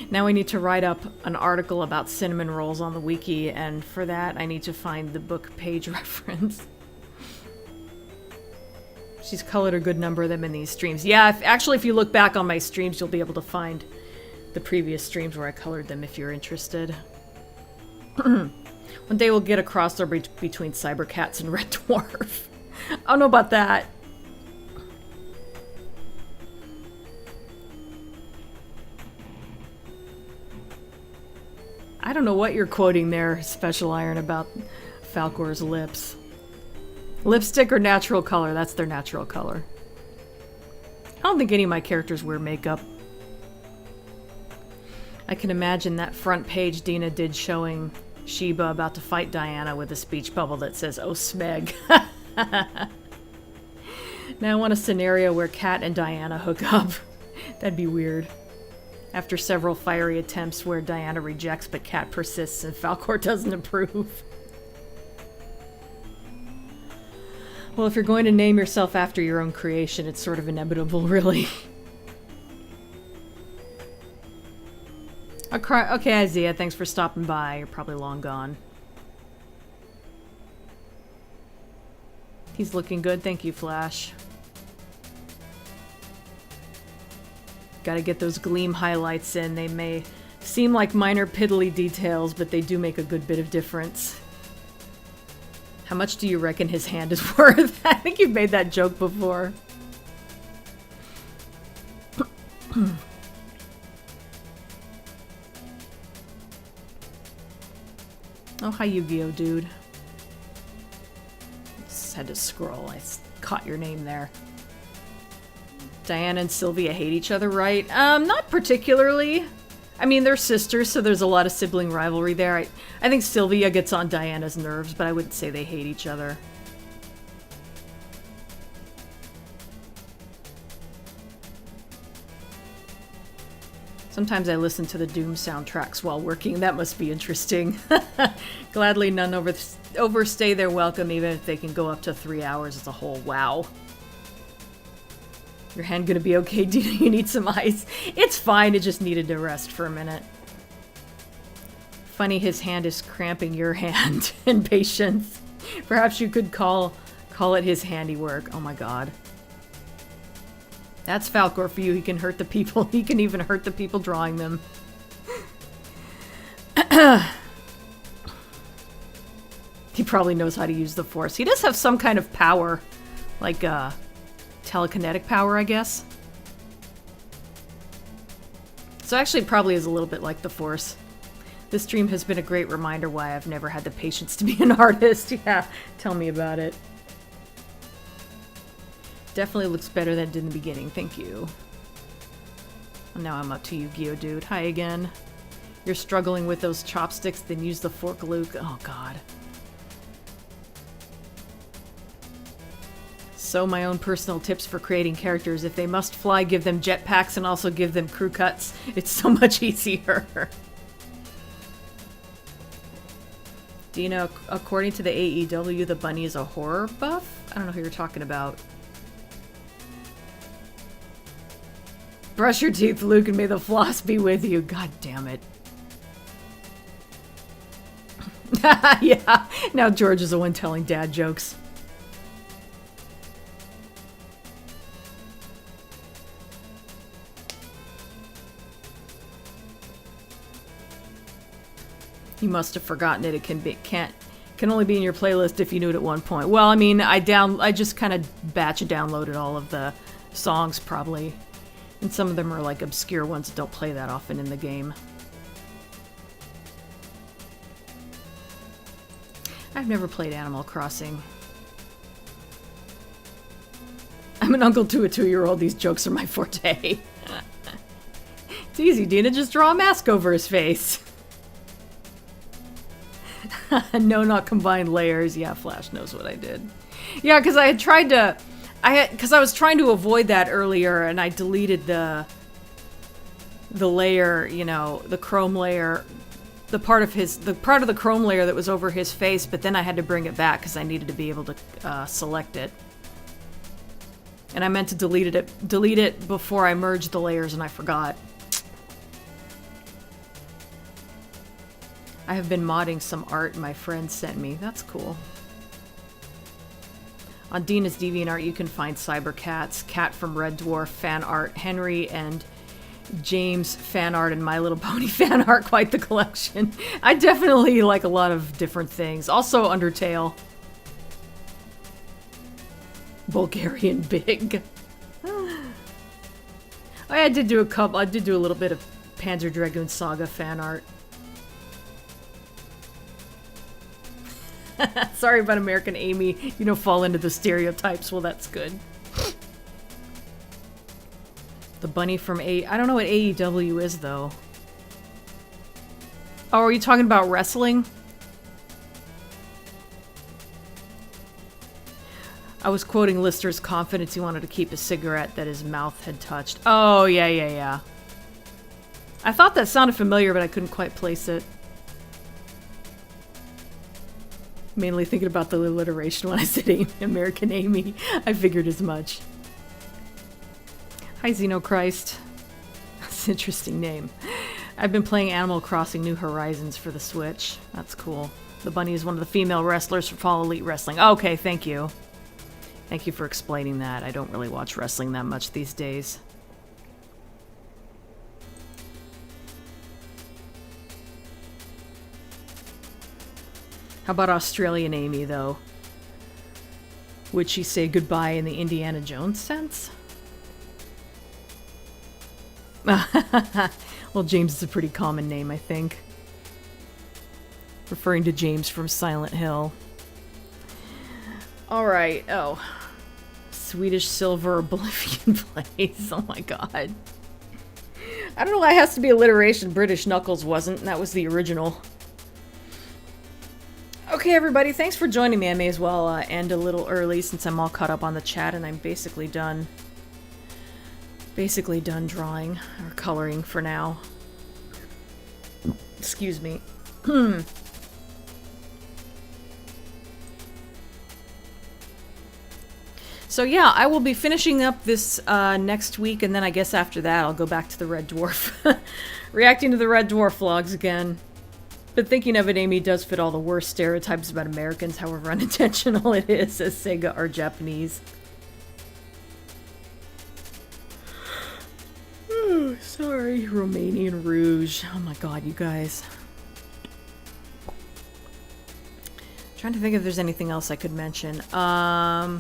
Now I need to write up an article about cinnamon rolls on the wiki, and for that I need to find the book page reference. She's colored a good number of them in these streams. Yeah, actually if you look back on my streams, you'll be able to find the previous streams where I colored them if you're interested. One day we'll get a crossover between Cybercats and Red Dwarf. I don't know about that. I don't know what you're quoting there, Special Iron, about Falcor's lips. Lipstick or natural color? That's their natural color. I don't think any of my characters wear makeup. I can imagine that front page Dina did showing Sheba about to fight Diana with a speech bubble that says, "Oh, Smeg." Now I want a scenario where Kat and Diana hook up. That'd be weird. After several fiery attempts where Diana rejects but Kat persists and Falcor doesn't approve. Well, if you're going to name yourself after your own creation, it's sort of inevitable, really. Okay, Isaiah, thanks for stopping by. You're probably long gone. He's looking good. Thank you, Flash. Gotta get those gleam highlights in. They may seem like minor piddly details, but they do make a good bit of difference. How much do you reckon his hand is worth? I think you've made that joke before. Oh, hi, Yu-Gi-Oh, dude. Just had to scroll. I caught your name there. Diana and Sylvia hate each other, right? Not particularly. I mean, they're sisters, so there's a lot of sibling rivalry there. I think Sylvia gets on Diana's nerves, but I wouldn't say they hate each other. Sometimes I listen to the Doom soundtracks while working. That must be interesting. Gladly none overstay their welcome, even if they can go up to 3 hours as a whole. Wow. Your hand gonna be okay, Dina? You need some ice? It's fine, it just needed to rest for a minute. Funny his hand is cramping your hand. Impatience. Perhaps you could call it his handiwork. Oh my god. That's Falcor for you. He can hurt the people. He can even hurt the people drawing them. He probably knows how to use the Force. He does have some kind of power. Like, telekinetic power, I guess. So actually it probably is a little bit like the Force. This stream has been a great reminder why I've never had the patience to be an artist. Yeah, tell me about it. Definitely looks better than it did in the beginning, thank you. Well, now I'm up to Yu-Gi-Oh, dude. Hi again. You're struggling with those chopsticks, then use the fork, Luke. Oh god. So my own personal tips for creating characters. If they must fly, give them jetpacks and also give them crew cuts. It's so much easier. Dina, according to the AEW, the bunny is a horror buff? I don't know who you're talking about. Brush your teeth, Luke, and may the floss be with you. God damn it. Yeah, now George is the one telling dad jokes. You must have forgotten it. It can only be in your playlist if you knew it at one point. Well, I mean, I just kind of batch downloaded all of the songs probably, and some of them are like obscure ones that don't play that often in the game. I've never played Animal Crossing. I'm an uncle to a 2-year-old. These jokes are my forte. It's easy, Dina. Just draw a mask over his face. No, not combined layers. Yeah, Flash knows what I did. Yeah, because I had tried to... because I was trying to avoid that earlier, and I deleted the layer, you know, the chrome layer, the part of the chrome layer that was over his face, but then I had to bring it back because I needed to be able to select it. And I meant to delete it before I merged the layers, and I forgot. I have been modding some art my friend sent me. That's cool. On Dina's DeviantArt, you can find Cybercat's Cat from Red Dwarf fan art, Henry and James fan art, and My Little Pony fan art. Quite the collection. I definitely like a lot of different things. Also Undertale. Bulgarian Big. Oh yeah, I did do a little bit of Panzer Dragoon Saga fan art. Sorry about American Amy. You don't fall into the stereotypes. Well, that's good. The bunny from I don't know what AEW is, though. Oh, are you talking about wrestling? I was quoting Lister's confidence he wanted to keep a cigarette that his mouth had touched. Oh, yeah. I thought that sounded familiar, but I couldn't quite place it. Mainly thinking about the alliteration when I said American Amy. I figured as much. Hi, Xenochrist. That's an interesting name. I've been playing Animal Crossing New Horizons for the Switch. That's cool. The bunny is one of the female wrestlers from Fall Elite Wrestling. Okay, thank you. Thank you for explaining that. I don't really watch wrestling that much these days. How about Australian Amy, though? Would she say goodbye in the Indiana Jones sense? Well, James is a pretty common name, I think. Referring to James from Silent Hill. Alright, oh. Swedish Silver Oblivion Blaze. Oh my god. I don't know why it has to be alliteration. British Knuckles wasn't, and that was the original. Okay, everybody, thanks for joining me. I may as well end a little early since I'm all caught up on the chat and I'm basically done drawing or coloring for now. Excuse me. So yeah, I will be finishing up this next week, and then I guess after that I'll go back to the Red Dwarf. Reacting to the Red Dwarf vlogs again. But thinking of it, Amy does fit all the worst stereotypes about Americans, however unintentional it is, as Sega are Japanese. Oh, sorry. Romanian Rouge. Oh my god, you guys. Trying to think if there's anything else I could mention. I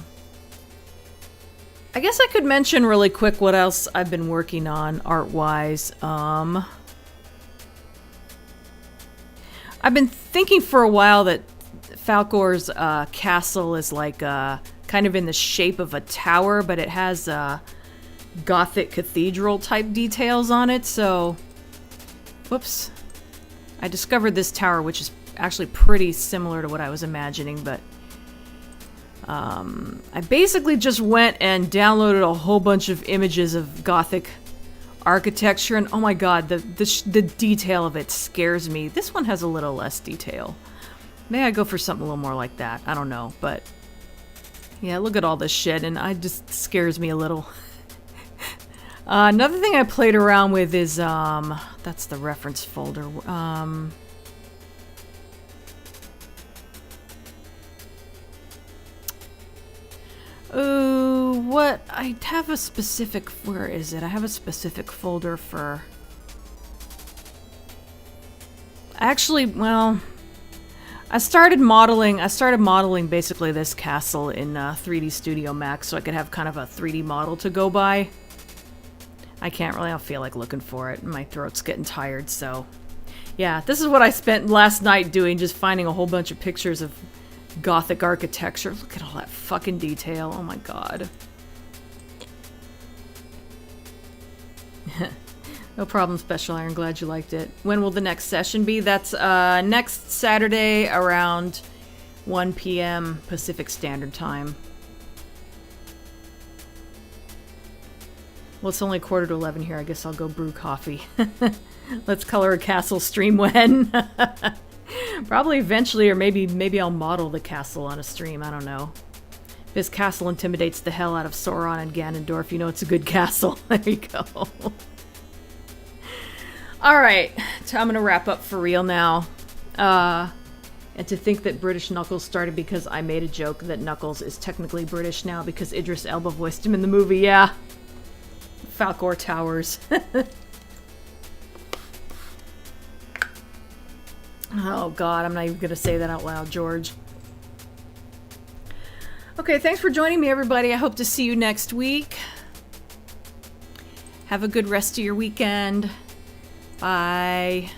guess I could mention really quick what else I've been working on art-wise. I've been thinking for a while that Falcor's castle is like kind of in the shape of a tower, but it has Gothic cathedral type details on it, so... Whoops. I discovered this tower, which is actually pretty similar to what I was imagining, but... I basically just went and downloaded a whole bunch of images of Gothic architecture, and oh my god, the detail of it scares me. This one has a little less detail. Maybe I go for something a little more like that. I don't know, but yeah, look at all this shit, and it just scares me a little. Another thing I played around with is that's the reference folder. What? I have a specific... Where is it? I have a specific folder for... Actually, well... I started modeling basically this castle in 3D Studio Max so I could have kind of a 3D model to go by. I don't feel like looking for it. My throat's getting tired, so... Yeah, this is what I spent last night doing, just finding a whole bunch of pictures of Gothic architecture. Look at all that fucking detail. Oh my god. No problem, Special Iron. Glad you liked it. When will the next session be? That's next Saturday around 1 p.m. Pacific Standard Time. Well, it's only 10:45 here. I guess I'll go brew coffee. Let's color a castle stream when. Probably eventually, or maybe I'll model the castle on a stream. I don't know. This castle intimidates the hell out of Sauron and Ganondorf. You know it's a good castle. There you go. Alright, so I'm gonna wrap up for real now. And to think that British Knuckles started because I made a joke that Knuckles is technically British now because Idris Elba voiced him in the movie, yeah. Falcor Towers. Oh god, I'm not even gonna say that out loud, George. Okay, thanks for joining me, everybody. I hope to see you next week. Have a good rest of your weekend. Bye.